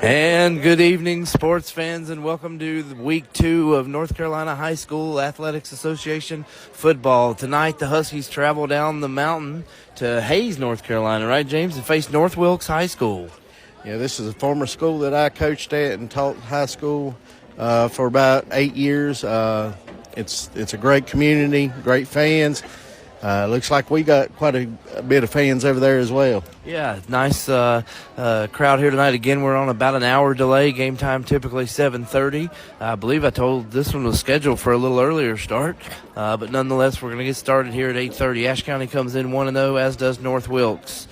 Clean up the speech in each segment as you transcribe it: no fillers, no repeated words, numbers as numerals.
And good evening, sports fans, and welcome to week 2 of North Carolina High School Athletics Association football. Tonight, the Huskies travel down the mountain to Hayes, North Carolina, right, James, and face North Wilkes High School. Yeah, this is a former school that I coached at and taught high school for about 8 years. It's a great community, great fans. Looks like we got quite a bit of fans over there as well. Yeah, nice crowd here tonight. Again, we're on about an hour delay. Game time typically 7:30. I believe I told this one was scheduled for a little earlier start. But nonetheless, we're going to get started here at 8:30. Ashe County comes in 1-0, as does North Wilkes.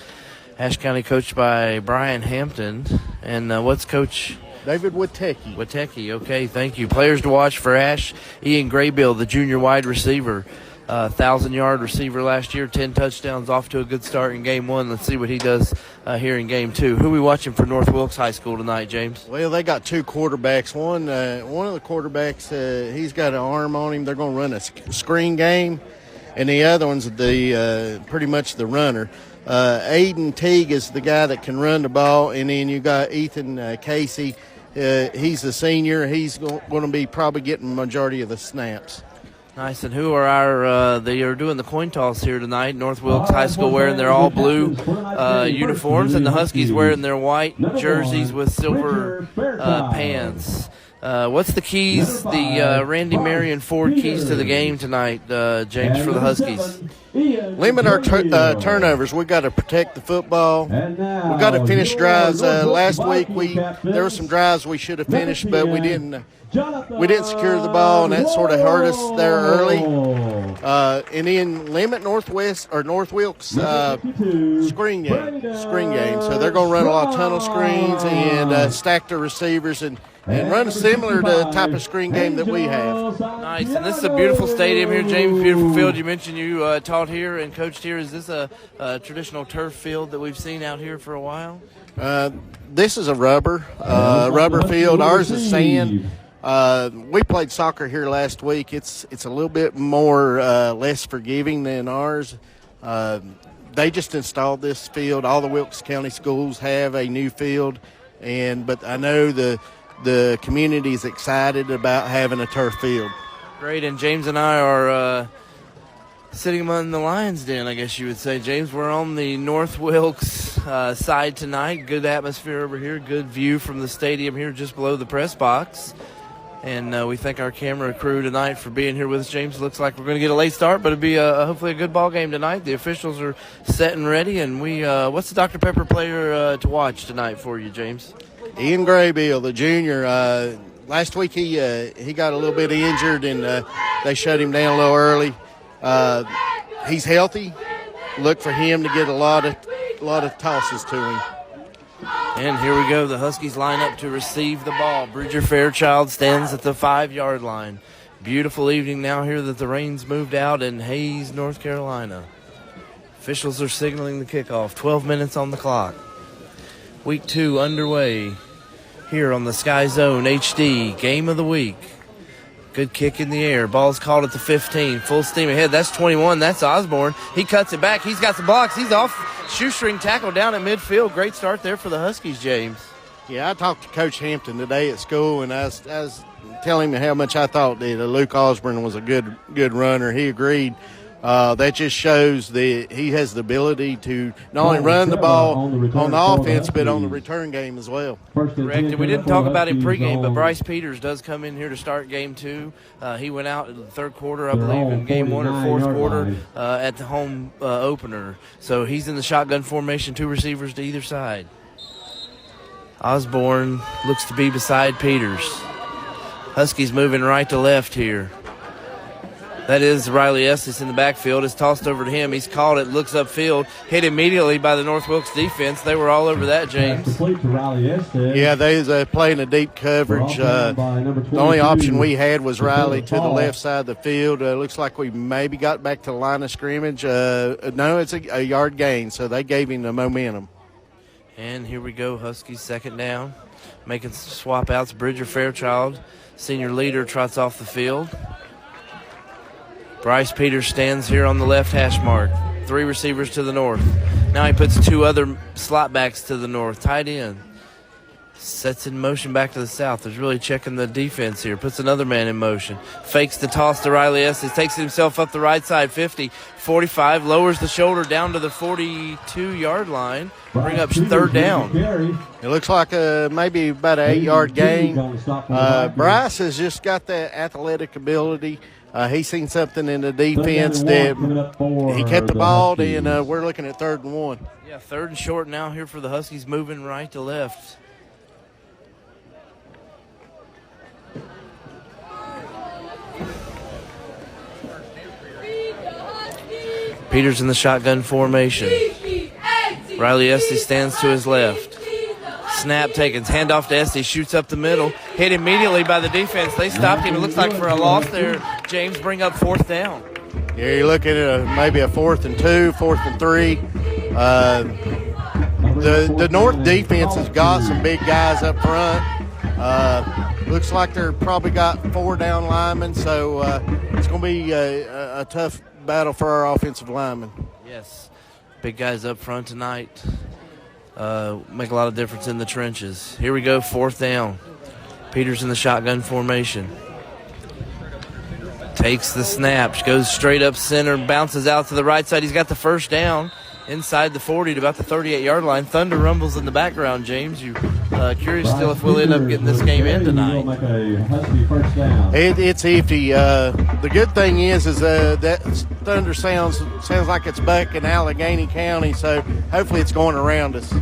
Ashe County coached by Brian Hampton. And what's Coach? David Witecki. Witecki, okay, thank you. Players to watch for Ashe: Ian Graybill, the junior wide receiver. 1,000-yard receiver last year, 10 touchdowns, off to a good start in Game 1. Let's see what he does here in Game 2. Who are we watching for North Wilkes High School tonight, James? Well, they got two quarterbacks. One of the quarterbacks, he's got an arm on him. They're going to run a screen game, and the other one's pretty much the runner. Aiden Teague is the guy that can run the ball, and then you got Ethan Casey. He's a senior. He's going to be probably getting the majority of the snaps. Nice. And who are they are doing the coin toss here tonight. North Wilkes High School wearing their all blue uniforms, and the Huskies wearing their white jerseys with silver pants. What's the keys, the Randy Marion Ford keys to the game tonight, James, for the Huskies? Limit our turnovers. We got to protect the football. We got to finish drives. Last week there were some drives we should have finished, but we didn't. We didn't secure the ball, and that sort of hurt us there early. And then limit North Wilkes screen game. So they're going to run a lot of tunnel screens and stack the receivers and run similar to the type of screen game that we have. Nice. And this is a beautiful stadium here, James. Beautiful field. You mentioned you taught here and coached here. Is this a traditional turf field that we've seen out here for a while? This is a rubber field. Ours is sand. We played soccer here last week. It's a little bit more less forgiving than ours. They just installed this field. All the Wilkes County schools have a new field, but I know the community is excited about having a turf field. Great, and James and I are sitting among the Lions Den, I guess you would say, James. We're on the North Wilkes side tonight. Good atmosphere over here. Good view from the stadium here just below the press box. And we thank our camera crew tonight for being here with us, James. Looks like we're going to get a late start, but it'll be hopefully a good ball game tonight. The officials are set and ready. And what's the Dr. Pepper player to watch tonight for you, James? Ian Graybill, the junior. Last week he got a little bit injured, and they shut him down a little early. He's healthy. Look for him to get a lot of tosses to him. And here we go. The Huskies line up to receive the ball. Bridger Fairchild stands at the 5-yard line. Beautiful evening now here that the rain's moved out in Hayes, North Carolina. Officials are signaling the kickoff. 12 minutes on the clock. Week 2 underway here on the SkyZhone HD Game of the Week. Good kick in the air. Ball's called at the 15. Full steam ahead. That's 21. That's Osborne. He cuts it back. He's got the blocks. He's off. Shoestring tackle down at midfield. Great start there for the Huskies, James. Yeah, I talked to Coach Hampton today at school, and I was telling him how much I thought that Luke Osborne was a good runner. He agreed. That just shows that he has the ability to not only run the ball on the offense, but on the return game as well. Correct. And we didn't talk about him pregame, but Bryce Peters does come in here to start Game 2. He went out in the third quarter, I believe, in Game 1 or fourth quarter at the home opener. So he's in the shotgun formation, 2 receivers to either side. Osborne looks to be beside Peters. Huskies moving right to left here. That is Riley Estes in the backfield. It's tossed over to him. He's caught it, looks upfield, hit immediately by the North Wilkes defense. They were all over that, James. Yeah, they was playing a deep coverage. The only option we had was Riley to the left side of the field. Looks like we maybe got back to the line of scrimmage. No, it's a yard gain, so they gave him the momentum. And here we go, Huskies second down. Making swap outs. Bridger Fairchild, senior leader, trots off the field. Bryce Peters stands here on the left hash mark. 3 receivers to the north. Now he puts 2 other slot backs to the north. Tight end. Sets in motion back to the south. Is really checking the defense here. Puts another man in motion. Fakes the toss to Riley Estes. Takes himself up the right side, 50, 45. Lowers the shoulder down to the 42-yard line. Bring up third down. It looks like maybe about an 8-yard gain. Bryce has just got that athletic ability. He's seen something in the defense that he kept the ball, and we're looking at 3rd and 1. Yeah, 3rd and short now here for the Huskies, moving right to left. Peters in the shotgun formation. Riley Estes stands to his left. Snap taken. Handoff to Estes. Shoots up the middle. Hit immediately by the defense. They stopped him. It looks like for a loss there. James bring up 4th down. Yeah, you're looking at maybe a 4th and 2, 4th and 3. The North defense has got some big guys up front. Looks like they're probably got 4 down linemen, so it's going to be a tough battle for our offensive linemen. Yes, big guys up front tonight make a lot of difference in the trenches. Here we go, 4th down. Peters in the shotgun formation. Takes the snap, goes straight up center, bounces out to the right side. He's got the 1st down inside the 40 to about the 38-yard line. Thunder rumbles in the background, James. You curious still if we'll end up getting this game in tonight? It's iffy. The good thing is that thunder sounds like it's back in Allegheny County, so hopefully it's going around us.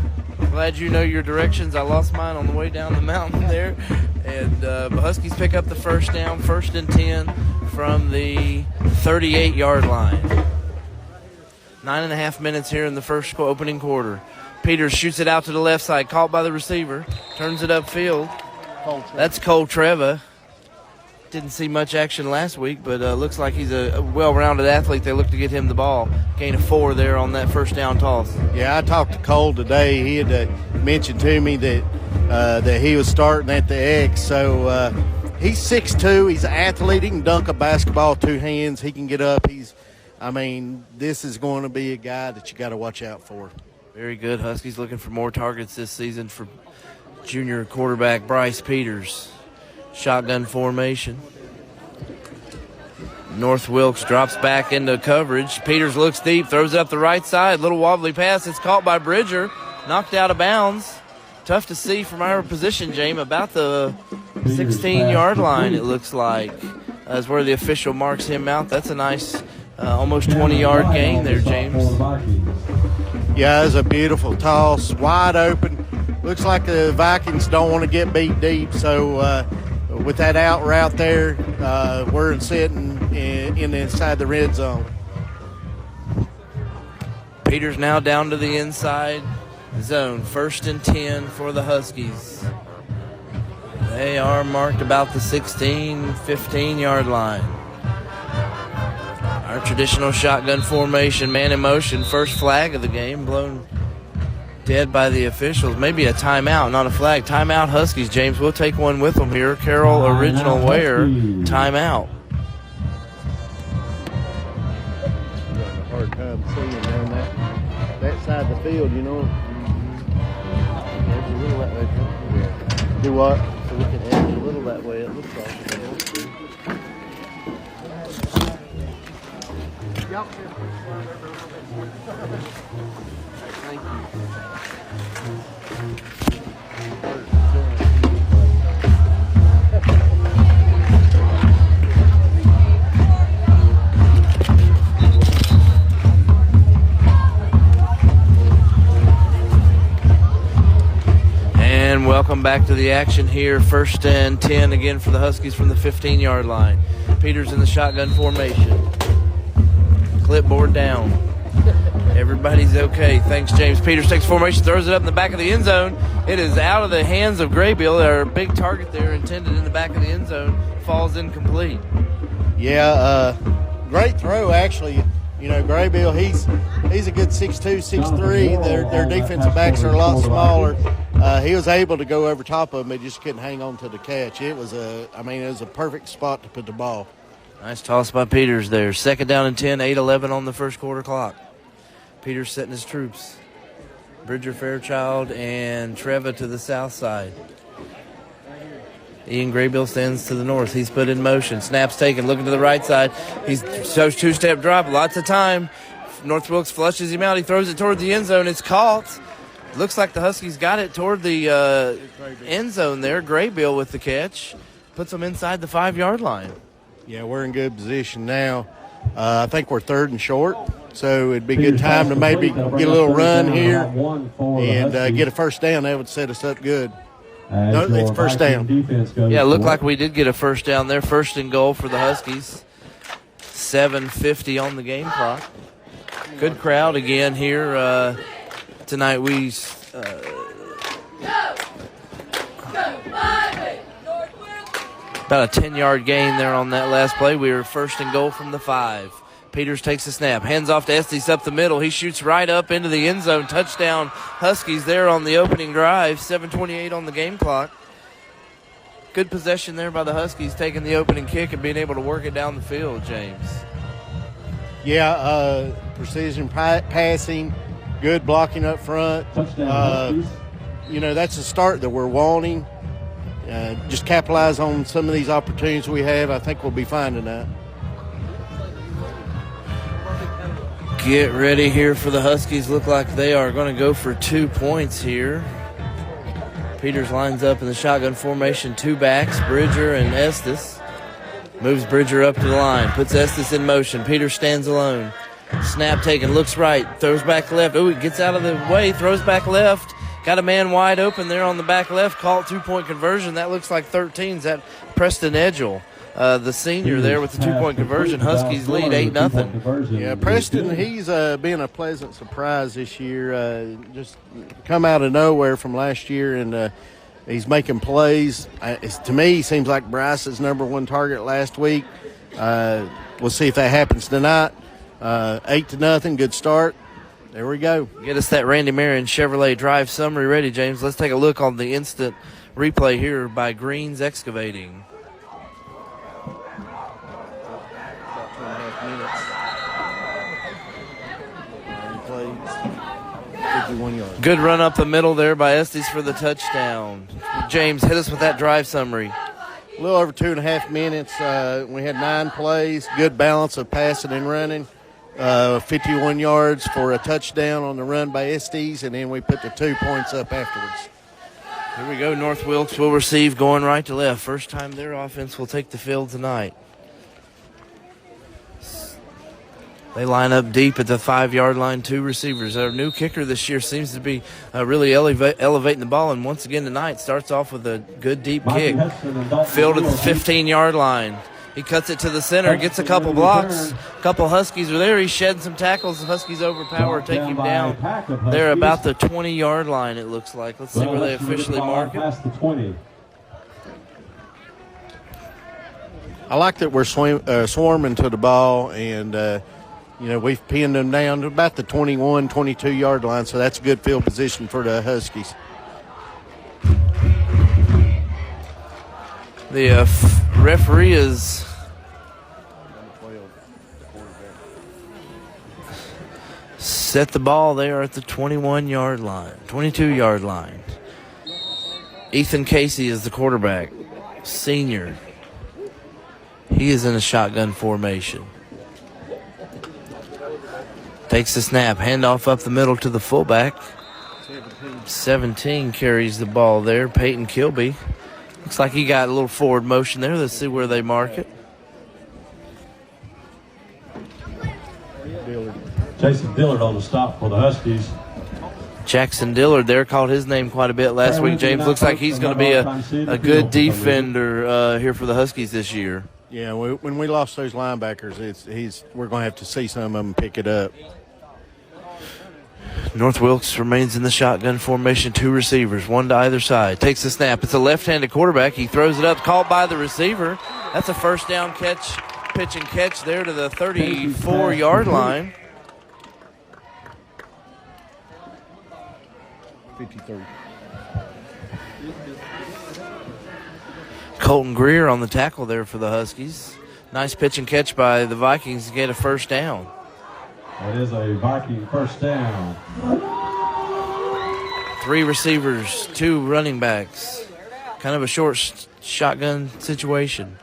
Glad you know your directions. I lost mine on the way down the mountain there. And Huskies pick up the 1st down, 1st and 10 from the 38-yard line. 9.5 minutes here in the first opening quarter. Peters shoots it out to the left side, caught by the receiver, turns it upfield. That's Cole Treva. Didn't see much action last week, but looks like he's a well-rounded athlete. They look to get him the ball. Gain of 4 there on that 1st down toss. Yeah, I talked to Cole today. He had mentioned to me that he was starting at the X. So he's 6'2". He's an athlete. He can dunk a basketball 2 hands. He can get up. This is going to be a guy that you got to watch out for. Very good. Huskies looking for more targets this season for junior quarterback Bryce Peters. Shotgun formation. North Wilkes drops back into coverage. Peters looks deep, throws it up the right side. Little wobbly pass. It's caught by Bridger. Knocked out of bounds. Tough to see from our position, James. About the 16-yard line, it looks like, is where the official marks him out. That's a nice almost 20-yard gain there, James. Yeah, it's a beautiful toss. Wide open. Looks like the Vikings don't want to get beat deep, so with that out route there, we're sitting inside the red zone. Peters now down to the inside zone. 1st and 10 for the Huskies. They are marked about the 16, 15-yard line. Our traditional shotgun formation, man in motion, first flag of the game, blown dead by the officials. Maybe a timeout, not a flag. Timeout Huskies, James. We'll take one with them here. Carroll Original Wear, timeout. I'm having a hard time seeing down that side of the field, you know. Do what? So we can edge a little that way, it looks like. Thank you. And welcome back to the action here. 1st and 10 again for the Huskies from the 15-yard line. Peters in the shotgun formation. Clipboard down. Everybody's okay. Thanks, James. Peters takes formation, throws it up in the back of the end zone. It is out of the hands of Graybill. Our big target there intended in the back of the end zone falls incomplete. Yeah, great throw, actually. You know, Graybill, he's a good 6'2", 6'3". Their defensive backs are a lot smaller. He was able to go over top of him. He just couldn't hang on to the catch. It was a perfect spot to put the ball. Nice toss by Peters there. 2nd down and 10, 8-11 on the first quarter clock. Peters setting his troops. Bridger Fairchild and Treva to the south side. Ian Graybill stands to the north. He's put in motion. Snap's taken, looking to the right side. He shows two-step drop, lots of time. North Wilkes flushes him out. He throws it toward the end zone. It's caught. Looks like the Huskies got it toward the end zone there. Graybill with the catch. Puts them inside the 5-yard line. Yeah, we're in good position now. I think we're 3rd and short, so it'd be a good time to maybe get a little run here and get a first down. That would set us up good. No, it's first down. Yeah, it looked like we did get a first down there. 1st and goal for the Huskies. 7:50 on the game clock. Good crowd again here tonight. We about a 10-yard gain there on that last play. We were 1st and goal from the 5. Peters takes the snap, hands off to Estes up the middle. He shoots right up into the end zone. Touchdown Huskies there on the opening drive. 7:28 on the game clock. Good possession there by the Huskies, taking the opening kick and being able to work it down the field, James. Yeah, precision passing, good blocking up front. That's a start that we're wanting. Just capitalize on some of these opportunities we have. I think we'll be fine tonight. Get ready here for the Huskies. Look like they are going to go for 2 points here. Peters lines up in the shotgun formation, 2 backs, Bridger and Estes. Moves Bridger up to the line, puts Estes in motion. Peters stands alone. Snap taken, looks right, throws back left. Oh, he gets out of the way, throws back left. Got a man wide open there on the back left. Called 2-point conversion. That looks like 13. Is that Preston Edgell? The senior there with the 2-point conversion. Huskies lead 8-0. Yeah, Preston, he's been a pleasant surprise this year. Just come out of nowhere from last year, and he's making plays. To me, he seems like Bryce's #1 target last week. We'll see if that happens tonight. 8-0, good start. There we go. Get us that Randy Marion Chevrolet drive summary ready, James. Let's take a look on the instant replay here by Green's Excavating. Good run up the middle there by Estes for the touchdown. James, hit us with that drive summary. A little over 2.5 minutes. We had 9 plays, good balance of passing and running. 51 yards for a touchdown on the run by Estes, and then we put the 2 points up afterwards. Here we go. North Wilkes will receive going right to left. First time their offense will take the field tonight. They line up deep at the 5-yard line, 2 receivers. Our new kicker this year seems to be really elevating the ball, and once again tonight starts off with a good deep kick. Field at the 15-yard line. He cuts it to the center, gets a couple blocks. A couple Huskies are there. He's shedding some tackles. The Huskies overpower, take him down. They're about the 20-yard line, it looks like. Let's see where they officially mark it. I like that we're swarming to the ball, and we've pinned them down to about the 21, 22-yard line, so that's a good field position for the Huskies. The referee is set the ball there at the 21-yard line, 22-yard line. Ethan Casey is the quarterback, senior. He is in a shotgun formation. Takes the snap, handoff up the middle to the fullback. 17 carries the ball there, Peyton Kilby. Looks like he got a little forward motion there. Let's see where they mark it. Jason Dillard on the stop for the Huskies. Jackson Dillard there, called his name quite a bit last week. James, looks like he's going to be a good defender here for the Huskies this year. Yeah, when we lost those linebackers, we're going to have to see some of them pick it up. North Wilkes remains in the shotgun formation, 2 receivers, 1 to either side. Takes the snap. It's a left-handed quarterback. He throws it up, caught by the receiver. That's a first down pitch and catch there to the 34-yard line. 53. Colton Greer on the tackle there for the Huskies. Nice pitch and catch by the Vikings to get a first down. That is a Viking first down. 3 receivers, 2 running backs. Kind of a short shotgun situation.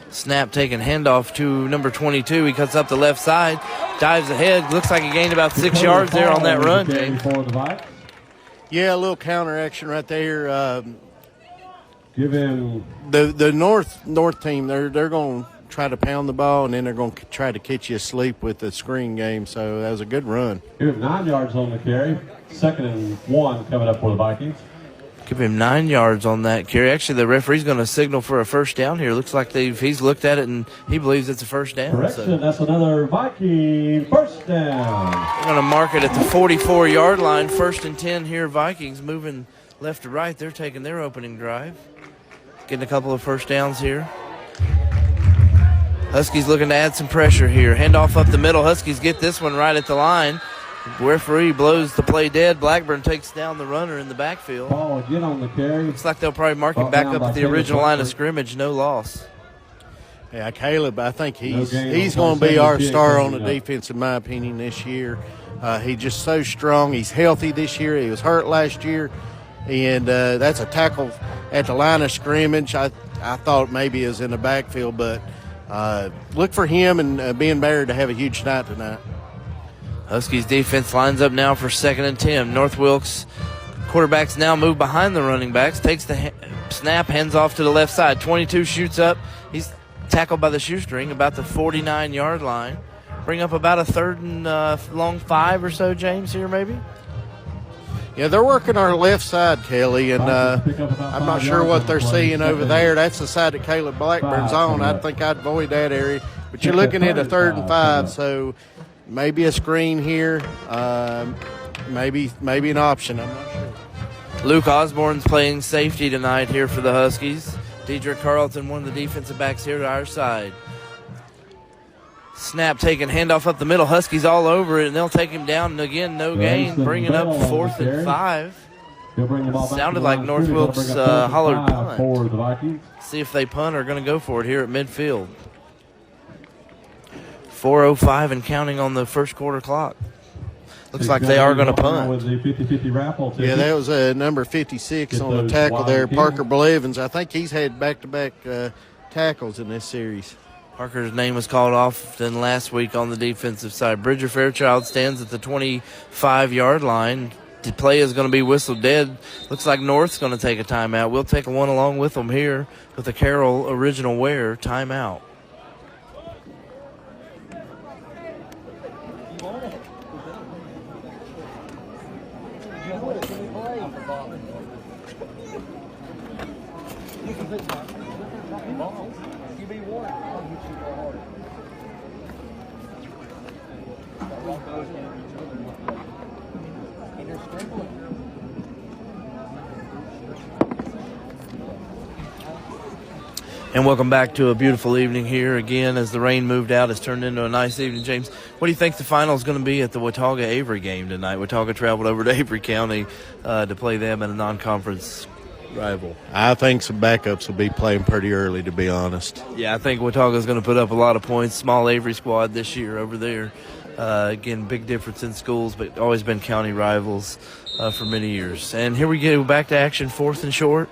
Snap taken, handoff to number 22. He cuts up the left side, dives ahead. Looks like he gained about 6 yards there on that run, James. Yeah, a little counter action right there. Give him the North team. They're going to try to pound the ball, and then they're going to try to catch you asleep with the screen game. So that was a good run. Give him 9 yards on the carry. 2nd and 1 coming up for the Vikings. Give him 9 yards on that carry. Actually, the referee's going to signal for a first down here. Looks like he's looked at it and he believes it's a first down. Correction, so that's another Viking first down. We're going to mark it at the 44-yard line. 1st and 10 here. Vikings moving left to right. They're taking their opening drive. Getting a couple of first downs here. Huskies looking to add some pressure here. Handoff up the middle. Huskies get this one right at the line. Referee blows the play dead. Blackburn takes down the runner in the backfield. Ball again on the carry. Looks like they'll probably mark him back up at the original line of scrimmage. No loss. Yeah, Caleb, I think he's going to be our star on the defense, in my opinion, this year. He's just so strong. He's healthy this year. He was hurt last year. And that's a tackle at the line of scrimmage. I thought maybe it was in the backfield, but look for him and Ben Baird to have a huge night tonight. Huskies defense lines up now for 2nd and 10. North Wilkes quarterbacks now move behind the running backs. Takes the snap, hands off to the left side. 22 shoots up. He's tackled by the shoestring about the 49-yard line. Bring up about a 3rd and long 5 or so, James, here maybe? Yeah, they're working our left side, Kelly, and I'm not sure what they're seeing over there. That's the side that Caleb Blackburn's on. I think I'd avoid that area. But you're looking at a 3rd and 5, so maybe a screen here, maybe an option. I'm not sure. Luke Osborne's playing safety tonight here for the Huskies. Dedrick Carlton, one of the defensive backs here to our side. Snap taken, handoff up the middle. Huskies all over it, and they'll take him down. And again, no gain, bringing up 4th and 5. Sounded like North Wilkes hollered punt. See if they punt or going to go for it here at midfield. 4:05 and counting on the first quarter clock. Looks like they are going to punt. Yeah, that was number 56 on the tackle there, Parker Blevins. I think he's had back-to-back tackles in this series. Parker's name was called off then last week on the defensive side. Bridger Fairchild stands at the 25-yard line. The play is going to be whistled dead. Looks like North's going to take a timeout. We'll take one along with them here with the Carroll Original Wear timeout. And welcome back to a beautiful evening here again as the rain moved out. It's turned into a nice evening. James, what do you think the final is going to be at the Watauga-Avery game tonight? Watauga traveled over to Avery County to play them in a non-conference rival. I think some backups will be playing pretty early, to be honest. Yeah, I think Watauga's going to put up a lot of points. Small Avery squad this year over there. Again, big difference in schools, but always been county rivals for many years. And here we go back to action, 4th and short.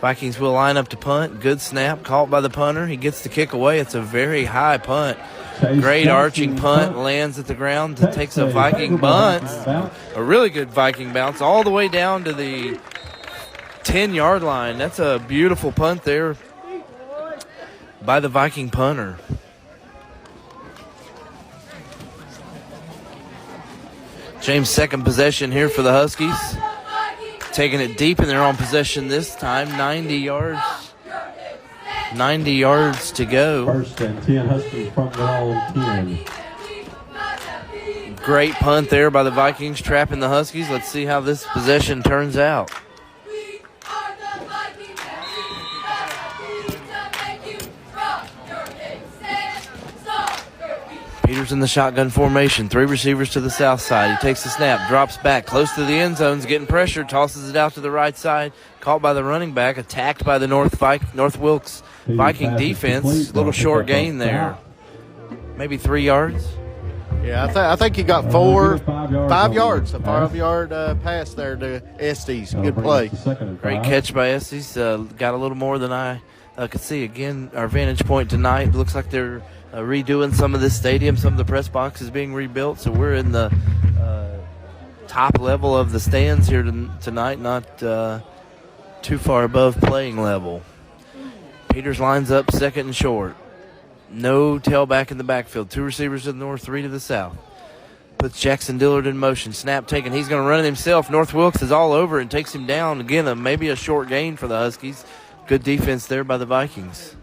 Vikings will line up to punt. Good snap, caught by the punter. He gets the kick away. It's a very high punt. Great arching punt, lands at the ground. Takes a Viking bunt. A really good Viking bounce all the way down to the 10-yard line. That's a beautiful punt there by the Viking punter. James' second possession here for the Huskies. Taking it deep, and they're on possession this time. 90 yards. 90 yards to go. 1st and 10, Huskies from their own 10. Great punt there by the Vikings, trapping the Huskies. Let's see how this possession turns out. Peters in the shotgun formation. 3 receivers to the south side. He takes the snap, drops back close to the end zones, getting pressure, tosses it out to the right side. Caught by the running back, attacked by the North Wilkes Viking defense. Little short gain there. Maybe 3 yards. Yeah, I think he got 5 yards, a 5-yard pass there to Estes. Good play. Great catch by Estes. Got a little more than I could see. Again, our vantage point tonight looks like they're redoing some of this stadium. Some of the press boxes being rebuilt, so we're in the top level of the stands here tonight, not too far above playing level. Peters lines up second and short. No tailback in the backfield. 2 receivers to the north, 3 to the south. Puts Jackson Dillard in motion. Snap taken. He's going to run it himself. North Wilkes is all over and takes him down. Again, maybe a short gain for the Huskies. Good defense there by the Vikings.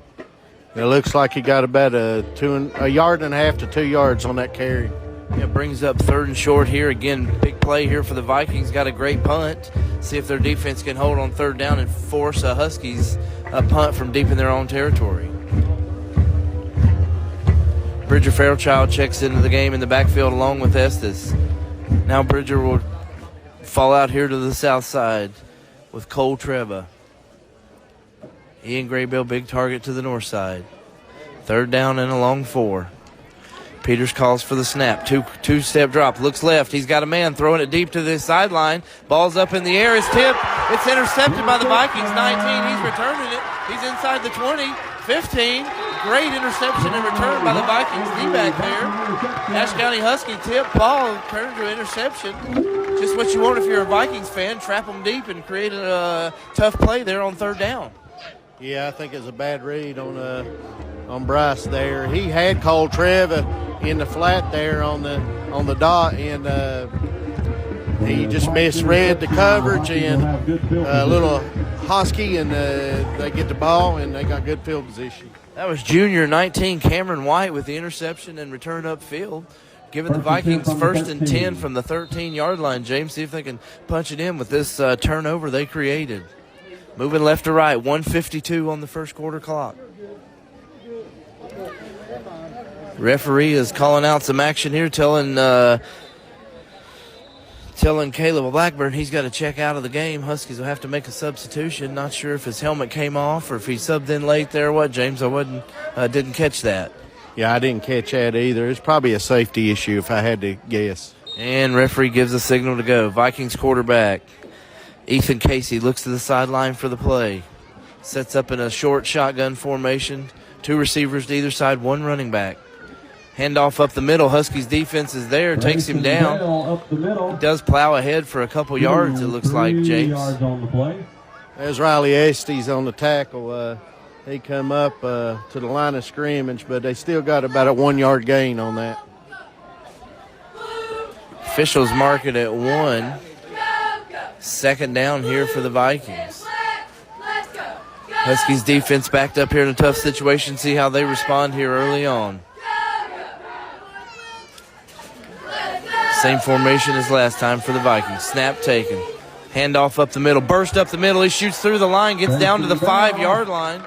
It looks like he got about a 1.5 yards to 2 yards on that carry. Yeah, brings up third and short here. Again, big play here for the Vikings. Got a great punt. See if their defense can hold on third down and force a Huskies a punt from deep in their own territory. Bridger Fairchild checks into the game in the backfield along with Estes. Now Bridger will fall out here to the south side with Cole Treva. Ian Graybill, big target to the north side. Third down and a long 4. Peters calls for the snap. Two-step drop. Looks left. He's got a man throwing it deep to the sideline. Ball's up in the air. It's tipped. It's intercepted by the Vikings. 19. He's returning it. He's inside the 20. 15. Great interception and return by the Vikings. D-back there. Ashe County Husky tip. Ball turned to interception. Just what you want if you're a Vikings fan. Trap them deep and create a tough play there on third down. Yeah, I think it's a bad read on Bryce there. He had Cole Treva in the flat there on the dot, and he just misread the coverage and a little Husky, and they get the ball and they got good field position. That was junior 19 Cameron White with the interception and return upfield, giving the Vikings first and 10 from the 13-yard line. James, see if they can punch it in with this turnover they created. Moving left to right, 1:52 on the first quarter clock. Referee is calling out some action here, telling Caleb Blackburn he's got to check out of the game. Huskies will have to make a substitution. Not sure if his helmet came off or if he subbed in late there or what, James. I didn't catch that. Yeah, I didn't catch that either. It's probably a safety issue if I had to guess. And referee gives a signal to go. Vikings quarterback Ethan Casey looks to the sideline for the play. Sets up in a short shotgun formation. 2 receivers to either side, 1 running back. Handoff up the middle. Huskies defense is there. Takes him down. He does plow ahead for a couple yards, it looks like, James. There's Riley Estes on the tackle. He come up to the line of scrimmage, but they still got about a 1-yard gain on that. Officials mark it at 1. Second down here for the Vikings. Huskies defense backed up here in a tough situation. See how they respond here early on. Same formation as last time for the Vikings. Snap taken. Handoff up the middle. Burst up the middle. He shoots through the line. Gets down to the 5-yard line.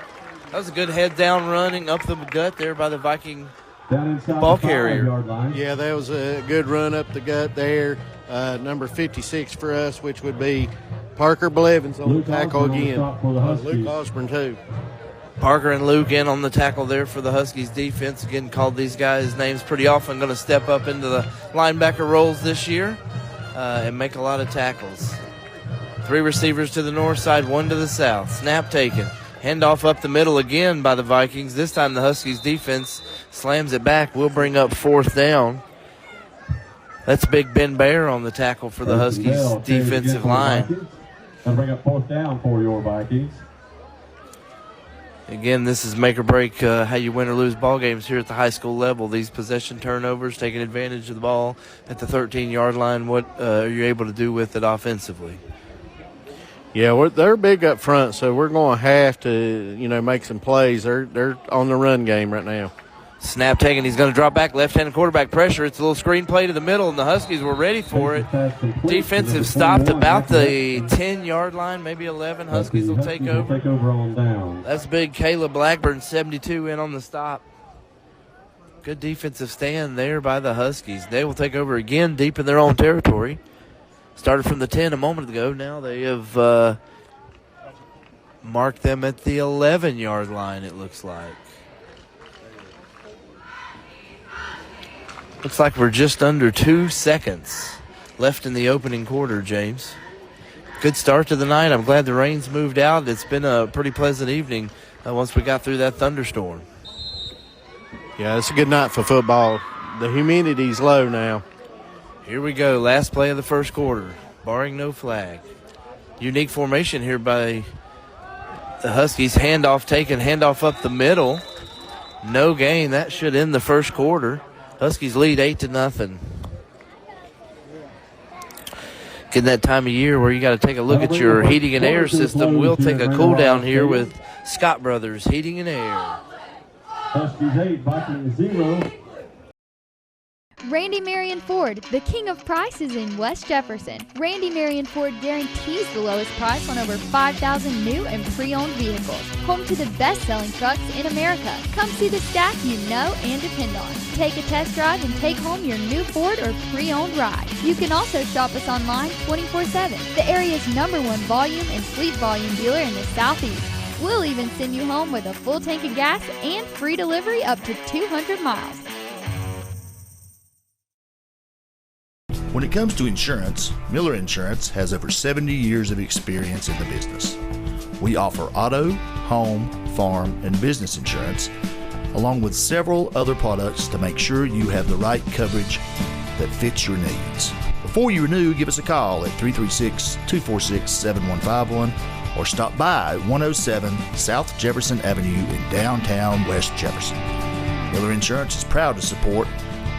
That was a good head down running up the gut there by the Viking ball carrier. Yeah, that was a good run up the gut there. Number 56 for us, which would be Parker Blevins on the tackle again. Luke Osborne, too. Parker and Luke in on the tackle there for the Huskies defense. Again, called these guys' names pretty often. Going to step up into the linebacker roles this year and make a lot of tackles. 3 receivers to the north side, 1 to the south. Snap taken. Handoff up the middle again by the Vikings. This time the Huskies defense slams it back. We'll bring up 4th down. That's Big Ben Bear on the tackle for the Huskies defensive line. And bring up 4th down for your Vikings. Again, this is make or break how you win or lose ball games here at the high school level. These possession turnovers, taking advantage of the ball at the 13-yard line. What are you able to do with it offensively? Yeah, they're big up front, so we're going to have to, make some plays. They're on the run game right now. Snap taken. He's going to drop back. Left-handed quarterback pressure. It's a little screen play to the middle, and the Huskies were ready for it. Defensive stopped about the 10-yard line, maybe 11. Huskies will take over. On down. That's big Caleb Blackburn, 72 in on the stop. Good defensive stand there by the Huskies. They will take over again deep in their own territory. Started from the 10 a moment ago. Now they have marked them at the 11-yard line, it looks like. Looks like we're just under 2 seconds left in the opening quarter, James. Good start to the night. I'm glad the rain's moved out. It's been a pretty pleasant evening once we got through that thunderstorm. Yeah, it's a good night for football. The humidity's low now. Here we go. Last play of the first quarter, barring no flag. Unique formation here by the Huskies. Handoff taken, handoff up the middle. No gain. That should end the first quarter. Huskies lead 8-0. Getting that time of year where you got to take a look at your heating and air system. We'll take a cool down here with Scott Brothers Heating and Air. Huskies 8, Vikings 0. Randy Marion Ford, the king of prices in West Jefferson. Randy Marion Ford guarantees the lowest price on over 5,000 new and pre-owned vehicles. Home to the best-selling trucks in America. Come see the staff you know and depend on. Take a test drive and take home your new Ford or pre-owned ride. You can also shop us online 24/7. The area's #1 volume and fleet volume dealer in the Southeast. We'll even send you home with a full tank of gas and free delivery up to 200 miles. When it comes to insurance, Miller Insurance has over 70 years of experience in the business. We offer auto, home, farm, and business insurance, along with several other products to make sure you have the right coverage that fits your needs. Before you renew, give us a call at 336-246-7151 or stop by 107 South Jefferson Avenue in downtown West Jefferson. Miller Insurance is proud to support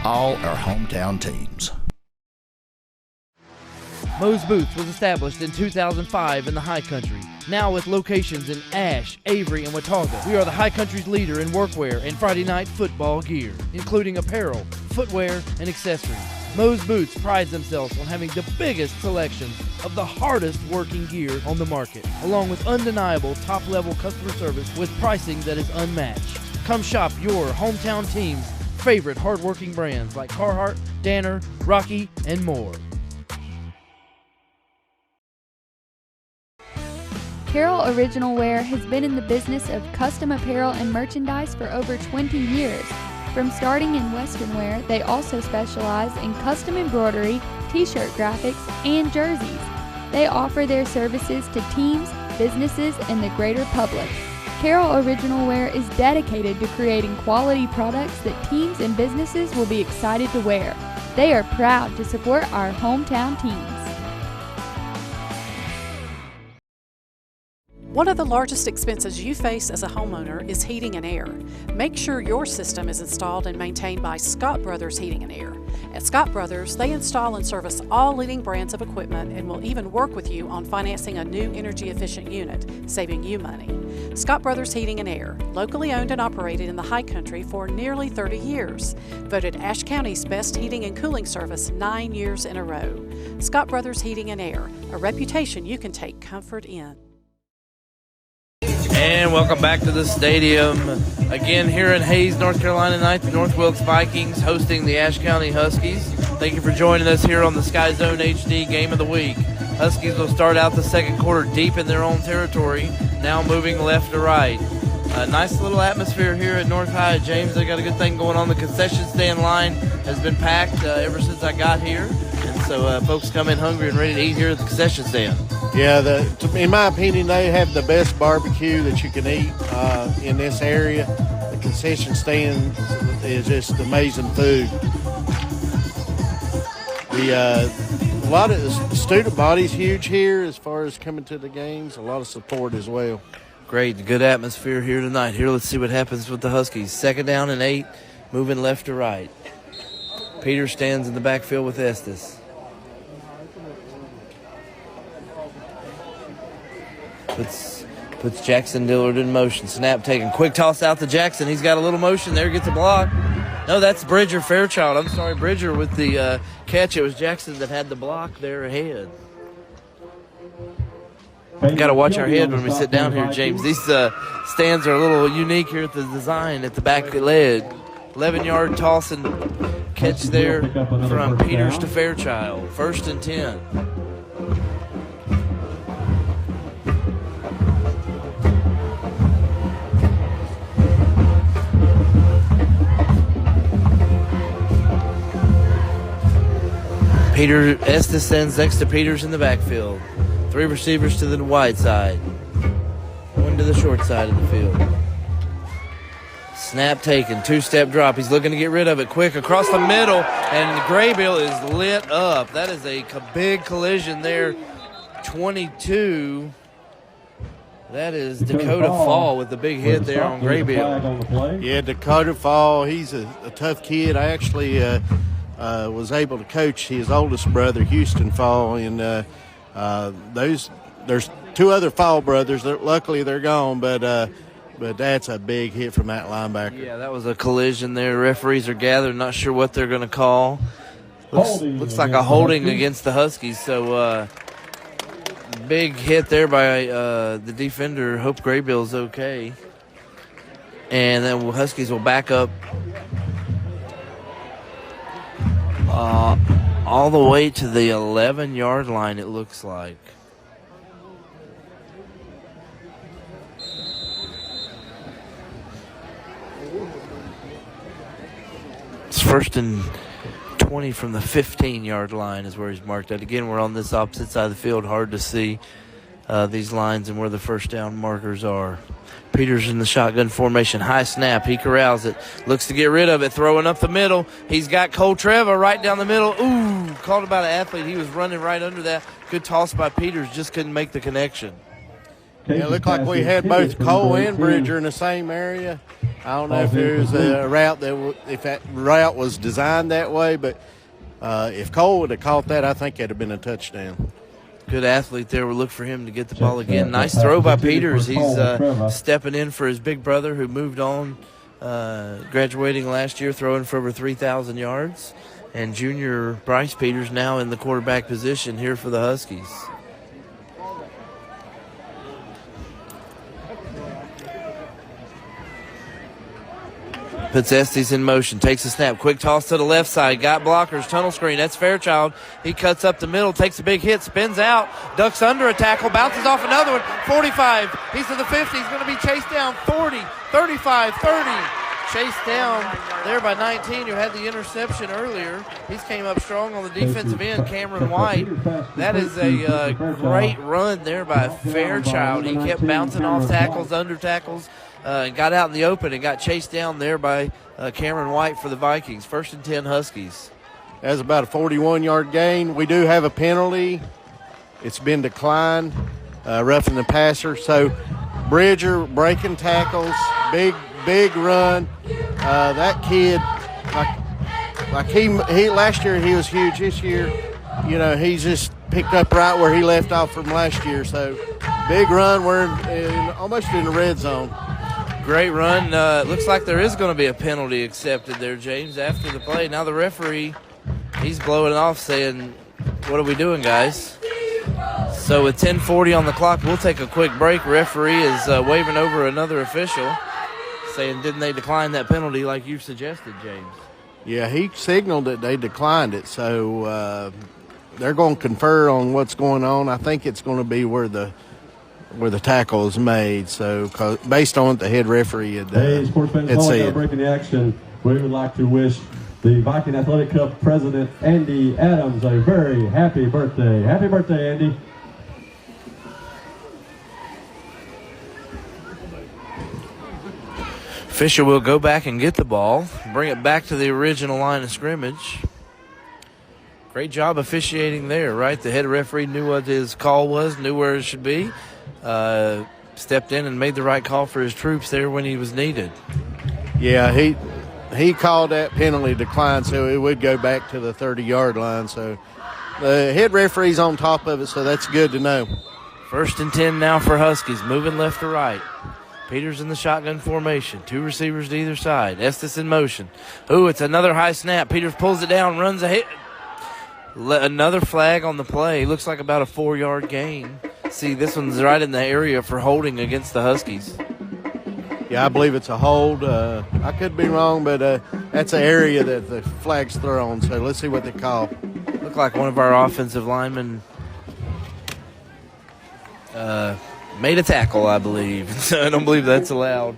all our hometown teams. Moe's Boots was established in 2005 in the High Country, now with locations in Ashe, Avery, and Watauga. We are the High Country's leader in workwear and Friday night football gear, including apparel, footwear, and accessories. Moe's Boots prides themselves on having the biggest selection of the hardest working gear on the market, along with undeniable top-level customer service with pricing that is unmatched. Come shop your hometown team's favorite hard-working brands like Carhartt, Danner, Rocky, and more. Carroll Original Wear has been in the business of custom apparel and merchandise for over 20 years. From starting in Western wear, they also specialize in custom embroidery, t-shirt graphics, and jerseys. They offer their services to teams, businesses, and the greater public. Carroll Original Wear is dedicated to creating quality products that teams and businesses will be excited to wear. They are proud to support our hometown teams. One of the largest expenses you face as a homeowner is heating and air. Make sure your system is installed and maintained by Scott Brothers Heating and Air. At Scott Brothers, they install and service all leading brands of equipment and will even work with you on financing a new energy-efficient unit, saving you money. Scott Brothers Heating and Air, locally owned and operated in the High Country for nearly 30 years. Voted Ashe County's best heating and cooling service 9 years in a row. Scott Brothers Heating and Air, a reputation you can take comfort in. And welcome back to the stadium. Again, here in Hayes, North Carolina tonight, the North Wilkes Vikings hosting the Ashe County Huskies. Thank you for joining us here on the SkyZhone HD Game of the Week. Huskies will start out the second quarter deep in their own territory, now moving left to right. A nice little atmosphere here at North High. James, they got a good thing going on. The concession stand line has been packed ever since I got here. And so folks come in hungry and ready to eat here at the concession stand. Yeah, in my opinion, they have the best barbecue that you can eat in this area. The concession stand is just amazing food. A lot of the student body's huge here as far as coming to the games. A lot of support as well. Great, good atmosphere here tonight. Here, let's see what happens with the Huskies. 2nd down and 8, moving left to right. Peter stands in the backfield with Estes. Puts Jackson Dillard in motion. Snap taken. Quick toss out to Jackson. He's got a little motion there. Gets a block. No, that's Bridger Fairchild. I'm sorry, Bridger with the catch. It was Jackson that had the block there ahead. We've got to watch our head when we sit down here, James. These stands are a little unique here at the design at the back leg. 11-yard toss and catch there from Peters to Fairchild. 1st and 10. Estes sends next to Peters in the backfield. 3 receivers to the wide side. 1 to the short side of the field. Snap taken, 2-step drop. He's looking to get rid of it quick across the middle, and Graybill is lit up. That is a big collision there. 22. That is Dakota Fall with the big hit there on Graybill. Yeah, Dakota Fall, he's a tough kid. I actually was able to coach his oldest brother, Houston Fall, and there's 2 other Fall brothers. Luckily, they're gone, but that's a big hit from that linebacker. Yeah, that was a collision there. Referees are gathered, not sure what they're going to call. Looks like a holding against the Huskies, so big hit there by the defender. Hope Graybill's okay. And then Huskies will back up all the way to the 11-yard line, it looks like. It's 1st and 20 from the 15-yard line is where he's marked at. Again, we're on this opposite side of the field. Hard to see these lines and where the first down markers are. Peters in the shotgun formation. High snap. He corrals it. Looks to get rid of it. Throwing up the middle. He's got Cole Trevor right down the middle. Ooh, called about an athlete. He was running right under that. Good toss by Peters. Just couldn't make the connection. Yeah, it looked like we had both Cole and Bridger in the same area. I don't know if there was a route if that route was designed that way, but if Cole would have caught that, I think it'd have been a touchdown. Good athlete there. We'll look for him to get the ball again. Nice throw by Peters. He's stepping in for his big brother who moved on, graduating last year, throwing for over 3,000 yards. And junior Bryce Peters now in the quarterback position here for the Huskies. Puts Estes in motion, takes a snap, quick toss to the left side, got blockers, tunnel screen, that's Fairchild. He cuts up the middle, takes a big hit, spins out, ducks under a tackle, bounces off another one, 45, he's to the 50, he's going to be chased down, 40, 35, 30. Chased down there by 19, who had the interception earlier. He's came up strong on the defensive end, Cameron White. That is a great run there by Fairchild. He kept bouncing off tackles, under tackles, and got out in the open and got chased down there by Cameron White for the Vikings. 1st and 10 Huskies. That's about a 41-yard gain. We do have a penalty. It's been declined, roughing the passer. So Bridger breaking tackles, big run. That kid, like he last year he was huge. This year, he's just picked up right where he left off from last year. So big run. We're almost in the red zone. Great run. Looks like there is going to be a penalty accepted there, James, after the play. Now the referee, he's blowing it off saying, what are we doing, guys? So with 10:40 on the clock, we'll take a quick break. Referee is waving over another official, saying, didn't they decline that penalty like you suggested, James? Yeah, he signaled that they declined it. So they're going to confer on what's going on. I think it's going to be where the tackle is made. So, based on what the head referee had said. Breaking the action, we would like to wish the Viking Athletic Club president, Andy Adams, a very happy birthday. Happy birthday, Andy. Fisher will go back and get the ball, bring it back to the original line of scrimmage. Great job officiating there, right? The head referee knew what his call was, knew where it should be. Stepped in and made the right call for his troops there when he was needed. Yeah, he called that penalty decline, so it would go back to the 30-yard line. So the head referee's on top of it, so that's good to know. 1st and 10 now for Huskies, moving left to right. Peters in the shotgun formation, 2 receivers to either side. Estes in motion. Ooh, it's another high snap. Peters pulls it down, runs ahead. Another flag on the play. Looks like about a 4-yard gain. See, this one's right in the area for holding against the Huskies. Yeah, I believe it's a hold. I could be wrong, but that's an area that the flag's thrown. So let's see what they call. Looked like one of our offensive linemen made a tackle, I believe. So I don't believe that's allowed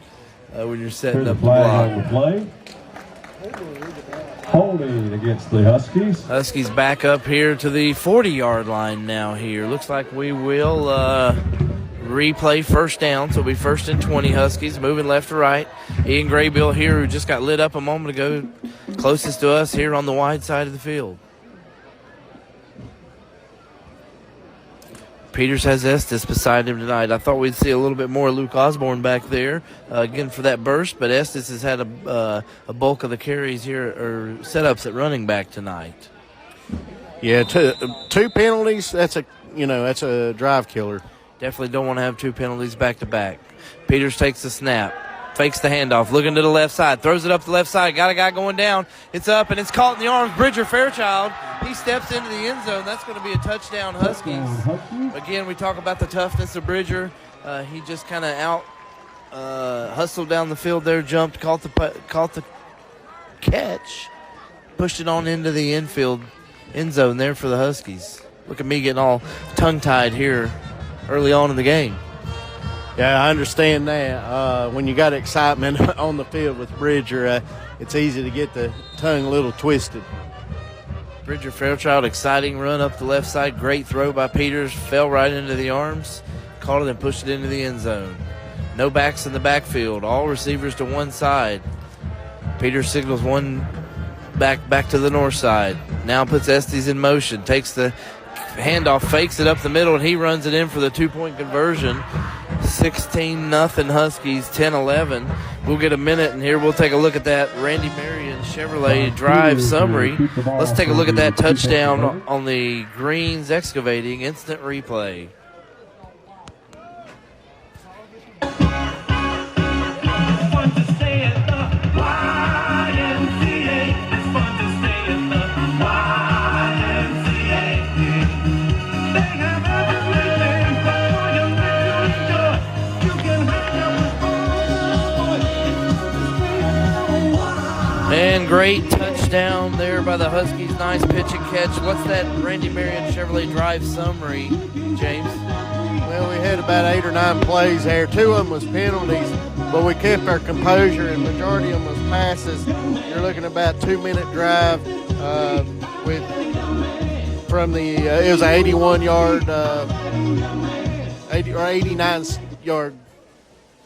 when you're setting up the block. Holding against the Huskies. Huskies back up here to the 40-yard line now here. Looks like we will replay first down, so it'll be 1st and 20 Huskies, moving left to right. Ian Graybill here, who just got lit up a moment ago, closest to us here on the wide side of the field. Peters has Estes beside him tonight. I thought we'd see a little bit more Luke Osborne back there again for that burst, but Estes has had a bulk of the carries here or setups at running back tonight. Yeah, two penalties. That's a drive killer. Definitely don't want to have 2 penalties back to back. Peters takes the snap, fakes the handoff, looking to the left side, throws it up the left side, got a guy going down. It's up and it's caught in the arms. Bridger Fairchild, he steps into the end zone. That's going to be a touchdown, Huskies. Again, we talk about the toughness of Bridger. He just kind of hustled down the field there, jumped, caught the catch, pushed it on into the end zone there for the Huskies. Look at me getting all tongue-tied here early on in the game. Yeah, I understand that. When you got excitement on the field with Bridger, it's easy to get the tongue a little twisted. Bridger Fairchild, exciting run up the left side. Great throw by Peters. Fell right into the arms. Caught it and pushed it into the end zone. No backs in the backfield. All receivers to one side. Peters signals one back to the north side. Now puts Estes in motion. Takes the handoff, fakes it up the middle, and he runs it in for the 2-point conversion. 16-0 Huskies, 10-11. We'll get a minute, and here we'll take a look at that Randy Marion Chevrolet drive summary. Let's take a look at that touchdown on the Greens Excavating instant replay. And great touchdown there by the Huskies. Nice pitch and catch. What's that Randy Marion Chevrolet drive summary, James? Well, we had about 8 or 9 plays there. 2 of them was penalties, but we kept our composure, and majority of them was passes. You're looking at about 2-minute drive it was an 81-yard, 89-yard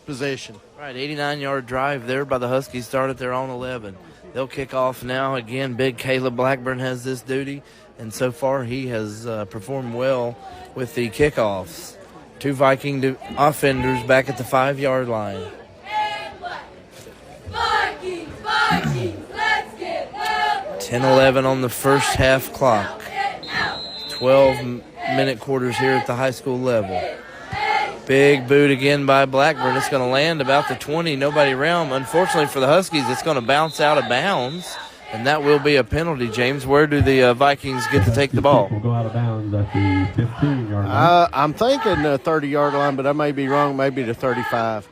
possession. Right, 89-yard drive there by the Huskies. Started their own 11. They'll kick off now. Again, big Caleb Blackburn has this duty, and so far he has performed well with the kickoffs. 2 Viking offenders back at the 5-yard line. Vikings, let's get loud. 10-11 on the first half clock. 12-minute quarters here at the high school level. Big boot again by Blackburn. It's going to land about the 20. Nobody around. Unfortunately for the Huskies, it's going to bounce out of bounds, and that will be a penalty, James. Where do the Vikings get to take the ball? Will go out of bounds at the 15-yard line. I'm thinking the 30-yard line, but I may be wrong. Maybe the 35.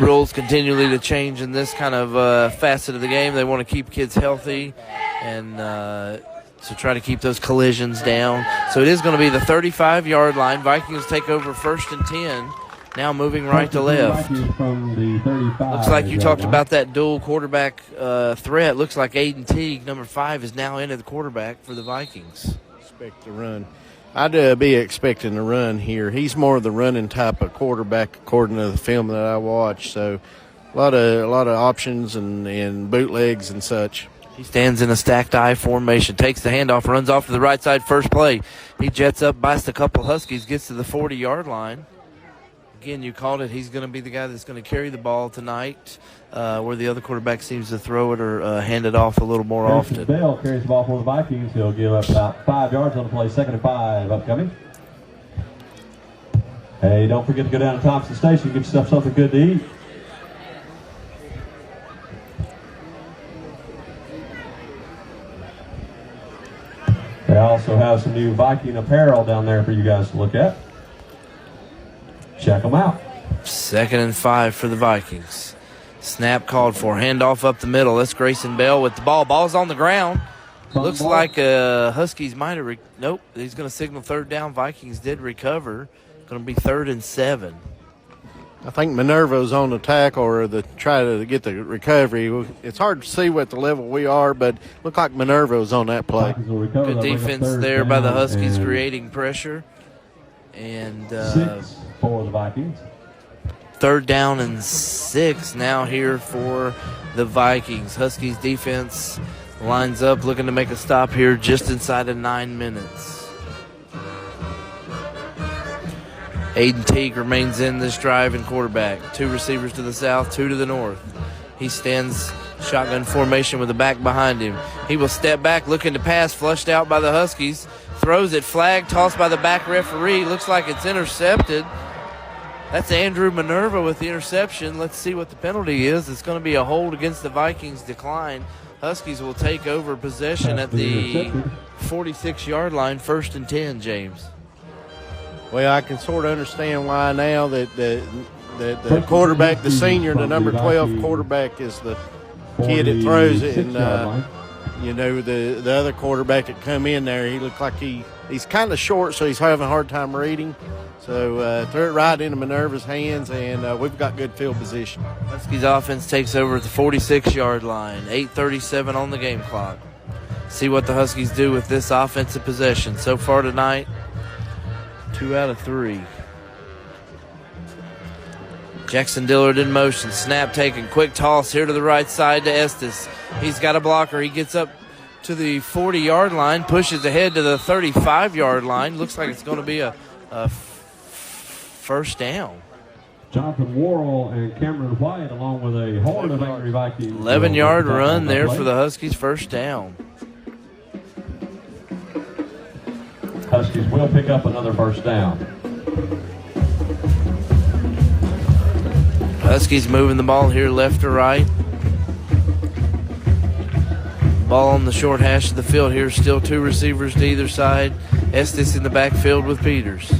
Rules continually to change in this kind of facet of the game. They want to keep kids healthy and so try to keep those collisions down. So it is going to be the 35-yard line. Vikings take over 1st and 10. Now moving right to left. From the 35. Looks like you talked about that dual quarterback threat. Looks like Aiden Teague, number 5, is now into the quarterback for the Vikings. Expect to run. I'd be expecting to run here. He's more of the running type of quarterback, according to the film that I watched. So a lot of options and bootlegs and such. He stands in a stacked I formation, takes the handoff, runs off to the right side, first play. He jets up, busts a couple Huskies, gets to the 40-yard line. Again, you called it. He's going to be the guy that's going to carry the ball tonight, where the other quarterback seems to throw it or hand it off a little more often. Bell carries the ball for the Vikings. He'll give up about 5 yards on the play. 2nd and 5 upcoming. Hey, don't forget to go down to Thompson Station and get yourself something good to eat. They also have some new Viking apparel down there for you guys to look at. Check them out. 2nd and 5 for the Vikings. Snap called for. Handoff up the middle. That's Grayson Bell with the ball. Ball's on the ground. Looks like Huskies might have. Nope. He's going to signal 3rd down. Vikings did recover. Going to be 3rd and 7. I think Minerva's on the tackle or try to get the recovery. It's hard to see what the level we are, but look like Minerva's on that play. Good defense there by the Huskies, creating pressure. And 6 for the Vikings. 3rd down and 6 now here for the Vikings. Huskies defense lines up looking to make a stop here just inside of 9 minutes. Aiden Teague remains in this drive and quarterback. 2 receivers to the south, 2 to the north. He stands shotgun formation with the back behind him. He will step back looking to pass, flushed out by the Huskies. Throws it, flag tossed by the back referee. Looks like it's intercepted. That's Andrew Minerva with the interception. Let's see what the penalty is. It's going to be a hold against the Vikings decline. Huskies will take over possession at the 46-yard line, 1st and 10, James. Well, I can sort of understand why now that the quarterback, the senior, the number 12 quarterback is the kid that throws it. And, you know, the other quarterback that come in there, he looked like he's kind of short, so he's having a hard time reading. So threw it right into Minerva's hands, and we've got good field position. Huskies offense takes over at the 46-yard line, 8:37 on the game clock. See what the Huskies do with this offensive possession. So far tonight, 2 out of 3. Jackson Dillard in motion. Snap taken. Quick toss here to the right side to Estes. He's got a blocker. He gets up to the 40-yard line, pushes ahead to the 35-yard line. Looks like it's going to be a first down. Jonathan Worrell and Cameron White along with a horde of angry Vikings. 11-yard run there for the Huskies, first down. Huskies will pick up another first down. Huskies moving the ball here left to right. Ball on the short hash of the field here. Still 2 receivers to either side. Estes in the backfield with Peters.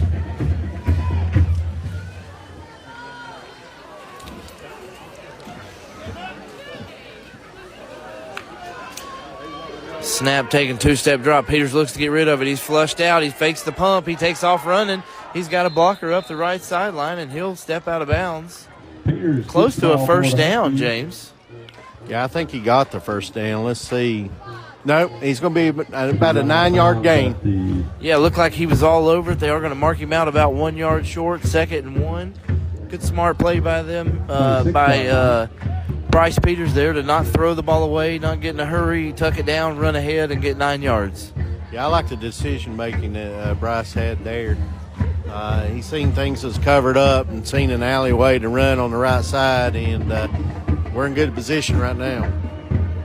Snap taken, 2-step drop. Peters looks to get rid of it. He's flushed out. He fakes the pump. He takes off running. He's got a blocker up the right sideline, and he'll step out of bounds. Peters close to a first down, James. Yeah, I think he got the first down. Let's see. No, he's going to be about a 9-yard gain. Yeah, looked like he was all over it. They are going to mark him out about 1 yard short, 2nd and 1. Good smart play by them, by Bryce Peters there to not throw the ball away, not get in a hurry, tuck it down, run ahead, and get 9 yards. Yeah, I like the decision-making that Bryce had there. He's seen things that's covered up and seen an alleyway to run on the right side, and we're in good position right now.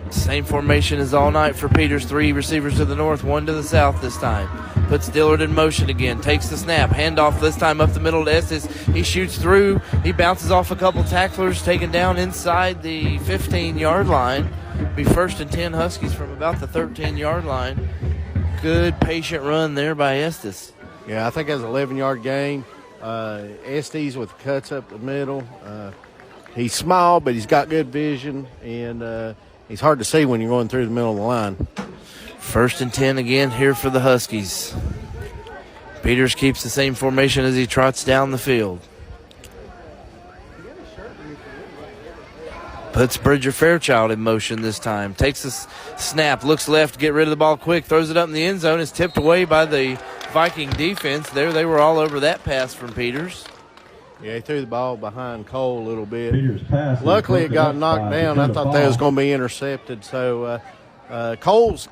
Same formation as all night for Peters. 3 receivers to the north, 1 to the south this time. Puts Dillard in motion again. Takes the snap. Handoff this time up the middle to Estes. He shoots through. He bounces off a couple tacklers. Taken down inside the 15-yard line. Be 1st and 10 Huskies from about the 13-yard line. Good patient run there by Estes. Yeah, I think that's an 11-yard gain. Estes with cuts up the middle. He's small, but he's got good vision, and he's hard to see when you're going through the middle of the line. 1st and 10 again here for the Huskies. Peters keeps the same formation as he trots down the field. Puts Bridger Fairchild in motion this time. Takes a snap, looks left, get rid of the ball quick, throws it up in the end zone. Is tipped away by the Viking defense. There, they were all over that pass from Peters. Yeah, he threw the ball behind Cole a little bit. Peters passed. Luckily, it got knocked down. I thought that was going to be intercepted. So Cole's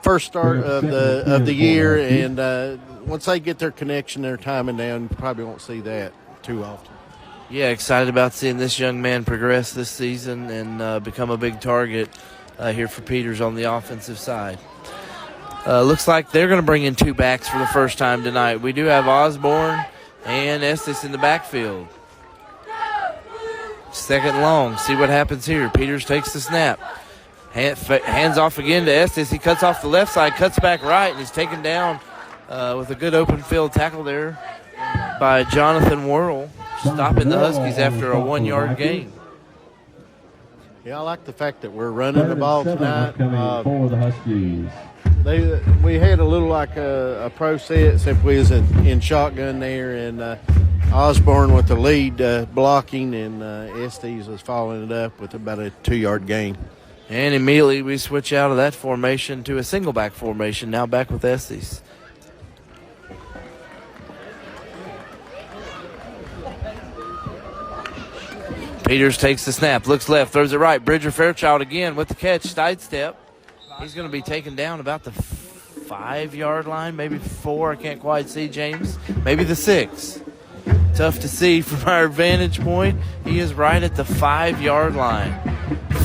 first start of the year, and once they get their connection, their timing down, you probably won't see that too often. Yeah, excited about seeing this young man progress this season and become a big target here for Peters on the offensive side. Looks like they're going to bring in 2 backs for the first time tonight. We do have Osborne and Estes in the backfield. 2nd long. See what happens here. Peters takes the snap. Hands off again to Estes. He cuts off the left side, cuts back right, and he's taken down with a good open field tackle there by Jonathan Worrell, stopping the Huskies after a 1 yard gain. Yeah, I like the fact that we're running the ball tonight. For the Huskies. We had a little like a pro set, except we was in shotgun there, and Osborne with the lead blocking, and Estes was following it up with about a 2-yard gain. And immediately we switch out of that formation to a single back formation, now back with Estes. Peters takes the snap, looks left, throws it right. Bridger Fairchild again with the catch, sidestep. He's going to be taken down about the 5-yard line, maybe 4. I can't quite see, James. Maybe the 6. Tough to see from our vantage point. He is right at the 5-yard line.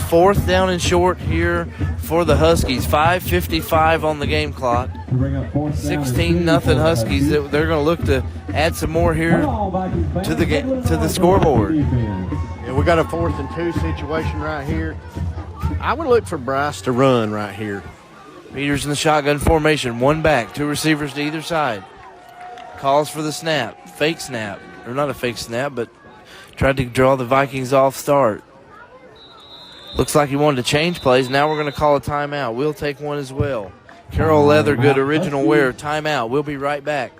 4th down and short here for the Huskies. 5:55 on the game clock. 16-0 Huskies. They're going to look to add some more here to the scoreboard. Yeah, we got a 4th and 2 situation right here. I would look for Bryce to run right here. Peters in the shotgun formation. 1 back, 2 receivers to either side. Calls for the snap. Fake snap. Or not a fake snap, but tried to draw the Vikings off start. Looks like he wanted to change plays. Now we're going to call a timeout. We'll take one as well. Carol Leathergood, original wear, timeout. We'll be right back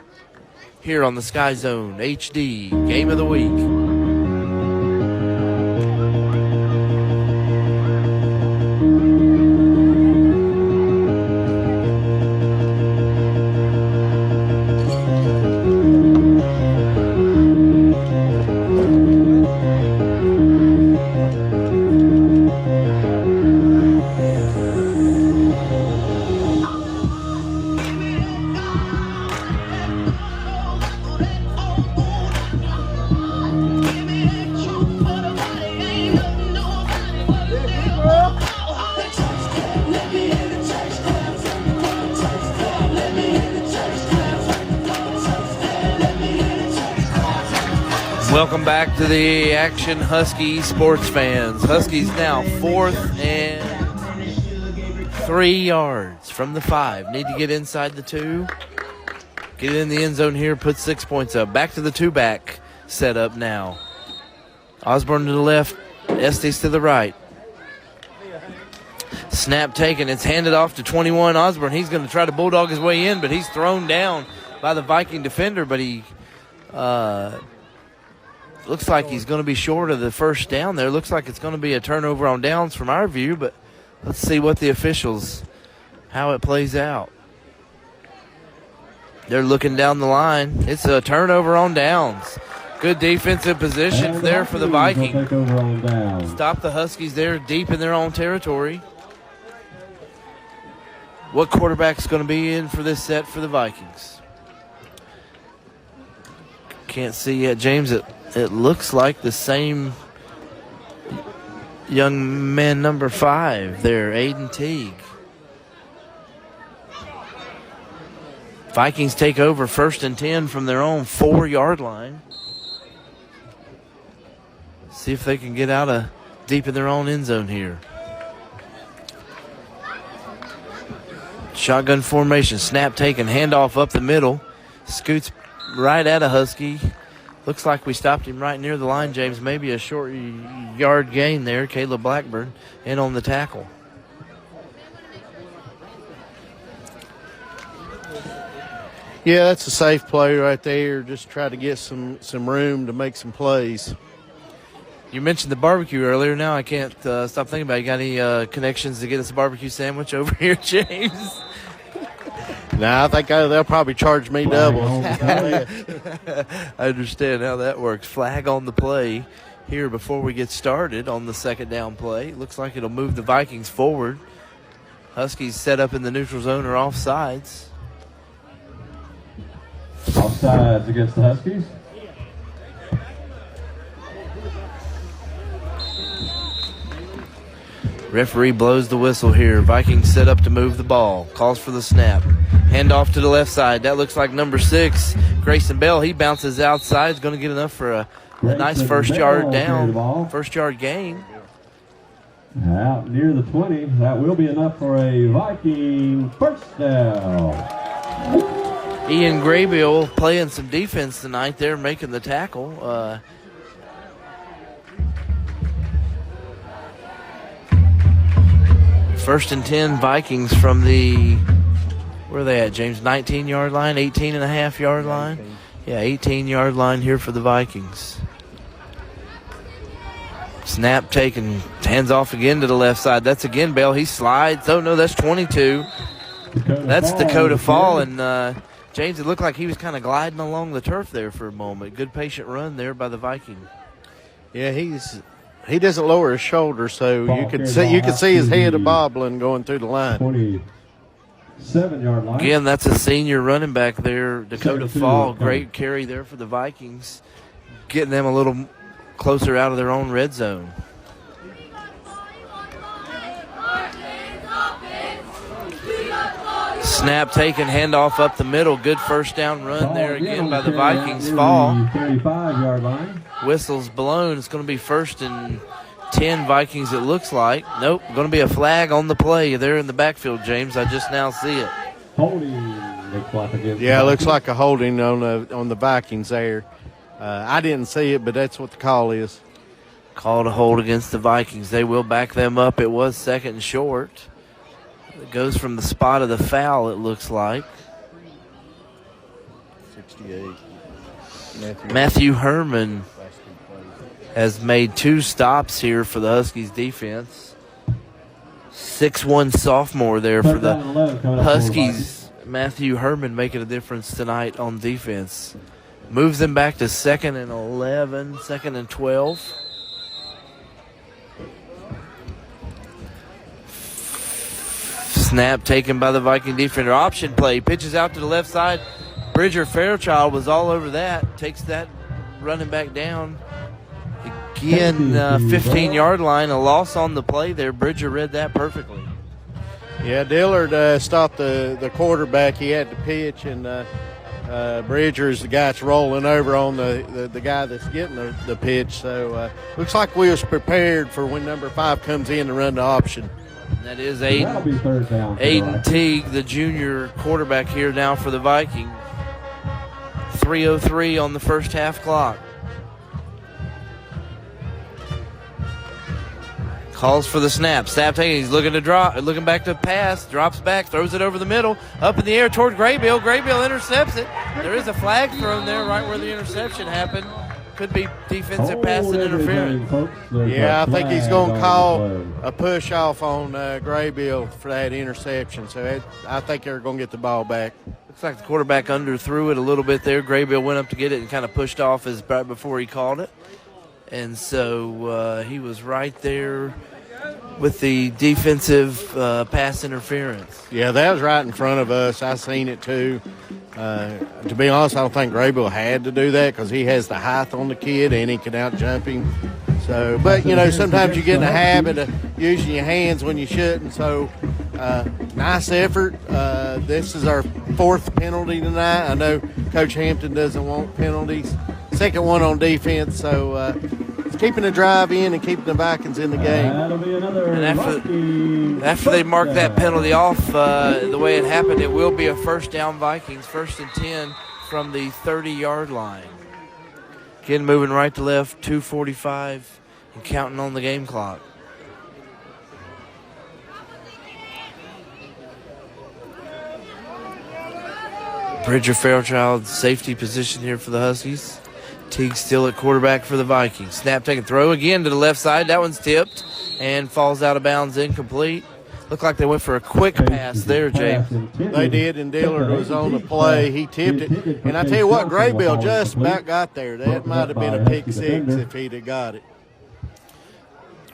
here on the SkyZone HD Game of the Week. Welcome back to the action, Husky sports fans. Huskies now 4th and 3 yards from the 5. Need to get inside the 2. Get in the end zone here, put 6 points up. Back to the 2-back setup now. Osborne to the left, Estes to the right. Snap taken, it's handed off to 21 Osborne. He's going to try to bulldog his way in, but he's thrown down by the Viking defender, but he looks like he's going to be short of the first down there. Looks like it's going to be a turnover on downs from our view, but let's see what the officials, how it plays out. They're looking down the line. It's a turnover on downs. Good defensive position there for the Vikings. Stop the Huskies there deep in their own territory. What quarterback's going to be in for this set for the Vikings? Can't see yet, James. It looks like the same young man, number 5 there, Aiden Teague. Vikings take over 1st and 10 from their own 4-yard line. See if they can get out of deep in their own end zone here. Shotgun formation, snap taken, handoff up the middle. Scoots right at a Husky. Looks like we stopped him right near the line, James. Maybe a short yard gain there. Caleb Blackburn in on the tackle. Yeah, that's a safe play right there. Just try to get some room to make some plays. You mentioned the barbecue earlier. Now I can't stop thinking about it. You got any connections to get us a barbecue sandwich over here, James? Nah, I think they'll probably charge me double. I understand how that works. Flag on the play here before we get started on the 2nd down play. Looks like it'll move the Vikings forward. Huskies set up in the neutral zone or offsides. Offsides against the Huskies. Referee blows the whistle here. Vikings set up to move the ball. Calls for the snap. Hand off to the left side. That looks like number 6, Grayson Bell. He bounces outside. He's going to get enough for a nice 1st yard down, 1st yard gain. Out near the 20. That will be enough for a Viking 1st down. Ian Graybill playing some defense tonight there, making the tackle. First and 10 Vikings from the, where are they at, James? 19-yard line, 18.5-yard line? Yeah, 18-yard line here for the Vikings. Snap taken, hands off again to the left side. That's again Bell. He slides. Oh, no, that's 22. That's Dakota Fall. And, James, it looked like he was kind of gliding along the turf there for a moment. Good patient run there by the Viking. Yeah, he doesn't lower his shoulder, so you can see his head bobbling going through the line. 27-yard line. Again, that's a senior running back there, Dakota Fall. Great carry there for the Vikings, getting them a little closer out of their own red zone. Snap taken, handoff up the middle. Good first down run there again by the Vikings. Fall. 35-yard line. Whistle's blown. It's going to be 1st and 10 Vikings, it looks like. Nope, going to be a flag on the play there in the backfield, James. I just now see it. Holding looks like against. Yeah, it looks like a holding on the Vikings there. I didn't see it, but that's what the call is. Call to hold against the Vikings. They will back them up. It was 2nd and short. It goes from the spot of the foul, it looks like. 68. Matthew Herman has made 2 stops here for the Huskies defense. 6'1" sophomore there for the Huskies. Matthew Herman making a difference tonight on defense. Moves them back to 2nd and 11, 2nd and 12. Snap taken by the Viking defender. Option play. Pitches out to the left side. Bridger Fairchild was all over that. Takes that running back down. Again, 15-yard line. A loss on the play there. Bridger read that perfectly. Yeah, Dillard stopped the quarterback. He had to pitch, and Bridger's the guy that's rolling over on the guy that's getting the pitch. So looks like we was prepared for when number 5 comes in to run the option. That is Aiden Teague, the junior quarterback here now for the Viking. 3:03 on the first half clock. Calls for the snap. Snap taking. He's looking to drop, looking back to pass. Drops back, throws it over the middle, up in the air toward Graybill. Graybill intercepts it. There is a flag thrown there right where the interception happened. Could be defensive pass and interference. Yeah, I think he's going to call a push off on Graybill for that interception. So I think they're going to get the ball back. Looks like the quarterback underthrew it a little bit there. Graybill went up to get it and kind of pushed off right before he called it. And so he was right there with the defensive pass interference. Yeah, that was right in front of us. I seen it too. To be honest, I don't think Graybill had to do that because he has the height on the kid and he can out-jump him. So, but, sometimes you get in the habit of using your hands when you shouldn't. So, nice effort. This is our 4th penalty tonight. I know Coach Hampton doesn't want penalties. 2nd one on defense. So, it's keeping the drive in and keeping the Vikings in the game. That'll be another and after they mark that penalty off the way it happened, it will be a 1st down Vikings, 1st and 10 from the 30-yard line. Again, moving right to left, 2:45 and counting on the game clock. Bridger Fairchild, safety position here for the Huskies. Teague still at quarterback for the Vikings. Snap, take, and throw again to the left side. That one's tipped and falls out of bounds, incomplete. Looked like they went for a quick pass there, James. They did, and Dillard was on the play. He tipped it. And I tell you what, Graybill just about got there. That might have been a pick 6 if he'd have got it.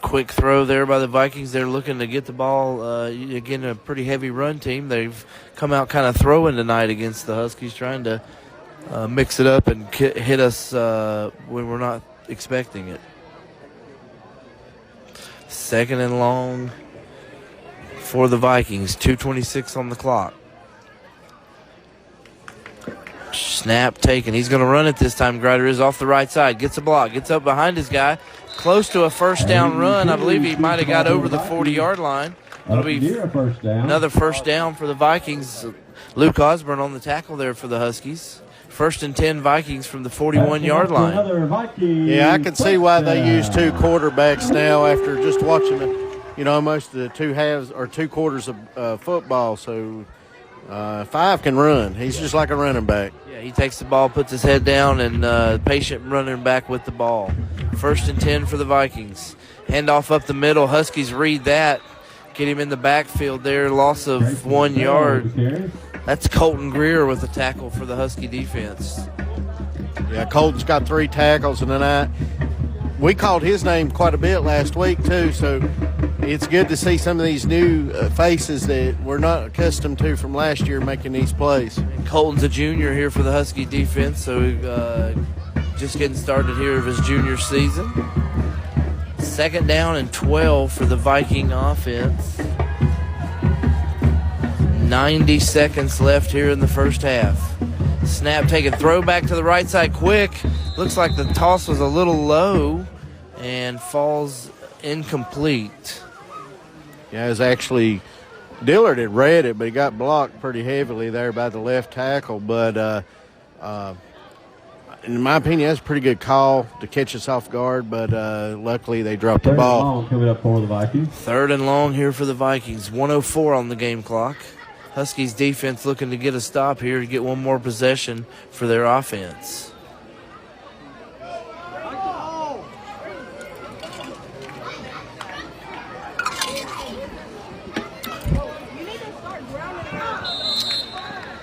Quick throw there by the Vikings. They're looking to get the ball. Again, a pretty heavy run team. They've come out kind of throwing tonight against the Huskies, trying to mix it up and hit us when we're not expecting it. 2nd and long for the Vikings. 2:26 on the clock. Snap taken. He's going to run it this time. Grider is off the right side. Gets a block. Gets up behind his guy. Close to a 1st down run. I believe he might have got over the 40-yard line. It'll be another 1st down for the Vikings. Luke Osborne on the tackle there for the Huskies. 1st and 10 Vikings from the 41-yard line. Yeah, I can see why they use 2 quarterbacks now after just watching most of the 2 halves or 2 quarters of football. So 5 can run. He's just like a running back. Yeah, he takes the ball, puts his head down, and patient running back with the ball. 1st and 10 for the Vikings. Handoff up the middle. Huskies read that. Get him in the backfield there. Loss of 1 yard. That's Colton Greer with the tackle for the Husky defense. Yeah, Colton's got 3 tackles, and we called his name quite a bit last week too, so it's good to see some of these new faces that we're not accustomed to from last year making these plays. And Colton's a junior here for the Husky defense, so just getting started here of his junior season. 2nd down and 12 for the Viking offense. 90 seconds left here in the first half. Snap taken, throw back to the right side quick. Looks like the toss was a little low and falls incomplete. Yeah, it was actually Dillard had read it, but he got blocked pretty heavily there by the left tackle. But in my opinion, that's a pretty good call to catch us off guard, but luckily they dropped the ball. Coming up for the Vikings. 3rd and long here for the Vikings. 1:04 on the game clock. Huskies defense looking to get a stop here to get one more possession for their offense.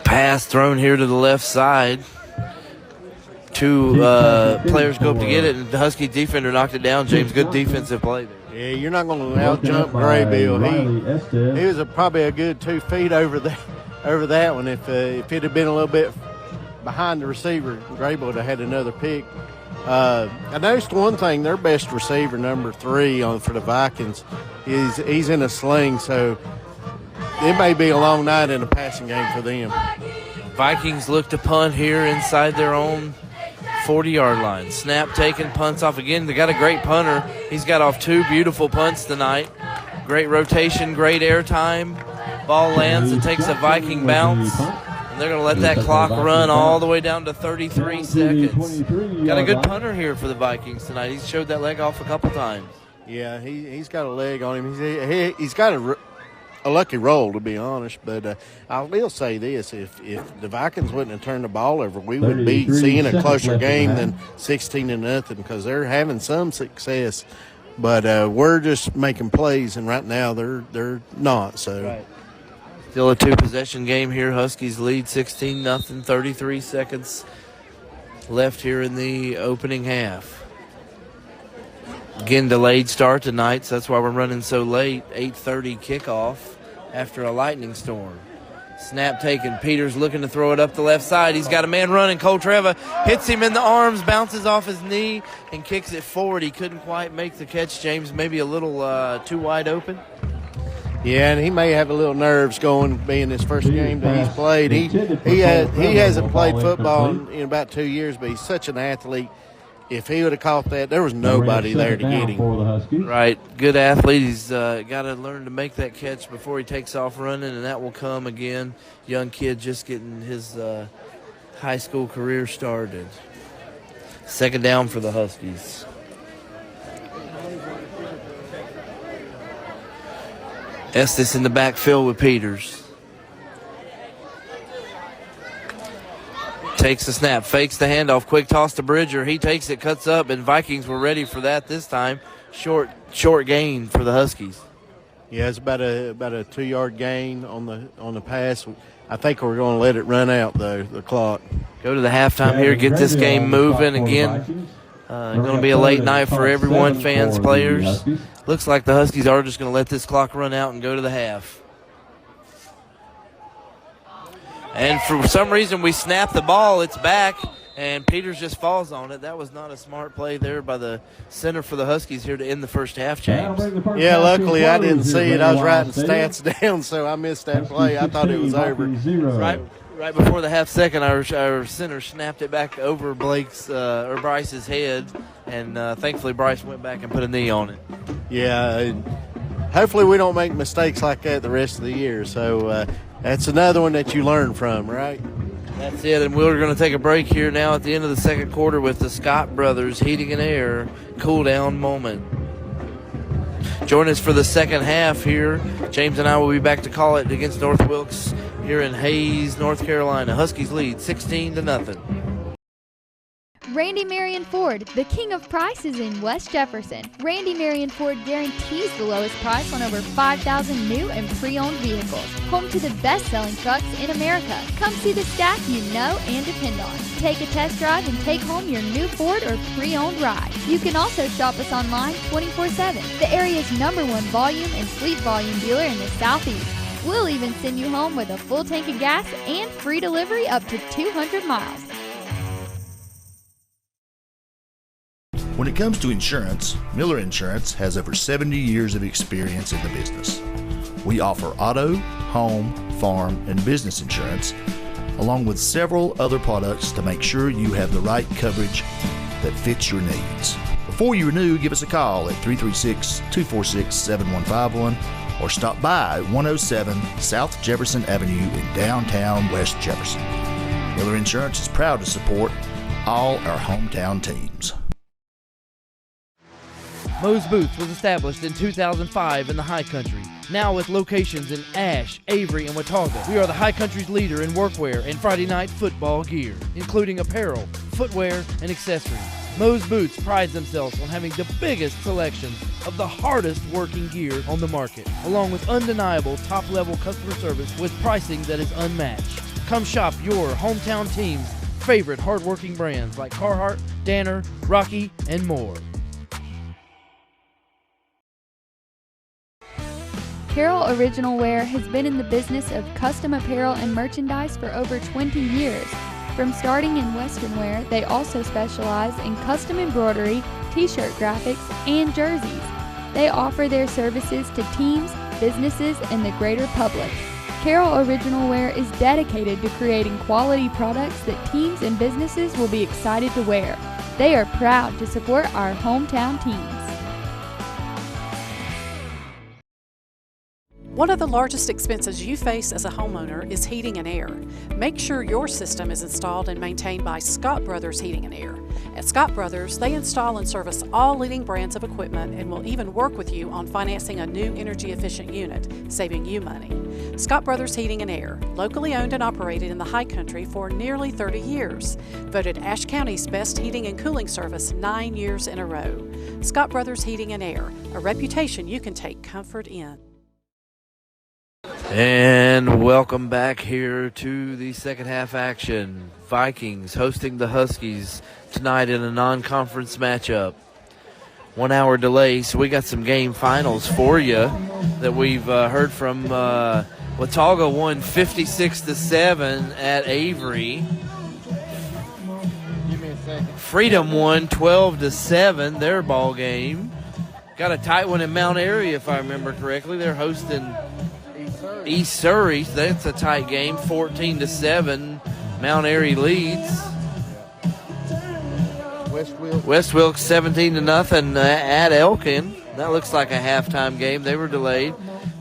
Pass thrown here to the left side. 2 players go up to get it, and the Husky defender knocked it down. James, good defensive play there. Yeah, you're not going to out-jump Graybill. He was probably a good 2 feet over that one. If it had been a little bit behind the receiver, Graybill would have had another pick. I noticed one thing: their best receiver, number 3 for the Vikings, he's in a sling, so it may be a long night in the passing game for them. Vikings look to punt here inside their own 40-yard line. Snap taken, punts off again. They got a great punter. He's got off 2 beautiful punts tonight. Great rotation, great air time. Ball lands and takes a Viking bounce. And they're going to let that clock run all the way down to 33 seconds. Got a good punter here for the Vikings tonight. He's showed that leg off a couple times. Yeah, he's got a leg on him. He's got a lucky roll, to be honest. But I will say this: if the Vikings wouldn't have turned the ball over, we would be seeing a closer game than 16-0, because they're having some success. But we're just making plays, and right now they're not. So. Right. Still a 2-possession game here. Huskies lead 16-0, 33 seconds left here in the opening half. Again, delayed start tonight, so that's why we're running so late. 8:30 kickoff after a lightning storm. Snap taken. Peters looking to throw it up the left side. He's got a man running. Cole Treva hits him in the arms, bounces off his knee, and kicks it forward. He couldn't quite make the catch, James. Maybe a little too wide open. Yeah, and he may have a little nerves going, being his first game that he's played. He hasn't played football in about 2 years, but he's such an athlete. If he would have caught that, there was nobody there to get him. Right, good athlete. He's got to learn to make that catch before he takes off running, and that will come again. Young kid just getting his high school career started. 2nd down for the Huskies. Estes in the backfield with Peters. Takes the snap, fakes the handoff, quick toss to Bridger. He takes it, cuts up, and Vikings were ready for that this time. Short gain for the Huskies. Yeah, it's about a 2-yard gain on the pass. I think we're going to let it run out though, the clock. Go to the halftime here, get this game moving again. Going to be a late night for everyone, fans, players. Looks like the Huskies are just going to let this clock run out and go to the half. And for some reason, we snap the ball. It's back, and Peters just falls on it. That was not a smart play there by the center for the Huskies here to end the first half, James. Yeah, luckily I didn't see it. I was writing stats down, so I missed that play. I thought it was over. Right before the half second, our center snapped it back over Bryce's head, and thankfully Bryce went back and put a knee on it. Yeah, hopefully we don't make mistakes like that the rest of the year. So that's another one that you learn from, right? That's it, and we're going to take a break here now at the end of the second quarter with the Scott Brothers Heating and Air cool-down moment. Join us for the second half here. James and I will be back to call it against North Wilkes here in Hayes, North Carolina. Huskies lead 16-0. Randy Marion Ford, the king of prices in West Jefferson. Randy Marion Ford guarantees the lowest price on over 5,000 new and pre-owned vehicles. Home to the best-selling trucks in America. Come see the staff you know and depend on. Take a test drive and take home your new Ford or pre-owned ride. You can also shop us online 24/7. The area's #1 volume and fleet volume dealer in the Southeast. We'll even send you home with a full tank of gas and free delivery up to 200 miles. When it comes to insurance, Miller Insurance has over 70 years of experience in the business. We offer auto, home, farm, and business insurance, along with several other products to make sure you have the right coverage that fits your needs. Before you renew, give us a call at 336-246-7151 or stop by 107 South Jefferson Avenue in downtown West Jefferson. Miller Insurance is proud to support all our hometown teams. Moe's Boots was established in 2005 in the High Country, now with locations in Ashe, Avery, and Watauga. We are the High Country's leader in workwear and Friday night football gear, including apparel, footwear, and accessories. Moe's Boots prides themselves on having the biggest selection of the hardest working gear on the market, along with undeniable top-level customer service with pricing that is unmatched. Come shop your hometown team's favorite hard-working brands like Carhartt, Danner, Rocky, and more. Carroll Original Wear has been in the business of custom apparel and merchandise for over 20 years. From starting in Western wear, they also specialize in custom embroidery, t-shirt graphics, and jerseys. They offer their services to teams, businesses, and the greater public. Carroll Original Wear is dedicated to creating quality products that teams and businesses will be excited to wear. They are proud to support our hometown teams. One of the largest expenses you face as a homeowner is heating and air. Make sure your system is installed and maintained by Scott Brothers Heating and Air. At Scott Brothers, they install and service all leading brands of equipment and will even work with you on financing a new energy-efficient unit, saving you money. Scott Brothers Heating and Air, locally owned and operated in the High Country for nearly 30 years. Voted Ashe County's best heating and cooling service 9 years in a row. Scott Brothers Heating and Air, a reputation you can take comfort in. And welcome back here to the second half action. Vikings hosting the Huskies tonight in a non-conference matchup. 1 hour delay, so we got some game finals for you that we've heard from. Watauga won 56-7 at Avery. Give me a second. Freedom won 12-7 their ball game. Got a tight one in Mount Airy, if I remember correctly. They're hosting East Surrey. That's a tight game, 14-7. Mount Airy leads. West Wilkes 17-0 at Elkin. That looks like a halftime game. They were delayed.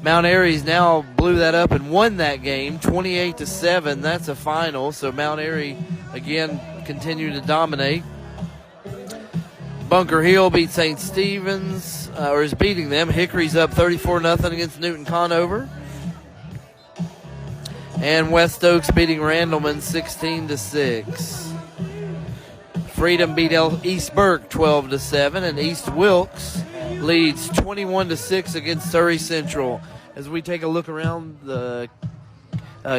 Mount Airy's now blew that up and won that game, 28-7. That's a final. So Mount Airy again continued to dominate. Bunker Hill beat St. Stephen's, or is beating them. Hickory's up 34-0 against Newton Conover. And West Oaks beating Randleman 16-6. Freedom beat East Burke 12-7, and East Wilkes leads 21-6 against Surrey Central. As we take a look around the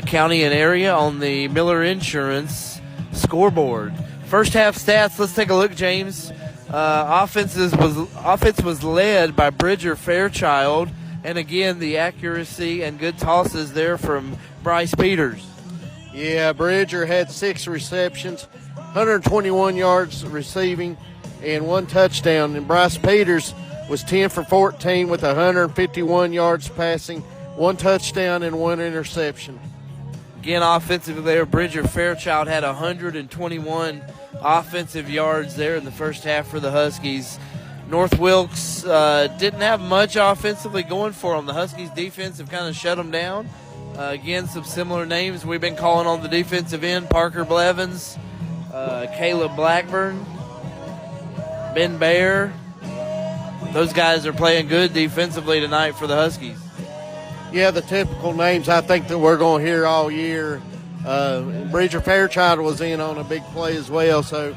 county and area on the Miller Insurance scoreboard. First half stats, let's take a look, James. Offense was led by Bridger Fairchild, and again, the accuracy and good tosses there from Bryce Peters. Yeah, Bridger had 6 receptions, 121 yards receiving, and 1 touchdown. And Bryce Peters was 10 for 14 with 151 yards passing, 1 touchdown and 1 interception. Again, offensively there, Bridger Fairchild had 121 offensive yards there in the first half for the Huskies. North Wilkes didn't have much offensively going for them. The Huskies defense have kind of shut them down. Again, some similar names we've been calling on the defensive end: Parker Blevins, Caleb Blackburn, Ben Baer. Those guys are playing good defensively tonight for the Huskies. Yeah, the typical names I think that we're going to hear all year. Bridger Fairchild was in on a big play as well. So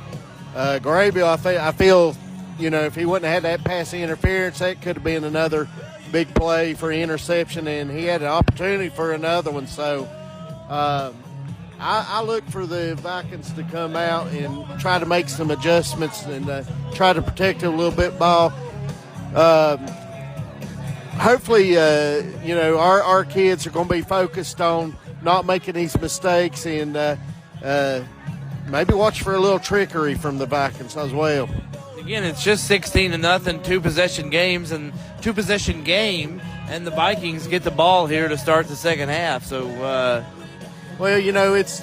Graybill, I feel, if he wouldn't have had that pass interference, that could have been another big play for interception, and he had an opportunity for another one. So I look for the Vikings to come out and try to make some adjustments and try to protect it a little bit ball. Hopefully, our kids are going to be focused on not making these mistakes and maybe watch for a little trickery from the Vikings as well. Again, it's just 16-0, two-possession game, and the Vikings get the ball here to start the second half. So, it's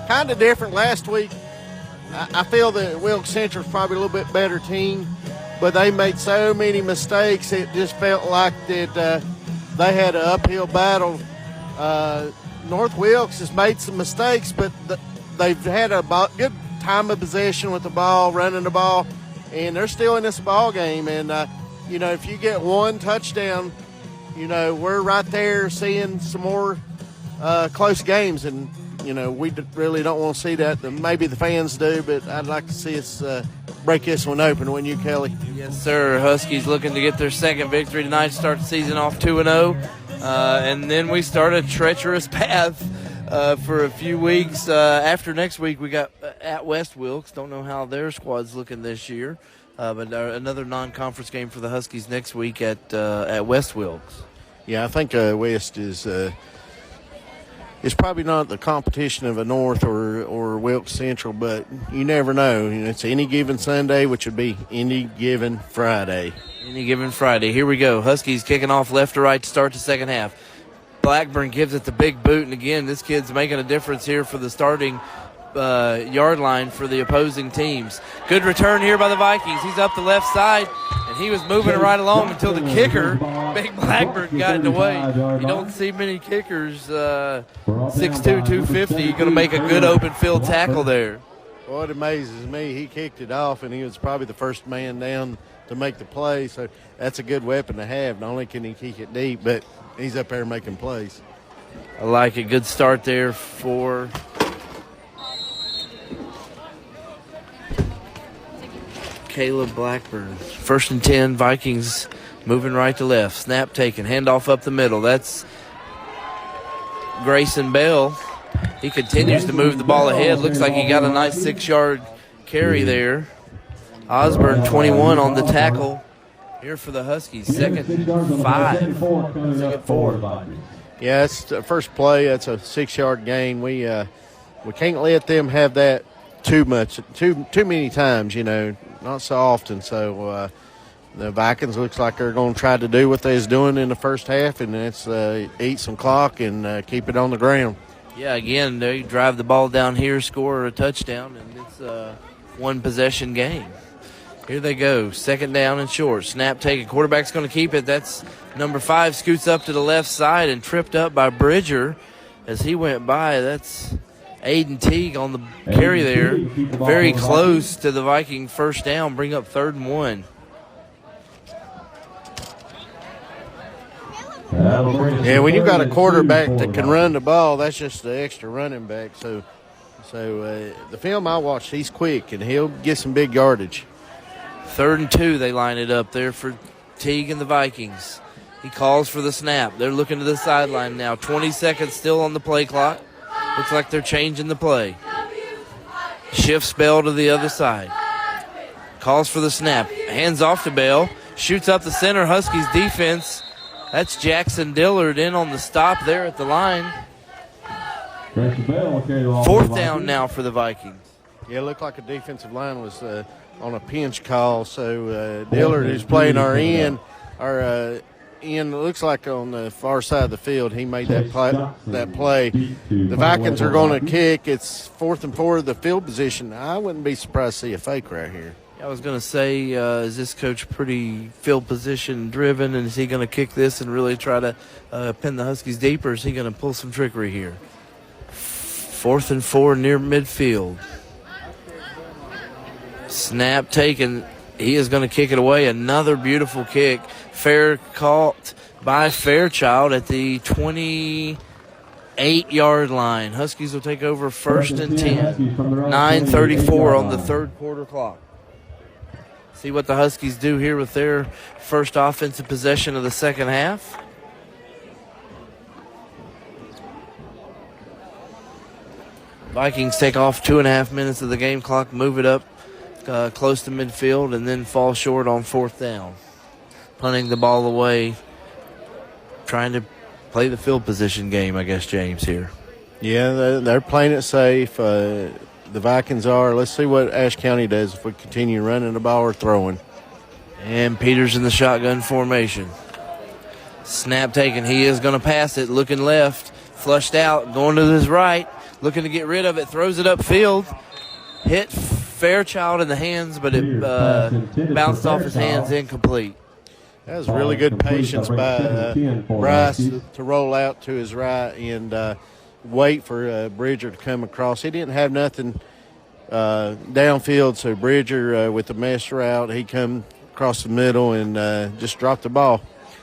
kind of different. Last week, I feel that Wilkes Central's probably a little bit better team, but they made so many mistakes. It just felt like that they had an uphill battle. North Wilkes has made some mistakes, but they've had a good time of possession with the ball, running the ball, and they're still in this ball game. And, if you get one touchdown, we're right there seeing some more close games. And, we really don't want to see that. Maybe the fans do, but I'd like to see us break this one open, wouldn't you, Kelly? Yes, sir. Huskies looking to get their second victory tonight, start the season off 2-0. And then we start a treacherous path for a few weeks. After next week, we got at West Wilkes. Don't know how their squad's looking this year. But another non-conference game for the Huskies next week at West Wilkes. Yeah, I think West is probably not the competition of a North or Wilkes Central, but you never know. It's any given Sunday, which would be any given Friday. Any given Friday. Here we go. Huskies kicking off left to right to start the second half. Blackburn gives it the big boot, and again, this kid's making a difference here for the starting yard line for the opposing teams. Good return here by the Vikings. He's up the left side, and he was moving right along until the kicker, Big Blackburn, got in the way. You don't see many kickers, 6'2", 250. You're going to make a good open field tackle there. Well, it amazes me. He kicked it off, and he was probably the first man down to make the play, so that's a good weapon to have. Not only can he kick it deep, but he's up there making plays. I like a good start there for Caleb Blackburn. 1st and 10, Vikings moving right to left. Snap taken, handoff up the middle. That's Grayson Bell. He continues to move the ball ahead. Looks like he got a nice 6-yard carry there. Osborne, 21 on the tackle here for the Huskies. Second 5. Second 4. Yeah, it's the first play. That's a 6-yard gain. We can't let them have that too many times, not so often. So the Vikings looks like they're going to try to do what they was doing in the first half, and that's eat some clock and keep it on the ground. Yeah, again, they drive the ball down here, score a touchdown, and it's a one-possession game. Here they go, 2nd down and short. Snap taken, quarterback's going to keep it. That's number 5, scoots up to the left side and tripped up by Bridger as he went by. That's Aiden Teague on the carry there. Very close to the Viking first down, bring up 3rd and 1. Yeah, when you got a quarterback that can run the ball, that's just the extra running back. So the film I watched, he's quick, and he'll get some big yardage. 3rd and 2, they line it up there for Teague and the Vikings. He calls for the snap. They're looking to the sideline now. 20 seconds still on the play clock. Looks like they're changing the play. Shifts Bell to the other side. Calls for the snap. Hands off to Bell. Shoots up the center. Huskies defense. That's Jackson Dillard in on the stop there at the line. 4th down now for the Vikings. Yeah, it looked like a defensive line was on a pinch call. So Dillard, who's playing our end, looks like on the far side of the field, he made that play. The Vikings are going to kick. It's 4th and 4, the field position. I wouldn't be surprised to see a fake right here. I was going to say, is this coach pretty field position driven, and is he going to kick this and really try to pin the Huskies deep, or is he going to pull some trickery here? 4th and 4 near midfield. Snap taken He is going to kick it away. Another beautiful kick. Fair caught by Fairchild at the 28-yard line. Huskies will take over first and 10. 9:34 on the third quarter clock. See what the Huskies do here with their first offensive possession of the second half. Vikings take off 2.5 minutes of the game clock, move it up close to midfield, and then fall short on fourth down. Punting the ball away, trying to play the field position game, I guess, James, here. Yeah, they're playing it safe. The Vikings are. Let's see what Ashe County does if we continue running the ball or throwing. And Peters in the shotgun formation. Snap taken. He is going to pass it, looking left, flushed out, going to his right, looking to get rid of it, throws it upfield. Hit Fairchild in the hands, but it bounced off his hands, incomplete. That was really good patience by Bryce to roll out to his right and wait for Bridger to come across. He didn't have nothing downfield, so Bridger with the mesh route, he come across the middle and just dropped the ball.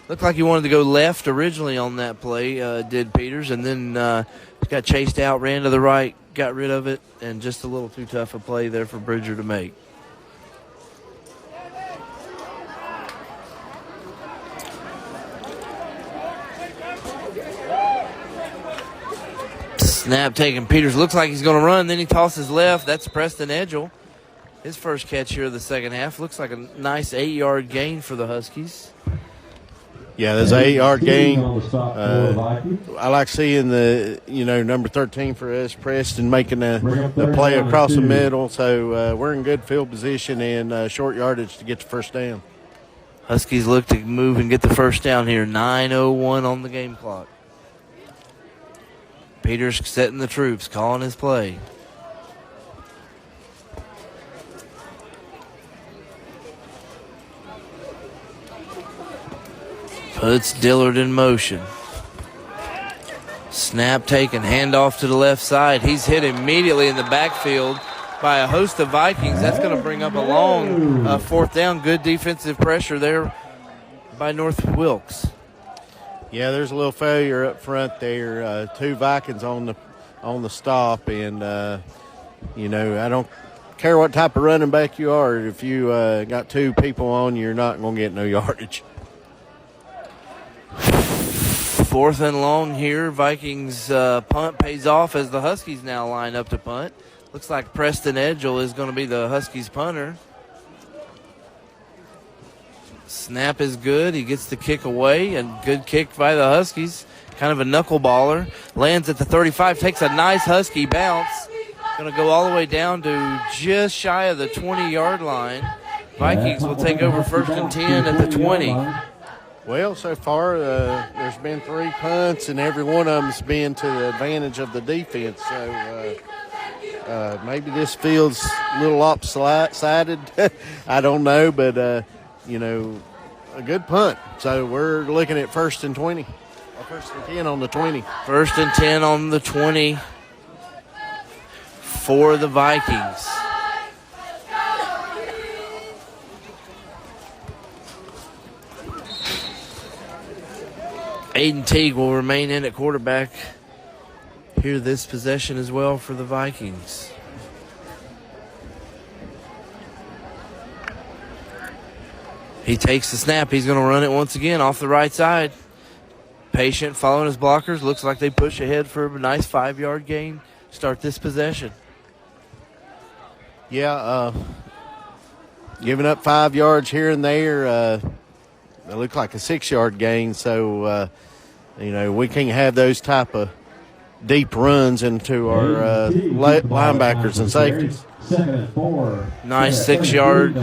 Looked like he wanted to go left originally on that play, did Peters, and then got chased out, ran to the right, got rid of it, and just a little too tough a play there for Bridger to make. Snap taken. Peters looks like he's going to run. Then he tosses left. That's Preston Edgell. His first catch here of the second half. Looks like a nice 8-yard gain for the Huskies. Yeah, there's an 8-yard gain. I like seeing the, number 13 for us, Preston, making the play across the middle. So we're in good field position and short yardage to get the first down. Huskies look to move and get the first down here. 9:01 on the game clock. Peters setting the troops, calling his play. Puts Dillard in motion. Snap taken, handoff to the left side. He's hit immediately in the backfield by a host of Vikings. That's going to bring up a long fourth down. Good defensive pressure there by North Wilkes. Yeah, there's a little failure up front there. Two Vikings on the stop, and I don't care what type of running back you are. If you got two people on, you're not going to get no yardage. Fourth and long here. Vikings punt pays off as the Huskies now line up to punt. Looks like Preston Edgell is going to be the Huskies punter. Snap is good. He gets the kick away, and good kick by the Huskies. Kind of a knuckleballer. Lands at the 35, takes a nice Husky bounce. Going to go all the way down to just shy of the 20-yard line. Vikings will take over first and 10 at the 20. Well, so far there's been 3 punts, and every one of them's been to the advantage of the defense. So maybe this field's a little lopsided. I don't know, but a good punt. So we're looking at first and 20. First and 10 on the 20. First and 10 on the 20 for the Vikings. Aiden Teague will remain in at quarterback here this possession as well for the Vikings. He takes the snap. He's going to run it once again off the right side. Patient following his blockers. Looks like they push ahead for a nice 5-yard gain. Start this possession. Yeah, giving up 5 yards here and there. It looked like a 6-yard gain. So, we can't have those type of deep runs into our linebackers and safeties. Nice 6-yard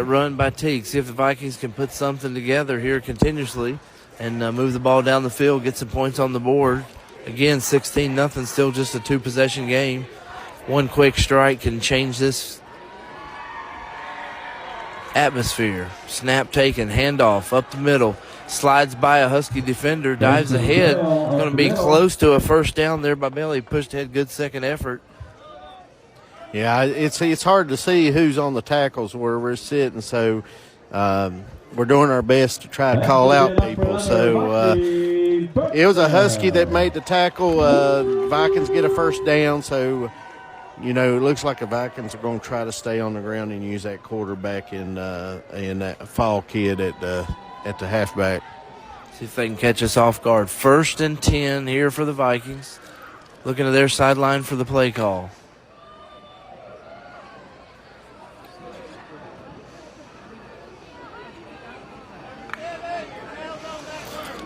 run by Teague. See if the Vikings can put something together here continuously and move the ball down the field, get some points on the board. Again, 16-0, still just a 2-possession game. One quick strike can change this atmosphere. Snap taken, handoff up the middle. Slides by a Husky defender, dives ahead. Going to be close to a first down there by Bailey. Pushed ahead, good second effort. Yeah, it's hard to see who's on the tackles where we're sitting, so we're doing our best to try to call out people. So it was a Husky that made the tackle. Vikings get a first down, so it looks like the Vikings are going to try to stay on the ground and use that quarterback and that Fall kid at the halfback. See if they can catch us off guard. 1st and 10 here for the Vikings. Looking to their sideline for the play call.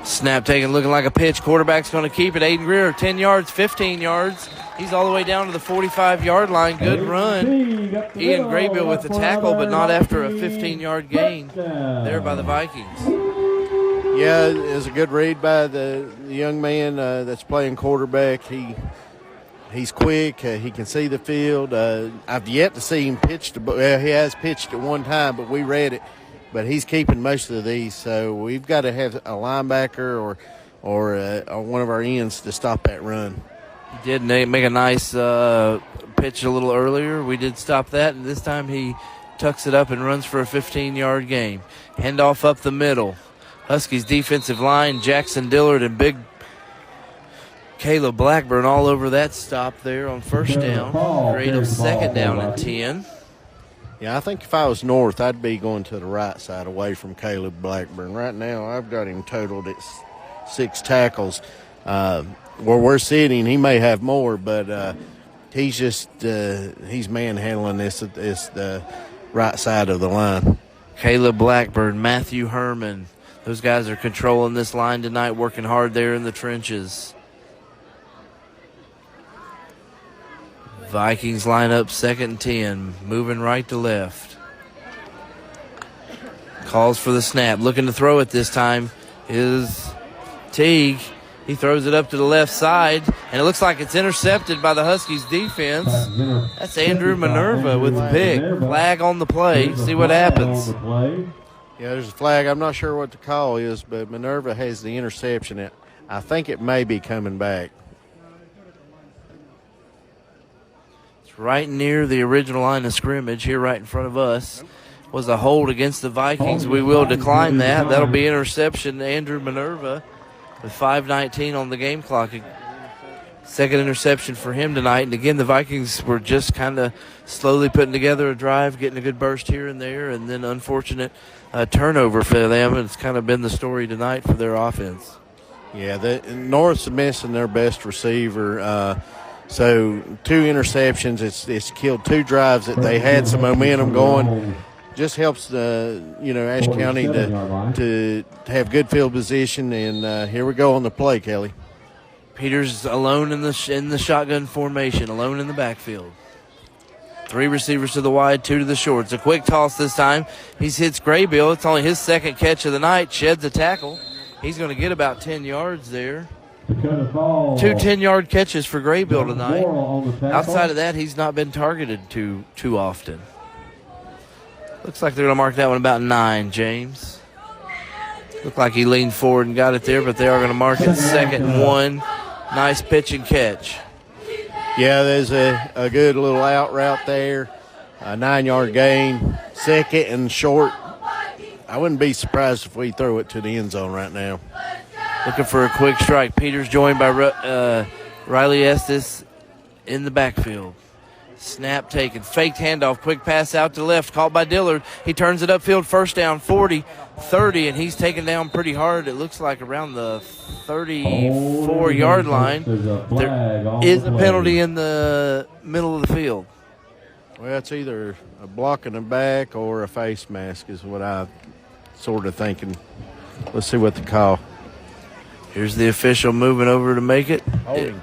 Snap taken, looking like a pitch. Quarterback's going to keep it. Aiden Greer, 10 yards, 15 yards. He's all the way down to the 45-yard line. Good run. Ian Graybill with the tackle, but not after a 15-yard gain there by the Vikings. Yeah, it was a good read by the young man that's playing quarterback. He's quick. He can see the field. I've yet to see him pitch. He has pitched at one time, but we read it. But he's keeping most of these, so we've got to have a linebacker or one of our ends to stop that run. He did make a nice pitch a little earlier. We did stop that, and this time he tucks it up and runs for a 15-yard gain. Handoff up the middle. Huskies defensive line, Jackson Dillard and big Caleb Blackburn all over that stop there on first down. Create a 2nd down and 10. Yeah, I think if I was north, I'd be going to the right side away from Caleb Blackburn. Right now, I've got him totaled at 6 tackles. Where we're sitting, he may have more, but he's manhandling this the right side of the line. Caleb Blackburn, Matthew Herman. Those guys are controlling this line tonight, working hard there in the trenches. Vikings line up 2nd and 10, moving right to left. Calls for the snap, looking to throw it this time is Teague. He throws it up to the left side, and it looks like it's intercepted by the Huskies defense. That's Andrew Minerva with the pick. Flag on the play. See what happens. Yeah, there's a flag. I'm not sure what the call is, but Minerva has the interception. I think it may be coming back. It's right near the original line of scrimmage here right in front of us. Was a hold against the Vikings. We will decline that. That'll be interception to Andrew Minerva with 5:19 on the game clock. Second interception for him tonight. And again, the Vikings were just kind of slowly putting together a drive, getting a good burst here and there, and then unfortunate turnover for them. It's kind of been the story tonight for their offense. Yeah, the North's missing their best receiver. So 2 interceptions. It's killed 2 drives that they had some momentum going. Just helps Ashe County to have good field position. And here we go on the play, Kelly. Peters alone in the shotgun formation, alone in the backfield. 3 receivers to the wide, 2 to the short. It's a quick toss this time. He hits Graybill. It's only his 2nd catch of the night. Sheds a tackle. He's going to get about 10 yards there. 2 10-yard catches for Graybill tonight. Outside of that, he's not been targeted too often. Looks like they're going to mark that one about 9, James. Looked like he leaned forward and got it there, but they are going to mark it 2nd and 1. Nice pitch and catch. Yeah, there's a good little out route there. A 9-yard gain. 2nd and short. I wouldn't be surprised if we throw it to the end zone right now. Looking for a quick strike. Peters joined by Riley Estes in the backfield. Snap taken. Faked handoff. Quick pass out to the left. Caught by Dillard. He turns it upfield. First down, 40, 30, and he's taken down pretty hard. It looks like around the 34-yard line. There is a penalty in the middle of the field. Well, it's either a block in the back or a face mask is what I'm sort of thinking. Let's see what the call. Here's the official moving over to make it.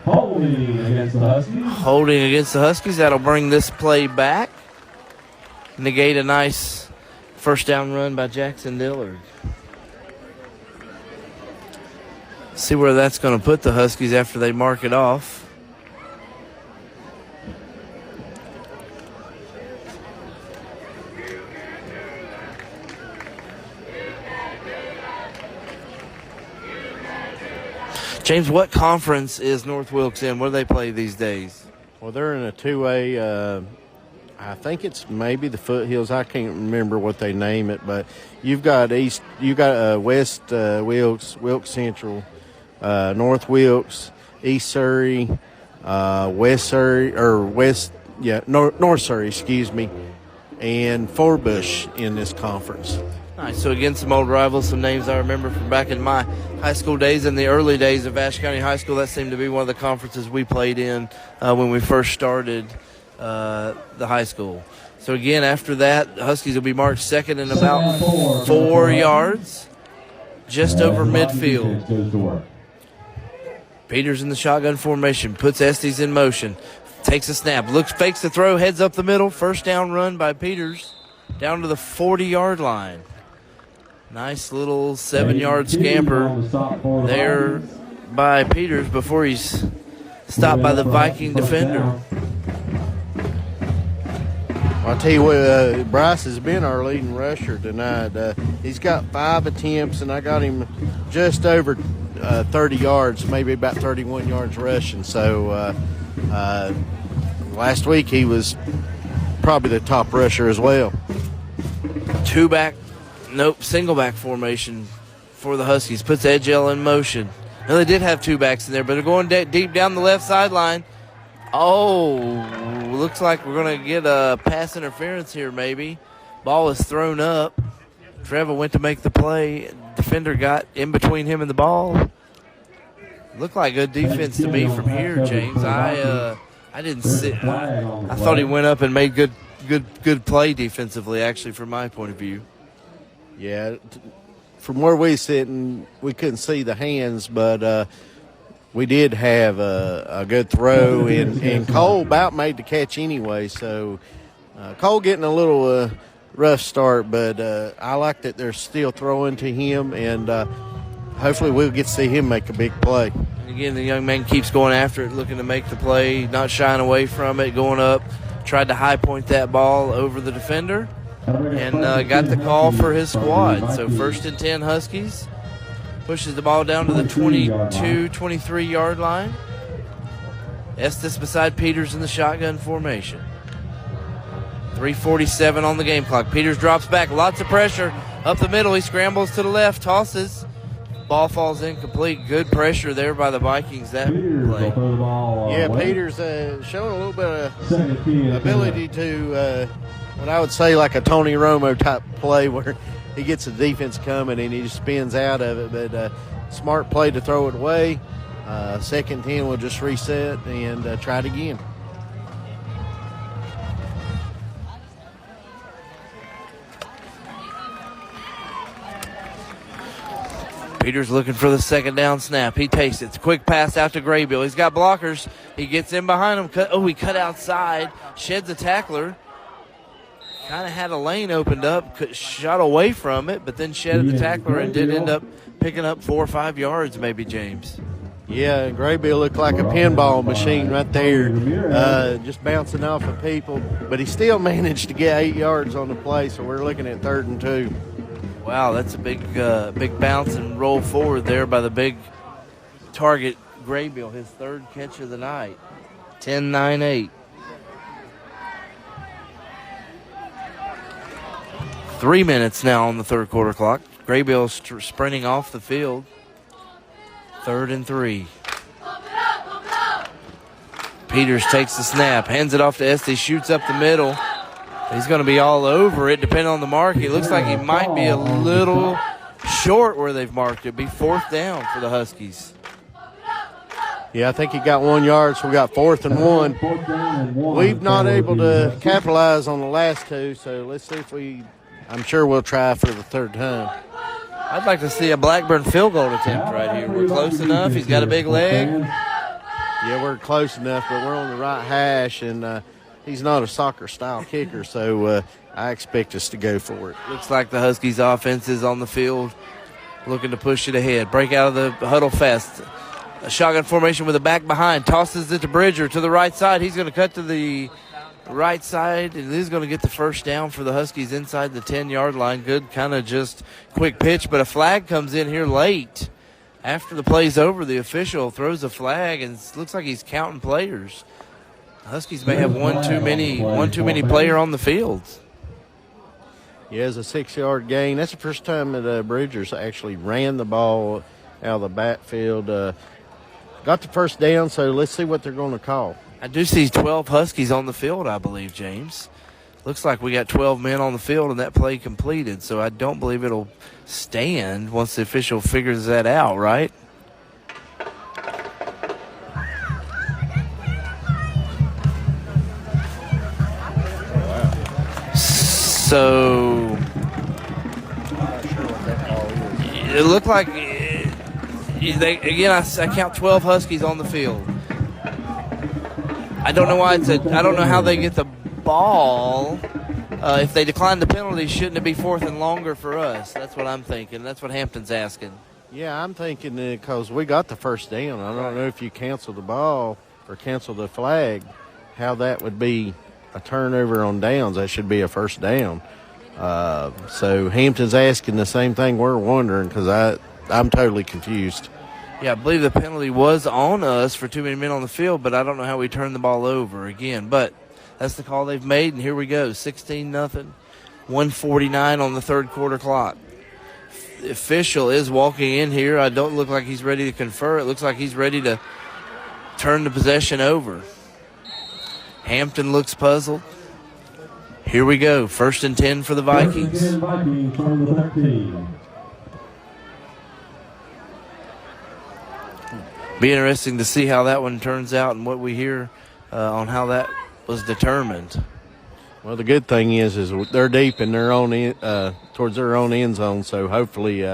Holding against the Huskies. Holding against the Huskies. That'll bring this play back. Negate a nice first down run by Jackson Dillard. See where that's going to put the Huskies after they mark it off. James, what conference is North Wilkes in? What do they play these days? Well, they're in a 2A I think it's maybe the Foothills. I can't remember what they name it, but you've got West Wilkes Central, North Wilkes, East Surrey, West Surrey, North Surrey, excuse me, and Forbush in this conference. Nice. So again, some old rivals, some names I remember from back in my high school days, in the early days of Ashe County High School. That seemed to be one of the conferences we played in when we first started the high school. So again, after that, the Huskies will be marked second and about 4 yards, just over midfield. Peters in the shotgun formation, puts Estes in motion, takes a snap, fakes the throw, heads up the middle. First down run by Peters down to the 40-yard line. Nice little 7-yard scamper there by Peters before he's stopped by the Viking defender. I'll tell you what, Bryce has been our leading rusher tonight. He's got 5 attempts, and I got him just over 30 yards, maybe about 31 yards rushing. So last week he was probably the top rusher as well. Single back formation for the Huskies. Puts Edgell in motion. Now they did have 2 backs in there, but they're going deep down the left sideline. Oh, looks like we're going to get a pass interference here maybe. Ball is thrown up. Trevor went to make the play. Defender got in between him and the ball. Looked like good defense to me from here, James. I didn't see. I thought he went up and made good play defensively, actually, from my point of view. Yeah, from where we sitting, we couldn't see the hands, but we did have a good throw, and Cole about made the catch anyway. So Cole getting a little rough start, but I like that they're still throwing to him, and hopefully we'll get to see him make a big play. And again, the young man keeps going after it, looking to make the play, not shying away from it, going up, tried to high point that ball over the defender, and got the call for his squad. So 1st and 10 Huskies. Pushes the ball down to the 22, 23-yard line. Estes beside Peters in the shotgun formation. 3:47 on the game clock. Peters drops back. Lots of pressure. Up the middle. He scrambles to the left. Tosses. Ball falls incomplete. Good pressure there by the Vikings that play. Yeah, Peters showing a little bit of ability to, what I would say, like a Tony Romo type play where he gets the defense coming and he just spins out of it. But smart play to throw it away. 2nd and 10, we'll just reset and try it again. Peters looking for the 2nd down snap. He takes it. It's a quick pass out to Graybill. He's got blockers. He gets in behind him. He cut outside. Sheds a tackler. Kind of had a lane opened up. Shot away from it, but then shedded the tackler and did end up picking up 4 or 5 yards maybe, James. Yeah, Graybill looked like a pinball machine right there, just bouncing off of people. But he still managed to get 8 yards on the play, so we're looking at 3rd and 2. Wow, that's a big bounce and roll forward there by the big target, Graybill, his 3rd catch of the night. 10-9-8. 3 minutes now on the 3rd quarter clock. Graybill sprinting off the field. 3rd and 3. Peters takes the snap, hands it off to Estes, shoots up the middle. He's going to be all over it, depending on the mark. He looks like he might be a little short where they've marked it. Be 4th down for the Huskies. Yeah, I think he got 1 yard, so we got 4th and 1. We've not able to capitalize on the last 2, so let's see if I'm sure we'll try for the 3rd time. I'd like to see a Blackburn field goal attempt right here. We're close enough. He's got a big leg. Yeah, we're close enough, but we're on the right hash, and he's not a soccer-style kicker, so I expect us to go for it. Looks like the Huskies' offense is on the field looking to push it ahead. Break out of the huddle fast. A shotgun formation with a back behind. Tosses it to Bridger to the right side. He's going to cut to the right side, and he's going to get the 1st down for the Huskies inside the 10-yard line. Good kind of just quick pitch, but a flag comes in here late. After the play's over, the official throws a flag, and it looks like he's counting players. Huskies may have one too many player on the field. Yeah, it's a 6-yard gain. That's the first time that Bridgers actually ran the ball out of the backfield. Got the first down, so let's see what they're going to call. I do see 12 Huskies on the field, I believe, James. Looks like we got 12 men on the field and that play completed, so I don't believe it'll stand once the official figures that out, right? So it looked like I count 12 Huskies on the field. I don't know why I don't know how they get the ball. If they decline the penalty, shouldn't it be 4th and longer for us? That's what I'm thinking. That's what Hampton's asking. Yeah, I'm thinking because we got the first down. I don't know if you cancel the ball or cancel the flag, how that would be a turnover on downs. That should be a first down. So Hampton's asking the same thing we're wondering because I'm totally confused. Yeah, I believe the penalty was on us for too many men on the field, but I don't know how we turned the ball over again. But that's the call they've made, and here we go, 16-0, 1:49 on the third quarter clock. The official is walking in here. I don't look like he's ready to confer. It looks like he's ready to turn the possession over. Hampton looks puzzled. Here we go, 1st and 10 for the Vikings. First and 10 Vikings from the 13. Be interesting to see how that one turns out and what we hear on how that was determined. Well, the good thing is they're deep in their own towards their own end zone, so hopefully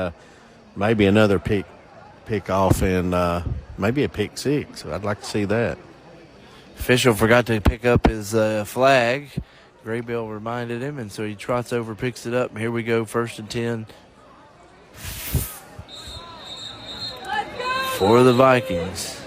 maybe another pick off and maybe a pick six. I'd like to see that. Official forgot to pick up his flag. Graybill reminded him, and so he trots over, picks it up, and here we go, 1st and 10 for the Vikings.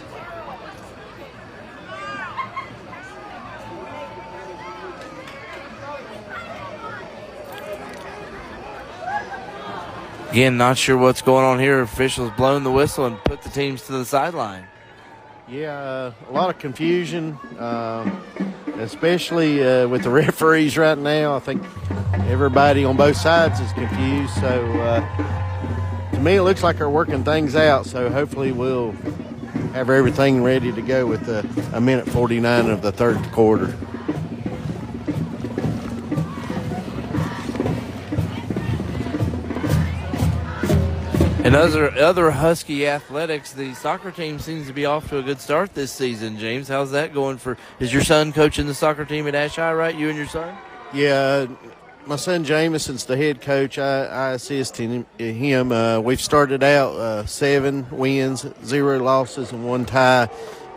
Again, not sure what's going on here. Officials blown the whistle and put the teams to the sideline. Yeah, a lot of confusion, especially with the referees right now. I think everybody on both sides is confused. So to me, it looks like they're working things out. So hopefully we'll have everything ready to go with a minute 49 of the third quarter. And other Husky athletics, the soccer team seems to be off to a good start this season, James. How's that going is your son coaching the soccer team at Ashe, right? You and your son? Yeah, my son Jameson's the head coach. I assist him. We've started out 7 wins, 0 losses, and 1 tie.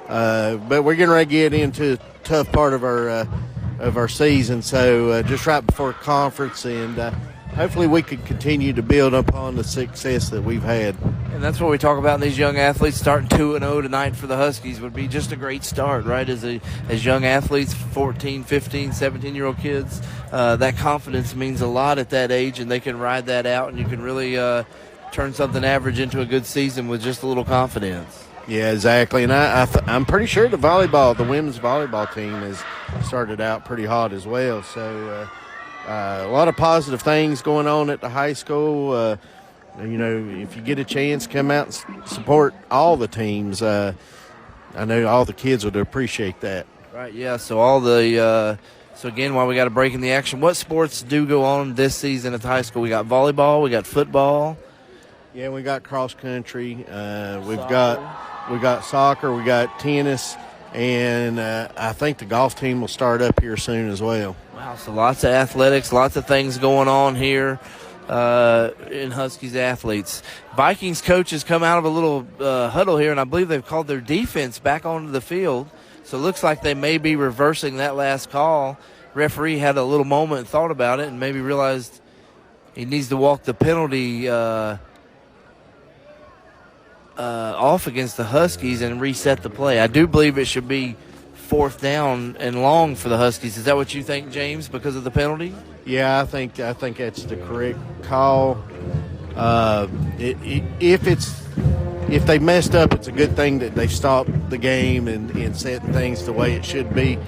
But we're getting ready to get into a tough part of our season. So just right before conference, and hopefully we could continue to build upon the success that we've had. And that's what we talk about in these young athletes. Starting 2-0 tonight for the Huskies would be just a great start, right? As young athletes, 14, 15, 17-year-old kids, that confidence means a lot at that age, and they can ride that out, and you can really turn something average into a good season with just a little confidence. Yeah, exactly. And I'm pretty sure the women's volleyball team has started out pretty hot as well. So a lot of positive things going on at the high school. If you get a chance, come out and support all the teams. I know all the kids would appreciate that. Right, yeah. So so again, while we got a break in the action, what sports do go on this season at the high school? We got volleyball, we got football. Yeah, we got cross country. We got soccer, we got tennis, and I think the golf team will start up here soon as well. Wow, so lots of athletics, lots of things going on here in Huskies athletes. Vikings coaches come out of a little huddle here, and I believe they've called their defense back onto the field. So it looks like they may be reversing that last call. Referee had a little moment and thought about it and maybe realized he needs to walk the penalty off against the Huskies and reset the play. I do believe it should be 4th down and long for the Huskies. Is that what you think, James, because of the penalty? Yeah, I think that's the correct call. If it's if they messed up, it's a good thing that they stopped the game and setting things the way it should be.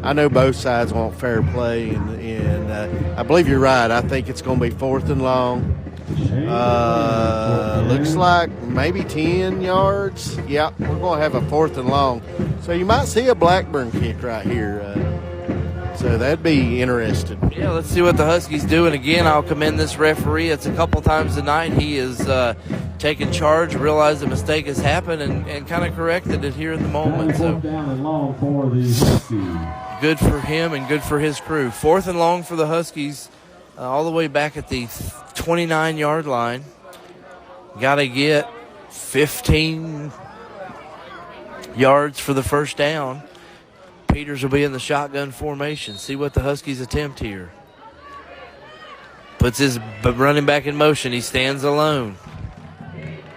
I know both sides want fair play, and I believe you're right. I think it's going to be 4th and long. Looks like maybe 10 yards. Yeah, we're going to have a 4th and long. So you might see a Blackburn kick right here. So that'd be interesting. Yeah, let's see what the Huskies do. And again, I'll commend this referee. It's a couple times tonight. He is taken charge, realized a mistake has happened, and kind of corrected it here in the moment. So down and long for the Huskies. Good for him and good for his crew. 4th and long for the Huskies, all the way back at the 29-yard line. Got to get 15 yards for the first down. Peters will be in the shotgun formation. See what the Huskies attempt here. Puts his running back in motion. He stands alone.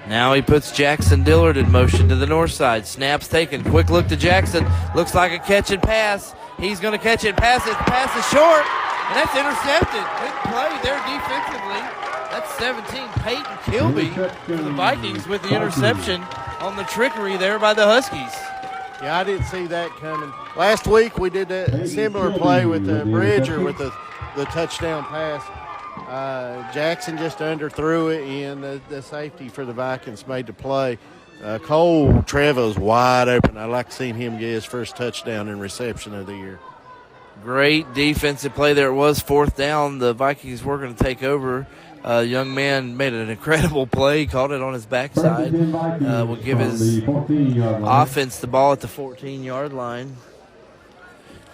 Now he puts Jackson Dillard in motion to the north side. Snaps taken. Quick look to Jackson. Looks like a catch and pass. He's going to catch it and pass it. The pass is short, and that's intercepted. Good play there defensively. That's 17. Peyton Kilby for the Vikings with the interception on the trickery there by the Huskies. Yeah, I didn't see that coming. Last week we did a similar play with Bridger with the touchdown pass. Jackson just underthrew it, and the safety for the Vikings made the play. Cole Trevor's wide open. I'd like to see him get his first touchdown in reception of the year. Great defensive play there. It was 4th down. The Vikings were going to take over. Young man made an incredible play, caught it on his backside. Will give his offense the ball at the 14-yard line.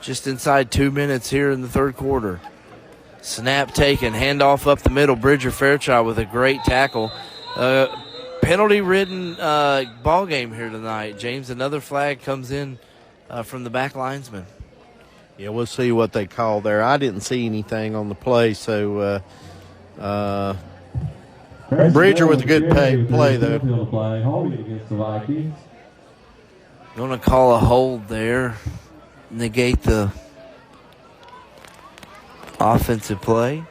Just inside 2 minutes here in the third quarter. Snap taken, handoff up the middle. Bridger Fairchild with a great tackle. Penalty-ridden ball game here tonight. James, another flag comes in from the back linesman. Yeah, we'll see what they call there. I didn't see anything on the play, so Bridger with a good play though. Going to call a hold there. Negate the offensive play.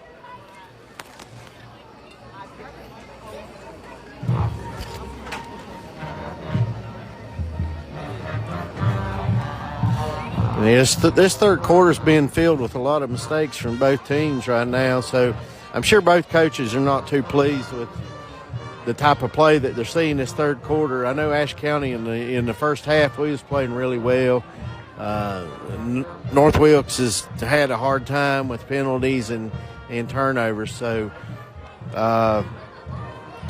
This third quarter's being filled with a lot of mistakes from both teams right now, so I'm sure both coaches are not too pleased with the type of play that they're seeing this third quarter. I know Ashe County in the first half, we was playing really well. North Wilkes has had a hard time with penalties and turnovers, so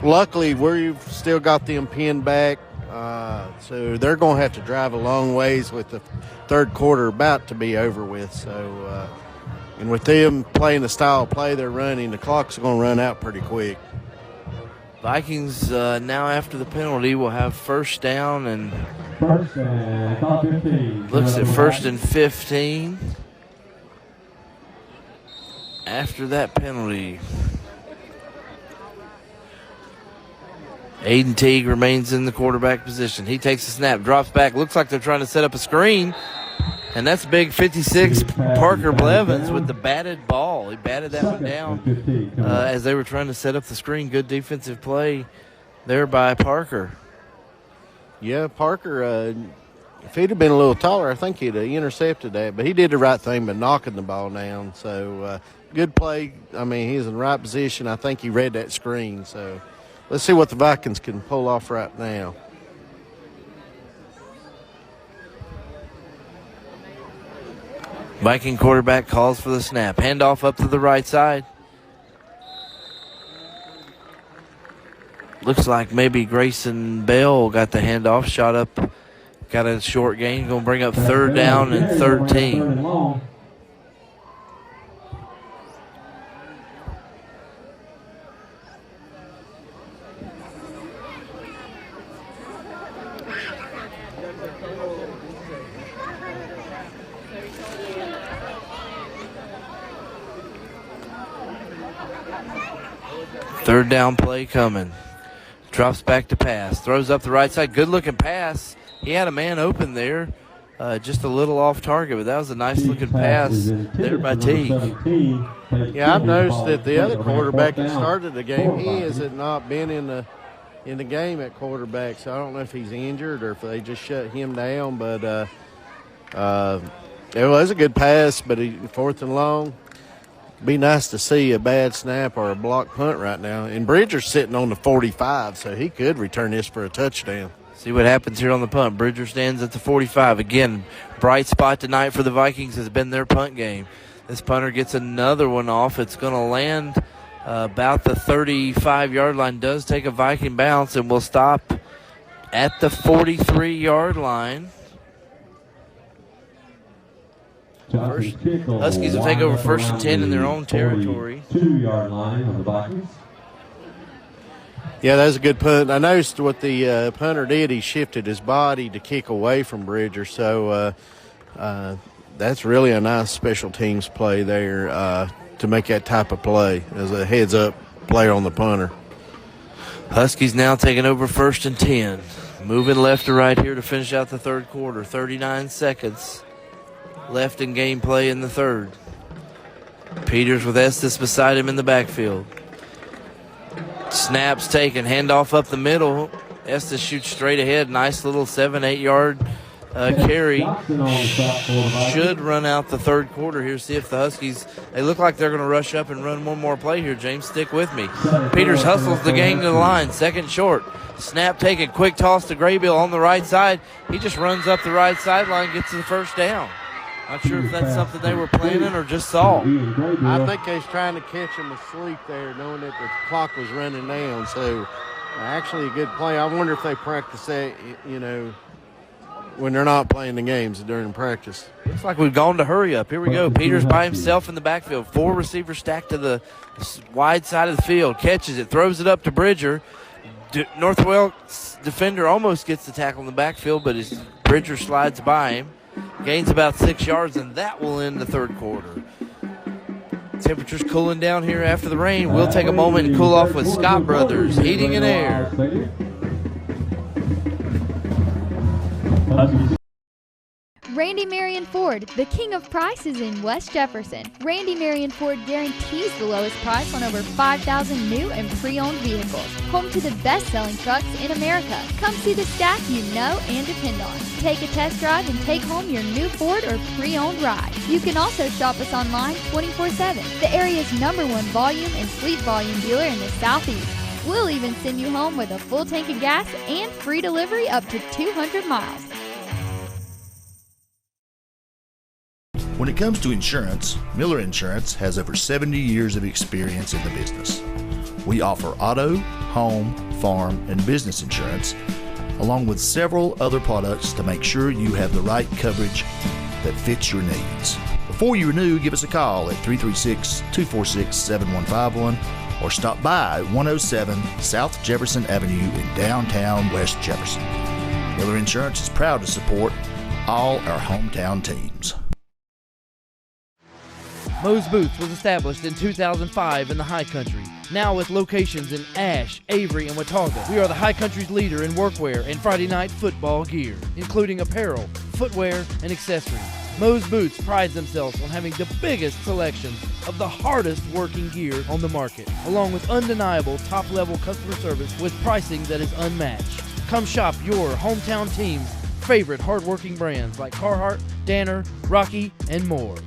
luckily we've still got them pinned back. So they're going to have to drive a long ways with the third quarter about to be over with. So, and with them playing the style of play they're running, the clock's going to run out pretty quick. Vikings now after the penalty will have first down and looks at 1st and 15 after that penalty. Aiden Teague remains in the quarterback position. He takes a snap, drops back. Looks like they're trying to set up a screen. And that's big 56 Parker Blevins with the batted ball. He batted that one down as they were trying to set up the screen. Good defensive play there by Parker. Yeah, Parker, if he'd have been a little taller, I think he'd have intercepted that. But he did the right thing by knocking the ball down. So good play. I mean, he's in the right position. I think he read that screen. So let's see what the Vikings can pull off right now. Viking quarterback calls for the snap. Handoff up to the right side. Looks like maybe Grayson Bell got the handoff. Shot up, got a short gain. Going to bring up 3rd down and 13. Third down play coming. Drops back to pass. Throws up the right side. Good looking pass. He had a man open there. Just a little off target, but that was a nice looking pass there by Teague. Yeah, I've noticed that the other quarterback that started the game, he has not been in in the game at quarterback, so I don't know if he's injured or if they just shut him down. But it was a good pass, but 4th and long. Be nice to see a bad snap or a block punt right now. And Bridger's sitting on the 45, so he could return this for a touchdown. See what happens here on the punt. Bridger stands at the 45. Again, bright spot tonight for the Vikings has been their punt game. This punter gets another one off. It's going to land about the 35-yard line. Does take a Viking bounce and will stop at the 43-yard line. Huskies will take over 1st and 10 in their own territory. 2-yard line of the Vikings. Yeah, that was a good punt. I noticed what the punter did. He shifted his body to kick away from Bridger. So that's really a nice special teams play there to make that type of play as a heads-up player on the punter. Huskies now taking over 1st and 10. Moving left to right here to finish out the 3rd quarter. 39 seconds left in game play in the 3rd. Peters with Estes beside him in the backfield. Snaps taken, handoff up the middle. Estes shoots straight ahead. Nice little 7-8 yard carry. Should run out the 3rd quarter here. See if the Huskies, they look like they're going to rush up and run one more play here. James, stick with me. Peters hustles the gang to the line. 2nd short. Snap taken, quick toss to Graybill on the right side. He just runs up the right sideline, gets to the 1st down. Not sure if that's something they were planning or just saw. I think they was trying to catch him asleep there, knowing that the clock was running down. So, actually a good play. I wonder if they practice that, when they're not playing the games during practice. Looks like we've gone to hurry up. Here we go. Peters by himself in the backfield. 4 receivers stacked to the wide side of the field. Catches it, throws it up to Bridger. Northwell's defender almost gets the tackle in the backfield, but his Bridger slides by him. Gains about 6 yards, and that will end the 3rd quarter. Temperatures cooling down here after the rain. We'll take a moment and cool off with Scott Brothers Heating and Air. Randy Marion Ford, the king of prices in West Jefferson. Randy Marion Ford guarantees the lowest price on over 5,000 new and pre-owned vehicles. Home to the best-selling trucks in America. Come see the staff you know and depend on. Take a test drive and take home your new Ford or pre-owned ride. You can also shop us online 24/7. The area's #1 volume and fleet volume dealer in the Southeast. We'll even send you home with a full tank of gas and free delivery up to 200 miles. When it comes to insurance, Miller Insurance has over 70 years of experience in the business. We offer auto, home, farm, and business insurance, along with several other products to make sure you have the right coverage that fits your needs. Before you renew, give us a call at 336-246-7151 or stop by 107 South Jefferson Avenue in downtown West Jefferson. Miller Insurance is proud to support all our hometown teams. Moe's Boots was established in 2005 in the High Country. Now with locations in Ashe, Avery, and Watauga, we are the High Country's leader in workwear and Friday night football gear, including apparel, footwear, and accessories. Moe's Boots prides themselves on having the biggest selection of the hardest working gear on the market, along with undeniable top-level customer service with pricing that is unmatched. Come shop your hometown team's favorite hard-working brands like Carhartt, Danner, Rocky, and more.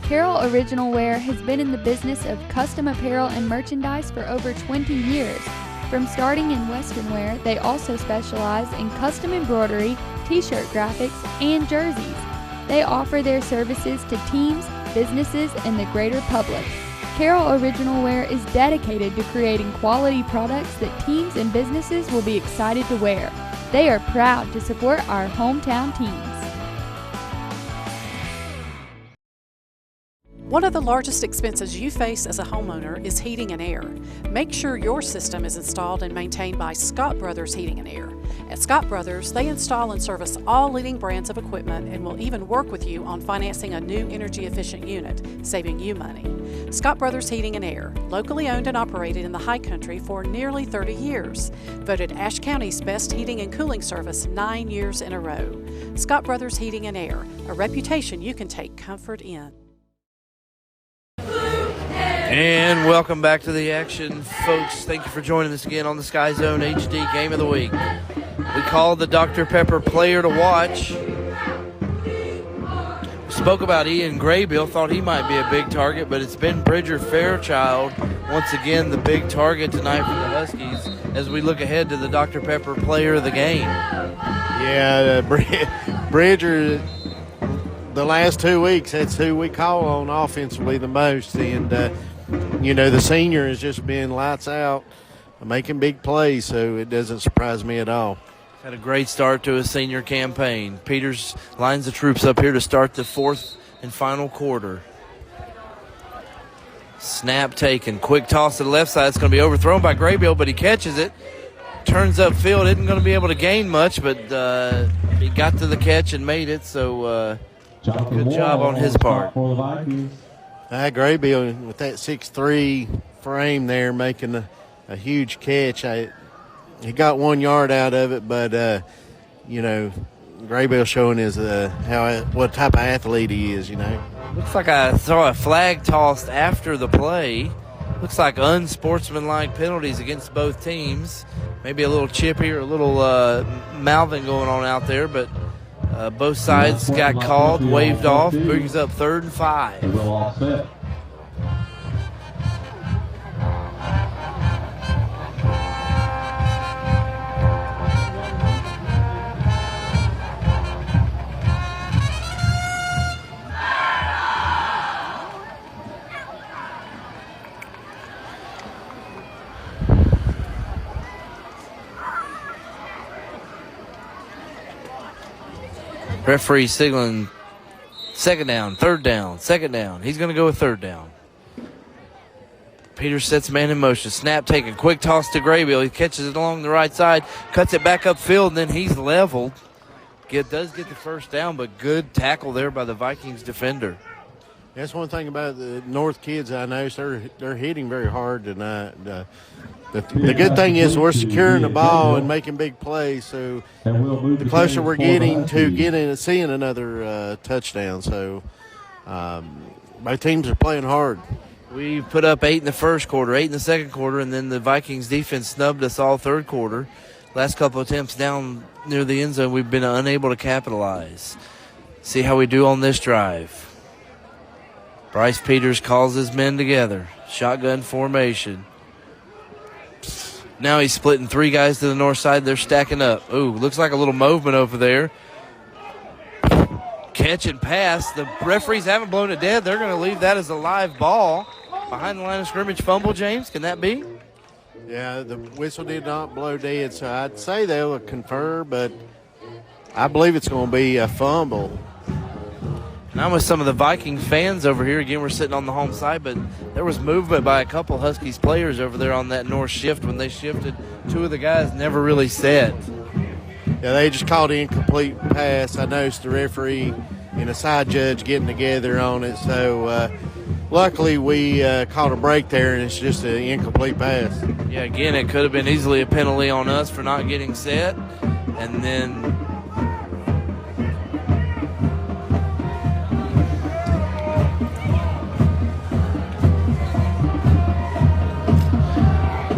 Carroll Original Wear has been in the business of custom apparel and merchandise for over 20 years. From starting in Western wear, they also specialize in custom embroidery, t-shirt graphics, and jerseys. They offer their services to teams, businesses, and the greater public. Carroll Original Wear is dedicated to creating quality products that teams and businesses will be excited to wear. They are proud to support our hometown teams. One of the largest expenses you face as a homeowner is heating and air. Make sure your system is installed and maintained by Scott Brothers Heating and Air. At Scott Brothers, they install and service all leading brands of equipment and will even work with you on financing a new energy-efficient unit, saving you money. Scott Brothers Heating and Air, locally owned and operated in the High Country for nearly 30 years. Voted Ashe County's best heating and cooling service 9 years in a row. Scott Brothers Heating and Air, a reputation you can take comfort in. Blue hair. And welcome back to the action, folks. Thank you for joining us again on the SkyZone HD Game of the Week. We called the Dr. Pepper player to watch. Spoke about Ian Graybill, thought he might be a big target, but it's been Bridger Fairchild, once again the big target tonight for the Huskies as we look ahead to the Dr. Pepper player of the game. Yeah, Bridger, the last 2 weeks, that's who we call on offensively the most. And, the senior has just been lights out, making big plays, so it doesn't surprise me at all. Had a great start to his senior campaign. Peters lines the troops up here to start the fourth and final quarter. Snap taken. Quick toss to the left side. It's going to be overthrown by Graybill, but he catches it. Turns upfield. Isn't going to be able to gain much, but he got to the catch and made it, so good job on his part. Graybill with that 6'3" frame there making a huge catch. He got 1 yard out of it, but, Graybill showing his what type of athlete he is, Looks like I saw a flag tossed after the play. Looks like unsportsmanlike penalties against both teams. Maybe a little chippy or a little mouthing going on out there, but both sides got called, waved off, brings up 3rd and 5. Referee signaling 2nd down, 3rd down, 2nd down. He's going to go with 3rd down. Peters sets man in motion. Snap taken. Quick toss to Graybill. He catches it along the right side, cuts it back upfield, and then he's leveled. Does get the 1st down, but good tackle there by the Vikings defender. That's one thing about the North kids I noticed. They're hitting very hard tonight. The good thing is we're securing the ball and making big plays, so the closer we're getting to seeing another touchdown. So both teams are playing hard. We put up 8 in the first quarter, 8 in the second quarter, and then the Vikings defense snubbed us all third quarter. Last couple attempts down near the end zone, we've been unable to capitalize. See how we do on this drive. Bryce Peters calls his men together. Shotgun formation. Now he's splitting 3 guys to the north side. They're stacking up. Ooh, looks like a little movement over there. Catch and pass. The referees haven't blown it dead. They're going to leave that as a live ball. Behind the line of scrimmage fumble, James. Can that be? Yeah, the whistle did not blow dead, so I'd say they'll confer, but I believe it's going to be a fumble. And I'm with some of the Viking fans over here. Again, we're sitting on the home side, but there was movement by a couple Huskies players over there on that north shift. When they shifted, 2 of the guys never really set. Yeah, they just called an incomplete pass. I noticed the referee and a side judge getting together on it. So luckily we caught a break there, and it's just an incomplete pass. Yeah, again, it could have been easily a penalty on us for not getting set. And then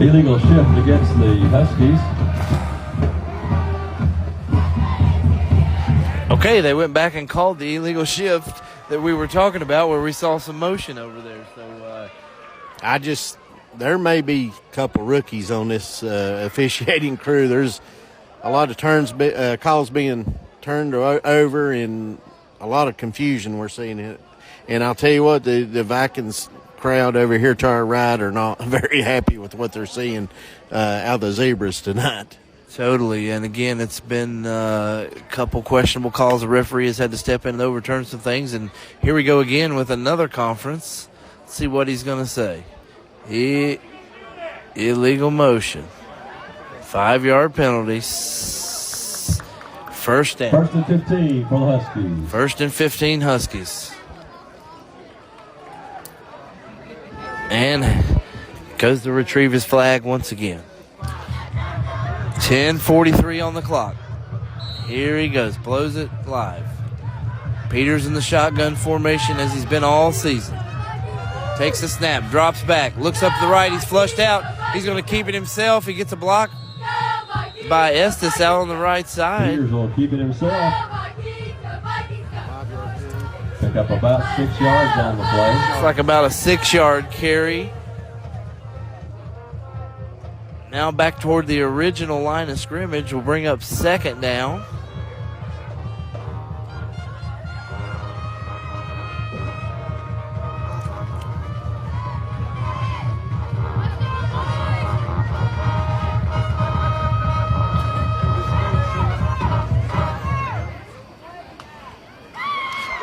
illegal shift against the Huskies. okay, they went back and called the illegal shift that we were talking about where we saw some motion over there. So there may be a couple rookies on this officiating crew. There's a lot of calls being turned over and a lot of confusion we're seeing it. And I'll tell you what, the Vikings crowd over here to our right are not very happy with what they're seeing out of the Zebras tonight. Totally, and again, it's been a couple questionable calls. The referee has had to step in and overturn some things, and here we go again with another conference. Let's see what he's going to say. Illegal motion. 5-yard penalties. 1st down. 1st and 15 for the Huskies. 1st and 15 Huskies. And goes to retrieve his flag once again. 10:43 on the clock. Here he goes. Blows it live. Peters in the shotgun formation as he's been all season. Takes the snap, drops back, looks up to the right. He's flushed out. He's going to keep it himself. He gets a block by Estes out on the right side. Peters will keep it himself. Pick up about 6 yards on the play. It's like about a 6-yard carry. Now back toward the original line of scrimmage. Will bring up second down.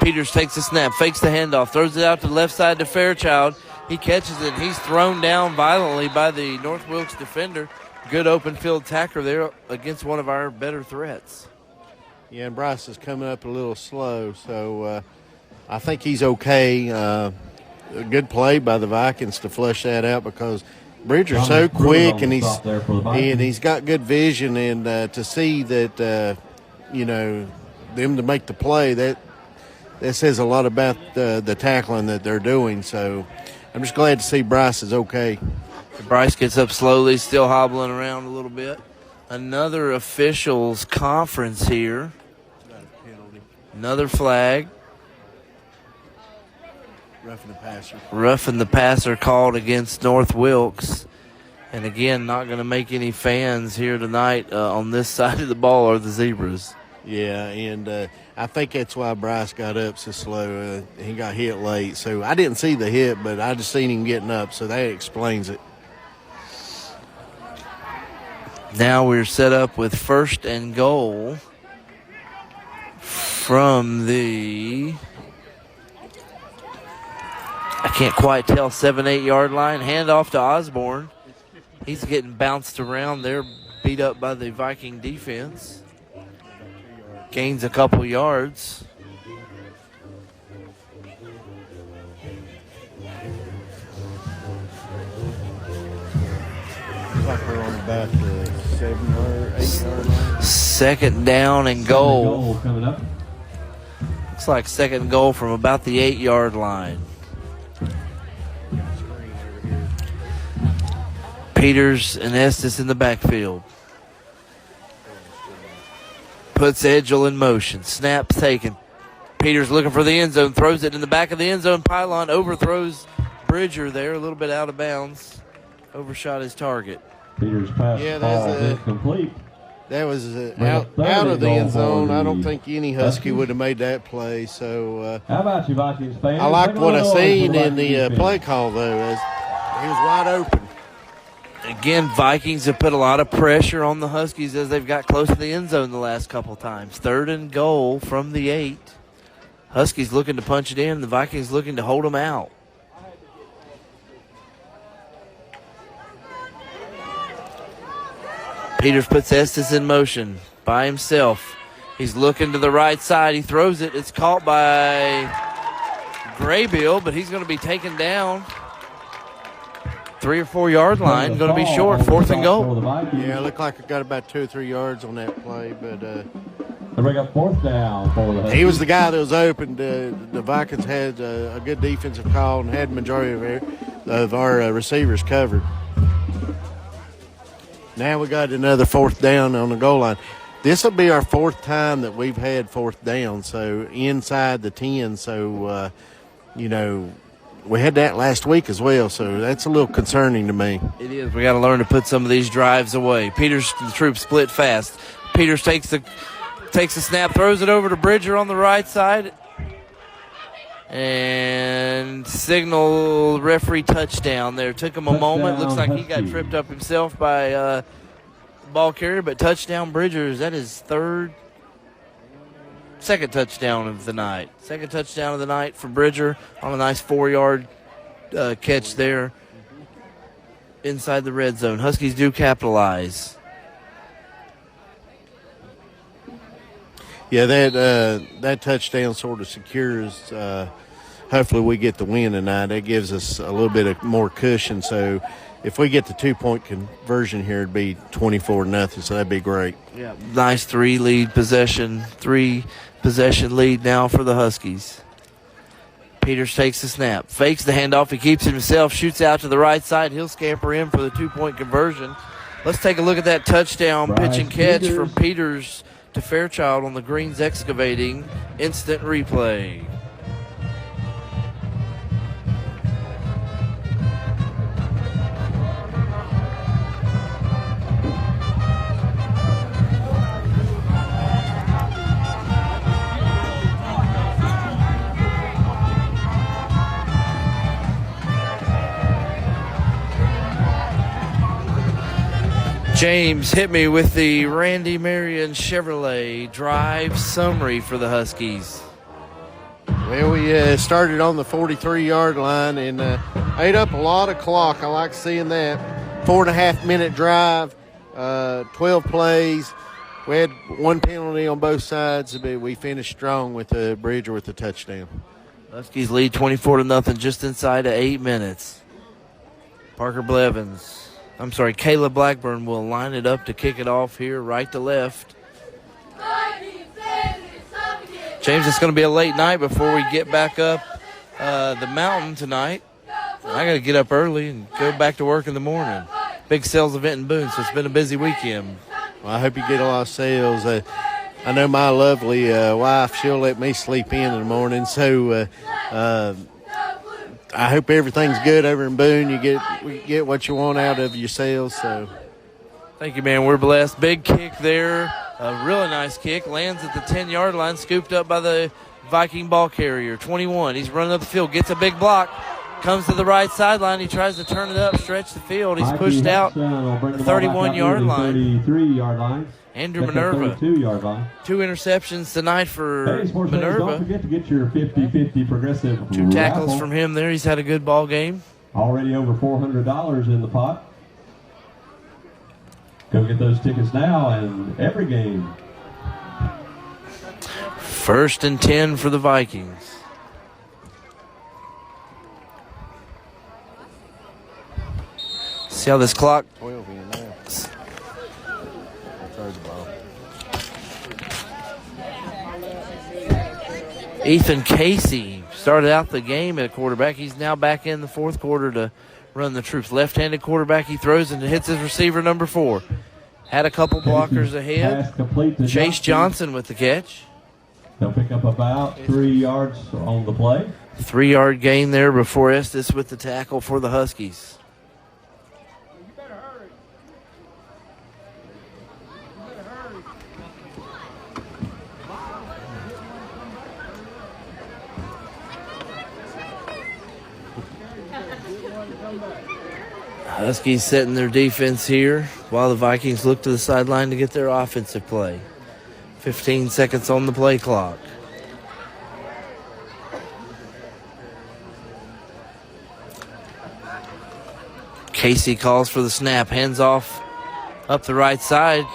Peters takes the snap, fakes the handoff, throws it out to the left side to Fairchild. He catches it. He's thrown down violently by the North Wilkes defender. Good open field tackler there against one of our better threats. Yeah, and Bryce is coming up a little slow, so I think he's okay. A good play by the Vikings to flush that out because Bridger's so quick and he's got good vision, and to see that them to make the play, that says a lot about the tackling that they're doing. So I'm just glad to see Bryce is okay. Bryce gets up slowly, still hobbling around a little bit. Another officials conference here. Another flag. Roughing the passer. Roughing the passer called against North Wilkes. And again, not going to make any fans here tonight on this side of the ball or the Zebras. Yeah, and I think that's why Bryce got up so slow. He got hit late. So I didn't see the hit, but I just seen him getting up, so that explains it. Now we're set up with 1st and goal from the, I can't quite tell, 7-8 yard line. Handoff to Osborne. He's getting bounced around there, beat up by the Viking defense. Gains a couple yards. Looks like we're on about the 7 or 8 yard line. 2nd down and goal. Coming up. Looks like 2nd goal from about the 8 yard line. Peters and Estes in the backfield. Puts Edgel in motion. Snap taken. Peters looking for the end zone. Throws it in the back of the end zone pylon. Overthrows Bridger there. A little bit out of bounds. Overshot his target. Peters pass incomplete. That was out of the end zone. I don't think any Husky would have made that play. So how about you, Vikings fans? I liked what I seen in the play call, though. As he was wide open. Again, Vikings have put a lot of pressure on the Huskies as they've got close to the end zone the last couple times. 3rd and goal from the 8. Huskies looking to punch it in. The Vikings looking to hold them out. Peters puts Estes in motion by himself. He's looking to the right side. He throws it. It's caught by Graybill, but he's going to be taken down. 3 or 4 yard line, going to be short. 4th and goal. Yeah, it looked like it got about 2 or 3 yards on that play, but they bring up 4th down for the Huskies. He was the guy that was open. The Vikings had a good defensive call and had majority of our receivers covered. Now we got another 4th down on the goal line. This will be our 4th time that we've had 4th down, so inside the 10. So, we had that last week as well, so that's a little concerning to me. It is. We got to learn to put some of these drives away. Peters, the troops split fast. Peters takes the snap, throws it over to Bridger on the right side, and signal referee touchdown there. Took him a moment. Looks like he got tripped up himself by the ball carrier, but touchdown Bridger. That is second touchdown of the night. Second touchdown of the night for Bridger on a nice 4-yard catch there inside the red zone. Huskies do capitalize. Yeah, that touchdown sort of secures. Hopefully, we get the win tonight. That gives us a little bit of more cushion. So, if we get the 2-point conversion here, it'd be 24-0. So that'd be great. Yeah, nice 3 possession lead now for the Huskies. Peters takes the snap, fakes the handoff. He keeps it himself, shoots out to the right side. He'll scamper in for the 2-point conversion. Let's take a look at that touchdown pitch and catch from Peters to Fairchild on the Greens Excavating instant replay. James, hit me with the Randy Marion Chevrolet drive summary for the Huskies. Well, we started on the 43-yard line and ate up a lot of clock. I like seeing that. 4.5-minute drive, 12 plays. We had one penalty on both sides, but we finished strong with Bridger with the touchdown. Huskies lead 24-0 just inside of 8 minutes. Caleb Blackburn will line it up to kick it off here, right to left. James, it's going to be a late night before we get back up the mountain tonight. I got to get up early and go back to work in the morning. Big sales event in Boone, so it's been a busy weekend. Well, I hope you get a lot of sales. I know my lovely wife, she'll let me sleep in the morning, so I hope everything's good over in Boone. You get what you want out of your sales. So, thank you, man. We're blessed. Big kick there. A really nice kick. Lands at the 10-yard line, scooped up by the Viking ball carrier. 21. He's running up the field. Gets a big block. Comes to the right sideline. He tries to turn it up, stretch the field. He's pushed out the 31-yard line. 33-yard line. Andrew Minerva. 32-yard line. 2 interceptions tonight for Minerva. Don't forget to get your 50-50 progressive 2 tackles raffle. from him there. He's had a good ball game. Already over $400 in the pot. Go get those tickets now and every game. 1st and 10 for the Vikings. See how this clock 12 in there. Throw the ball. Ethan Casey started out the game at quarterback. He's now back in the 4th quarter to run the troops. Left-handed quarterback. He throws and hits his receiver number 4. Had a couple blockers ahead. Chase Johnson with the catch. They'll pick up about 3 yards on the play. 3-yard gain there before Estes with the tackle for the Huskies. Huskies setting their defense here while the Vikings look to the sideline to get their offensive play. 15 seconds on the play clock. Casey calls for the snap, hands off up the right side.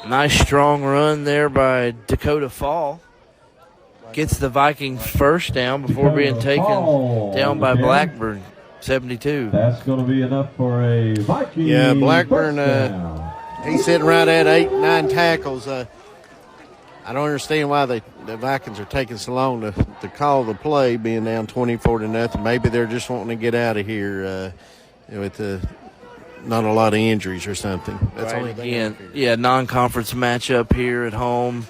Nice strong run there by Dakota Fall. Gets the Viking first down before being taken down by Blackburn. 72. That's going to be enough for a Viking. Yeah, Blackburn, he's sitting right at 8-9 tackles. I don't understand why the Vikings are taking so long to call the play, being down 24-0. Maybe they're just wanting to get out of here with not a lot of injuries or something. That's right, again, non-conference matchup here at home.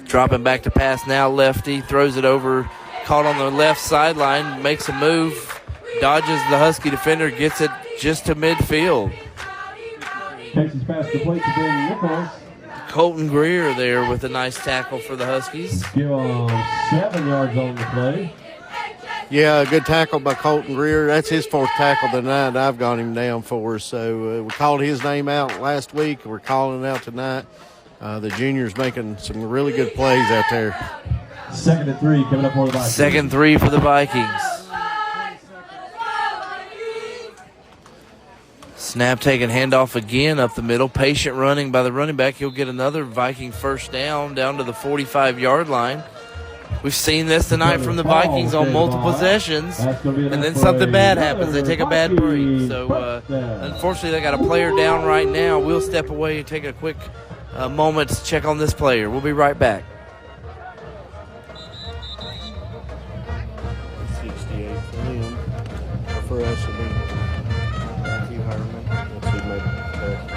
Dropping back to pass now, lefty, throws it over. Caught on the left sideline, makes a move, dodges the Husky defender, gets it just to midfield. Takes his pass complete to Ben Nichols. Colton Greer there with a nice tackle for the Huskies. Give him 7 yards on the play. Yeah, a good tackle by Colton Greer. That's his 4th tackle tonight I've got him down for. So we called his name out last week. We're calling it out tonight. The junior's making some really good plays out there. 2nd and 3 coming up for the Vikings. 2nd and 3 for the Vikings. Snap taken, handoff again up the middle. Patient running by the running back. He'll get another Viking first down to the 45-yard line. We've seen this tonight from the Vikings on multiple possessions, and then something bad happens. They take a bad break. So, unfortunately, they got a player down right now. We'll step away and take a quick moment to check on this player. We'll be right back. for us will be Matthew Herman. Let's see, maybe the best.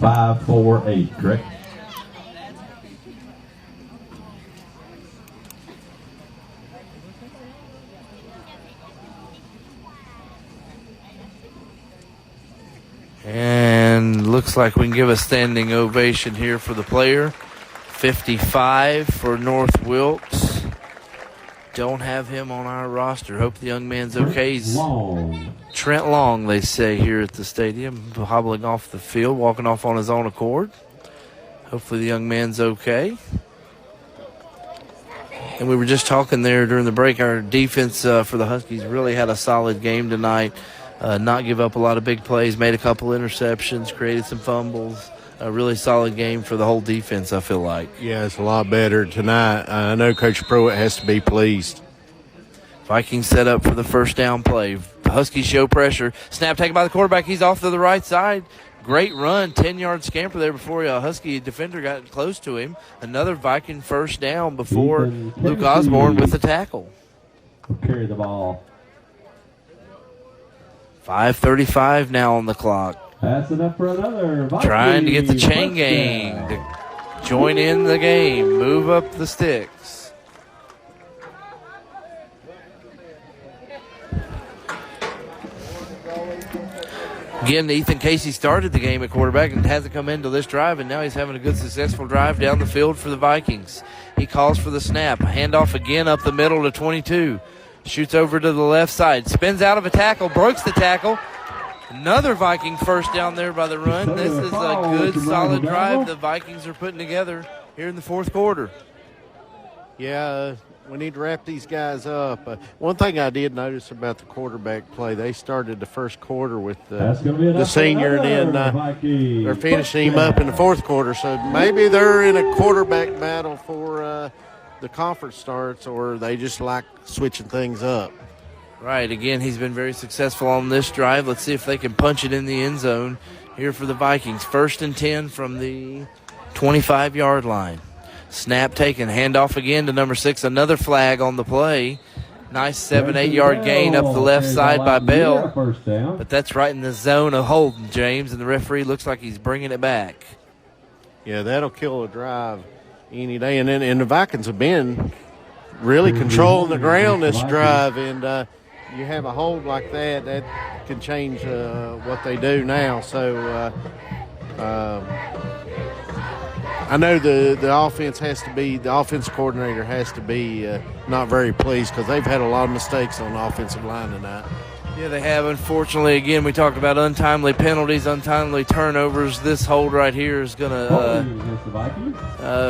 5-4-8, correct? And looks like we can give a standing ovation here for the player. 55 for North Wilkes. Don't have him on our roster. Hope the young man's okay. He's Trent Long, they say here at the stadium, hobbling off the field, walking off on his own accord. Hopefully the young man's okay. And we were just talking there during the break. Our defense for the Huskies really had a solid game tonight. Not give up a lot of big plays, made a couple interceptions, created some fumbles. A really solid game for the whole defense, I feel like. Yeah, it's a lot better tonight. I know Coach Pruitt has to be pleased. Vikings set up for the first down play. Huskies show pressure. Snap taken by the quarterback. He's off to the right side. Great run, 10-yard scamper there before a Husky defender got close to him. Another Viking first down before Luke Osborne with the tackle. Carry the ball. 5:35 now on the clock. That's enough for another Viking. Trying to get the chain gang to join in the game, move up the sticks. Again, Ethan Casey started the game at quarterback and hasn't come into this drive, and now he's having a good, successful drive down the field for the Vikings. He calls for the snap. Handoff again up the middle to 22. Shoots over to the left side. Spins out of a tackle, breaks the tackle. Another Viking first down there by the run. This is a good, solid drive the Vikings are putting together here in the fourth quarter. Yeah, we need to wrap these guys up. One thing I did notice about the quarterback play, they started the first quarter with the senior, and then they're finishing him up in the fourth quarter. So maybe they're in a quarterback battle for the conference starts, or they just like switching things up. Right, again, he's been very successful on this drive. Let's see if they can punch it in the end zone here for the Vikings. 1st and 10 from the 25-yard line. Snap taken, handoff again to number 6. Another flag on the play. Nice 7-8-yard gain up the left side by Bell. But that's right in the zone of holding, James, and the referee looks like he's bringing it back. Yeah, that'll kill a drive any day. And the Vikings have been really controlling the ground this drive, and you have a hold like that can change what they do now. So I know the offense has to be, the offense coordinator has to be not very pleased, because they've had a lot of mistakes on the offensive line tonight. Yeah, they have. Unfortunately, again, we talked about untimely penalties, untimely turnovers. This hold right here is going to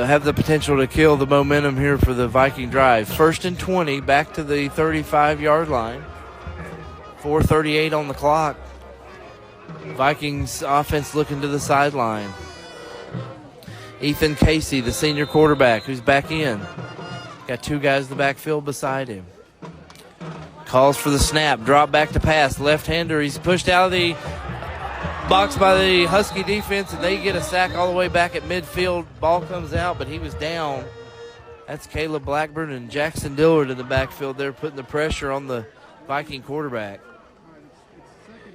have the potential to kill the momentum here for the Viking drive. 1st and 20, back to the 35-yard line. 4:38 on the clock. Vikings offense looking to the sideline. Ethan Casey, the senior quarterback, who's back in. Got 2 guys in the backfield beside him. Calls for the snap, drop back to pass. Left-hander, he's pushed out of the box by the Husky defense, and they get a sack all the way back at midfield. Ball comes out, but he was down. That's Caleb Blackburn and Jackson Dillard in the backfield there, putting the pressure on the Viking quarterback.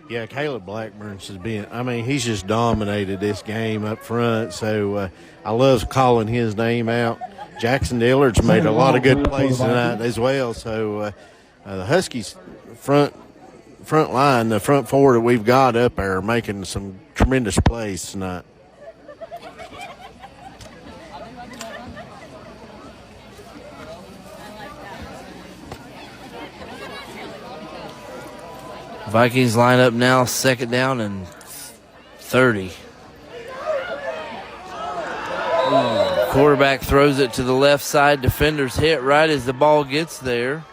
Yeah, Caleb Blackburn's has been, he's just dominated this game up front, so I love calling his name out. Jackson Dillard's made a lot of good plays tonight as well, so the Huskies front line, the front 4 that we've got up there, are making some tremendous plays tonight. Vikings line up now, second down and 30. Quarterback throws it to the left side. Defenders hit right as the ball gets there.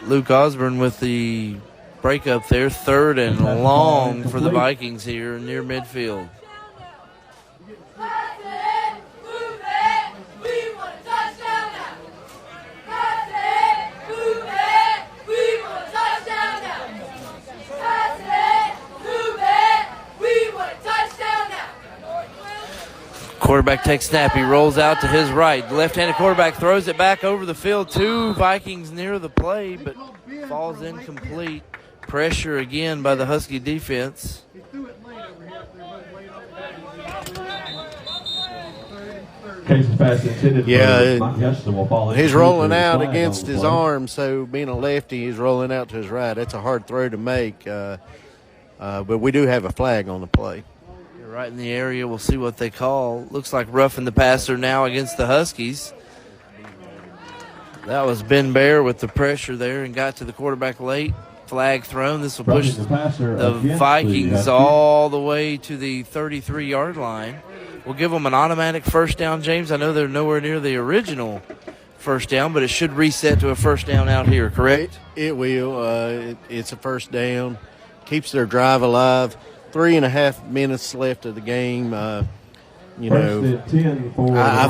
Luke Osborne with the breakup there. Third and long for the Vikings here near midfield. Pass it, move it, we want a touchdown now. Pass it, move it, we want a touchdown now. Pass it, move it, we want a touchdown now. Quarterback takes snap. He rolls out to his right. The left-handed quarterback throws it back over the field. Two Vikings near the play, but falls incomplete. Pressure again by the Husky defense. Yeah, he's rolling out against his arm, so being a lefty, he's rolling out to his right. That's a hard throw to make, but we do have a flag on the play. You're right in the area. We'll see what they call. Looks like roughing the passer now against the Huskies. That was Ben Bear with the pressure there and got to the quarterback late. Flag thrown. This will push the Vikings all the way to the 33-yard line. We'll give them an automatic first down, James. I know they're nowhere near the original first down, but it should reset to a first down out here, correct? It will. It's a first down. Keeps their drive alive. 3.5 minutes left of the game. I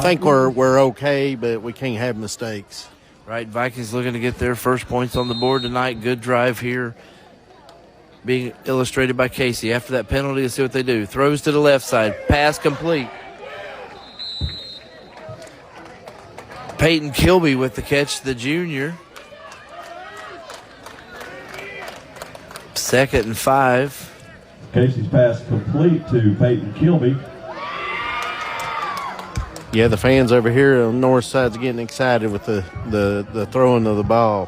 think we're okay, but we can't have mistakes. Right, Vikings looking to get their first points on the board tonight. Good drive here being illustrated by Casey. After that penalty, let's see what they do. Throws to the left side. Pass complete. Peyton Kilby with the catch, the junior. 2nd and 5. Casey's pass complete to Peyton Kilby. Yeah, the fans over here on the north side's getting excited with the throwing of the ball.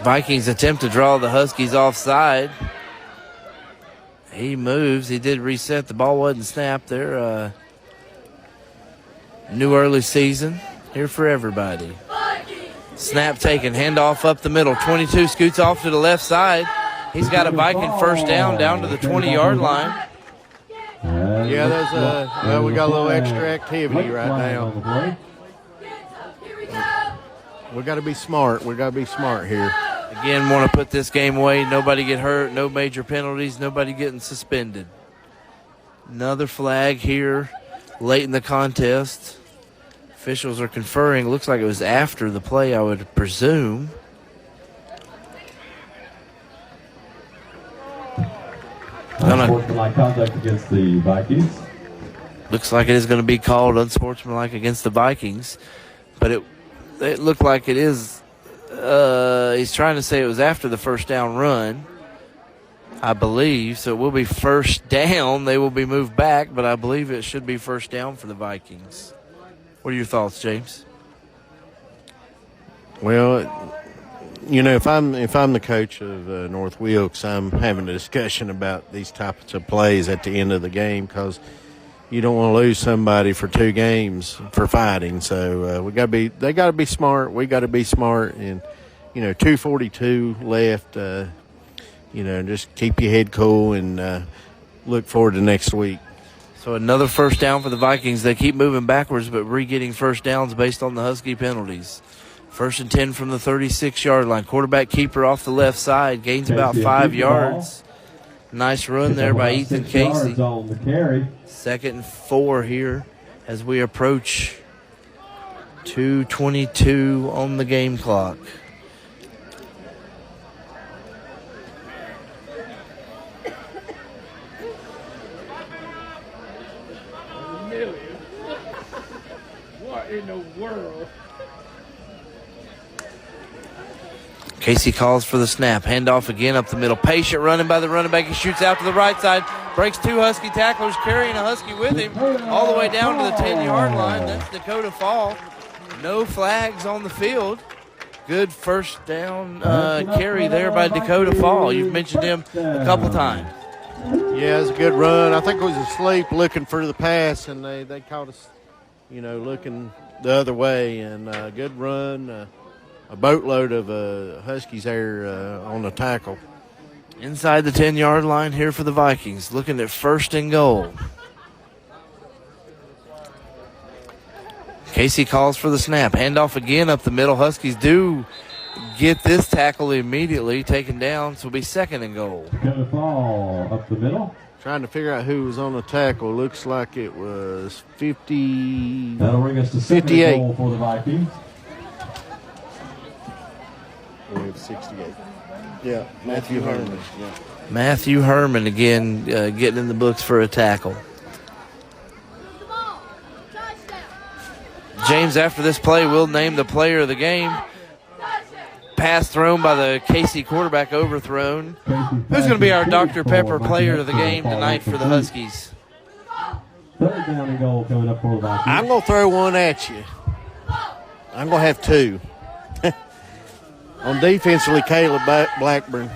Vikings attempt to draw the Huskies offside. He moves. He did reset. The ball wasn't snapped there. New early season here for everybody. Snap taken. Handoff up the middle. 22 scoots off to the left side. He's got a Viking first down to the 20-yard line. Yeah, we got a little extra activity right now. We got to be smart. We got to be smart here. Again, want to put this game away. Nobody get hurt. No major penalties. Nobody getting suspended. Another flag here late in the contest. Officials are conferring. Looks like it was after the play, I would presume. Unsportsmanlike conduct against the Vikings. Looks like it is going to be called unsportsmanlike against the Vikings, but it looked like it is. He's trying to say it was after the first down run, I believe. So it will be first down. They will be moved back, but I believe it should be first down for the Vikings. What are your thoughts, James? Well, if I'm the coach of North Wilkes, I'm having a discussion about these types of plays at the end of the game because you don't want to lose somebody for 2 games for fighting. So they got to be smart. We got to be smart, and 2:42 left. Just keep your head cool and look forward to next week. So another first down for the Vikings. They keep moving backwards, but re-getting first downs based on the Husky penalties. 1st and 10 from the 36-yard line. Quarterback keeper off the left side. Gains about 5 yards. Nice run there by Ethan Casey. 2nd and 4 here as we approach 2:22 on the game clock. What in the world? Casey calls for the snap. Handoff again up the middle. Patient running by the running back. He shoots out to the right side. Breaks 2 Husky tacklers, carrying a Husky with him all the way down to the 10-yard line. That's Dakota Fall. No flags on the field. Good first down carry there by Dakota Fall. You've mentioned him a couple times. Yeah, it's a good run. I think it was asleep looking for the pass, and they caught us looking the other way, and good run. A boatload of Huskies there on the tackle. Inside the 10-yard line here for the Vikings, looking at 1st and goal. Casey calls for the snap. Handoff again up the middle. Huskies do get this tackle immediately taken down, so it'll be 2nd and goal. Gonna fall up the middle. Trying to figure out who was on the tackle. Looks like it was 50. That'll bring us to 58. goal for the Vikings. We have 68. Yeah, Matthew Herman. Yeah. Matthew Herman again getting in the books for a tackle. James, after this play, will name the player of the game. Pass thrown by the Casey quarterback, overthrown. Who's going to be our Dr. Pepper player of the game tonight for the Huskies? 3rd down and goal coming up for the Vikings. I'm going to throw one at you. I'm going to have 2. On defensively, Caleb Blackburn.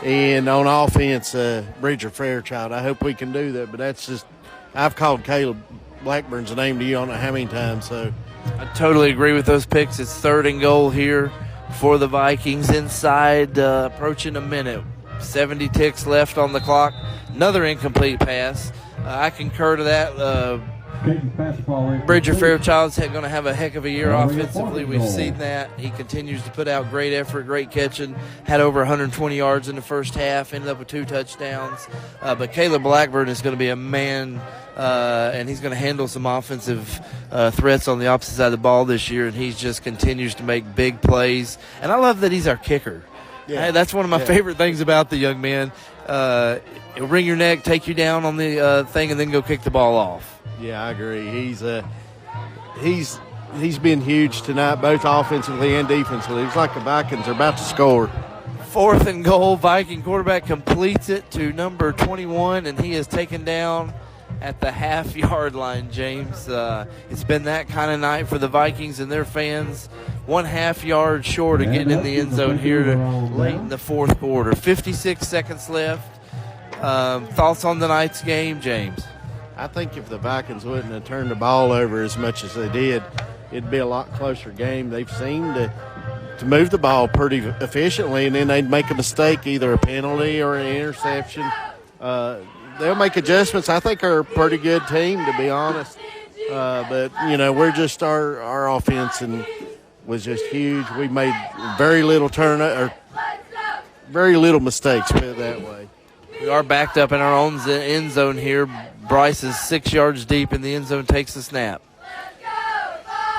And on offense, Bridger Fairchild. I hope we can do that, but that's just – I've called Caleb Blackburn's name to you I don't know how many times. So I totally agree with those picks. It's 3rd and goal here for the Vikings. Inside, approaching a minute. 70 ticks left on the clock. Another incomplete pass. I concur to that. Bridger Fairchild's going to have a heck of a year offensively. We've seen that. He continues to put out great effort, great catching. Had over 120 yards in the first half. Ended up with 2 touchdowns. But Caleb Blackburn is going to be a man, and he's going to handle some offensive threats on the opposite side of the ball this year. And he just continues to make big plays. And I love that he's our kicker. Yeah. Hey, that's one of my favorite things about the young man. He'll wring your neck, take you down on the thing, and then go kick the ball off. Yeah, I agree. He's been huge tonight, both offensively and defensively. It's like the Vikings are about to score. 4th and goal. Viking quarterback completes it to number 21, and he is taken down at the half-yard line, James. It's been that kind of night for the Vikings and their fans. 1/2 yard short of getting in the end zone here late in the 4th quarter. 56 seconds left. Thoughts on tonight's game, James? I think if the Vikings wouldn't have turned the ball over as much as they did, it'd be a lot closer game. They've seemed to move the ball pretty efficiently, and then they'd make a mistake, either a penalty or an interception. They'll make adjustments. I think they're a pretty good team, to be honest. But, we're just our offense and was just huge. We made very little mistakes, put it that way. We are backed up in our own end zone here. Bryce is 6 yards deep in the end zone, takes the snap.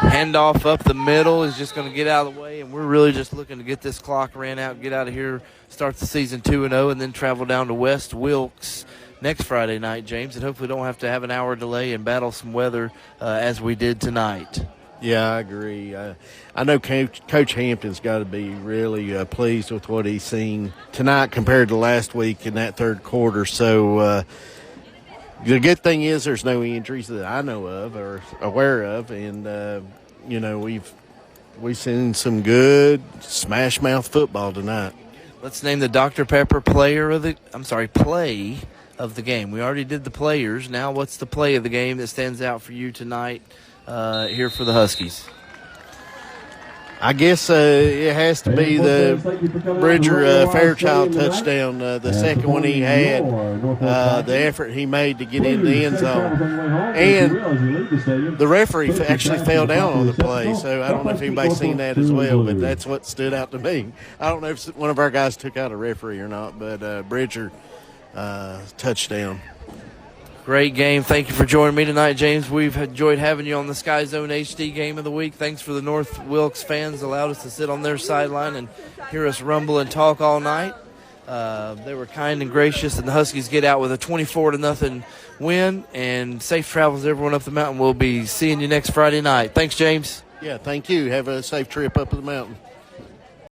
Handoff up the middle is just going to get out of the way, and we're really just looking to get this clock ran out, get out of here, start the season 2-0, and then travel down to West Wilkes next Friday night, James, and hopefully don't have to have an hour delay and battle some weather as we did tonight. Yeah, I agree. I know Coach Hampton's got to be really pleased with what he's seen tonight compared to last week in that 3rd quarter. So the good thing is there's no injuries that I know of or aware of, and we've seen some good smash mouth football tonight. Let's name the Dr. Pepper play of the game. We already did the players. Now what's the play of the game that stands out for you tonight here for the Huskies? I guess it has to be the Bridger Fairchild touchdown, the second one he had, the effort he made to get in the end zone. And the referee actually fell down on the play, so I don't know if anybody's seen that as well, but that's what stood out to me. I don't know if one of our guys took out a referee or not, but Bridger touchdown. Great game. Thank you for joining me tonight, James. We've enjoyed having you on the SkyZone HD Game of the Week. Thanks for the North Wilkes fans. Allowed us to sit on their sideline and hear us rumble and talk all night. They were kind and gracious, and the Huskies get out with a 24-0 win. And safe travels, everyone up the mountain. We'll be seeing you next Friday night. Thanks, James. Yeah, thank you. Have a safe trip up the mountain.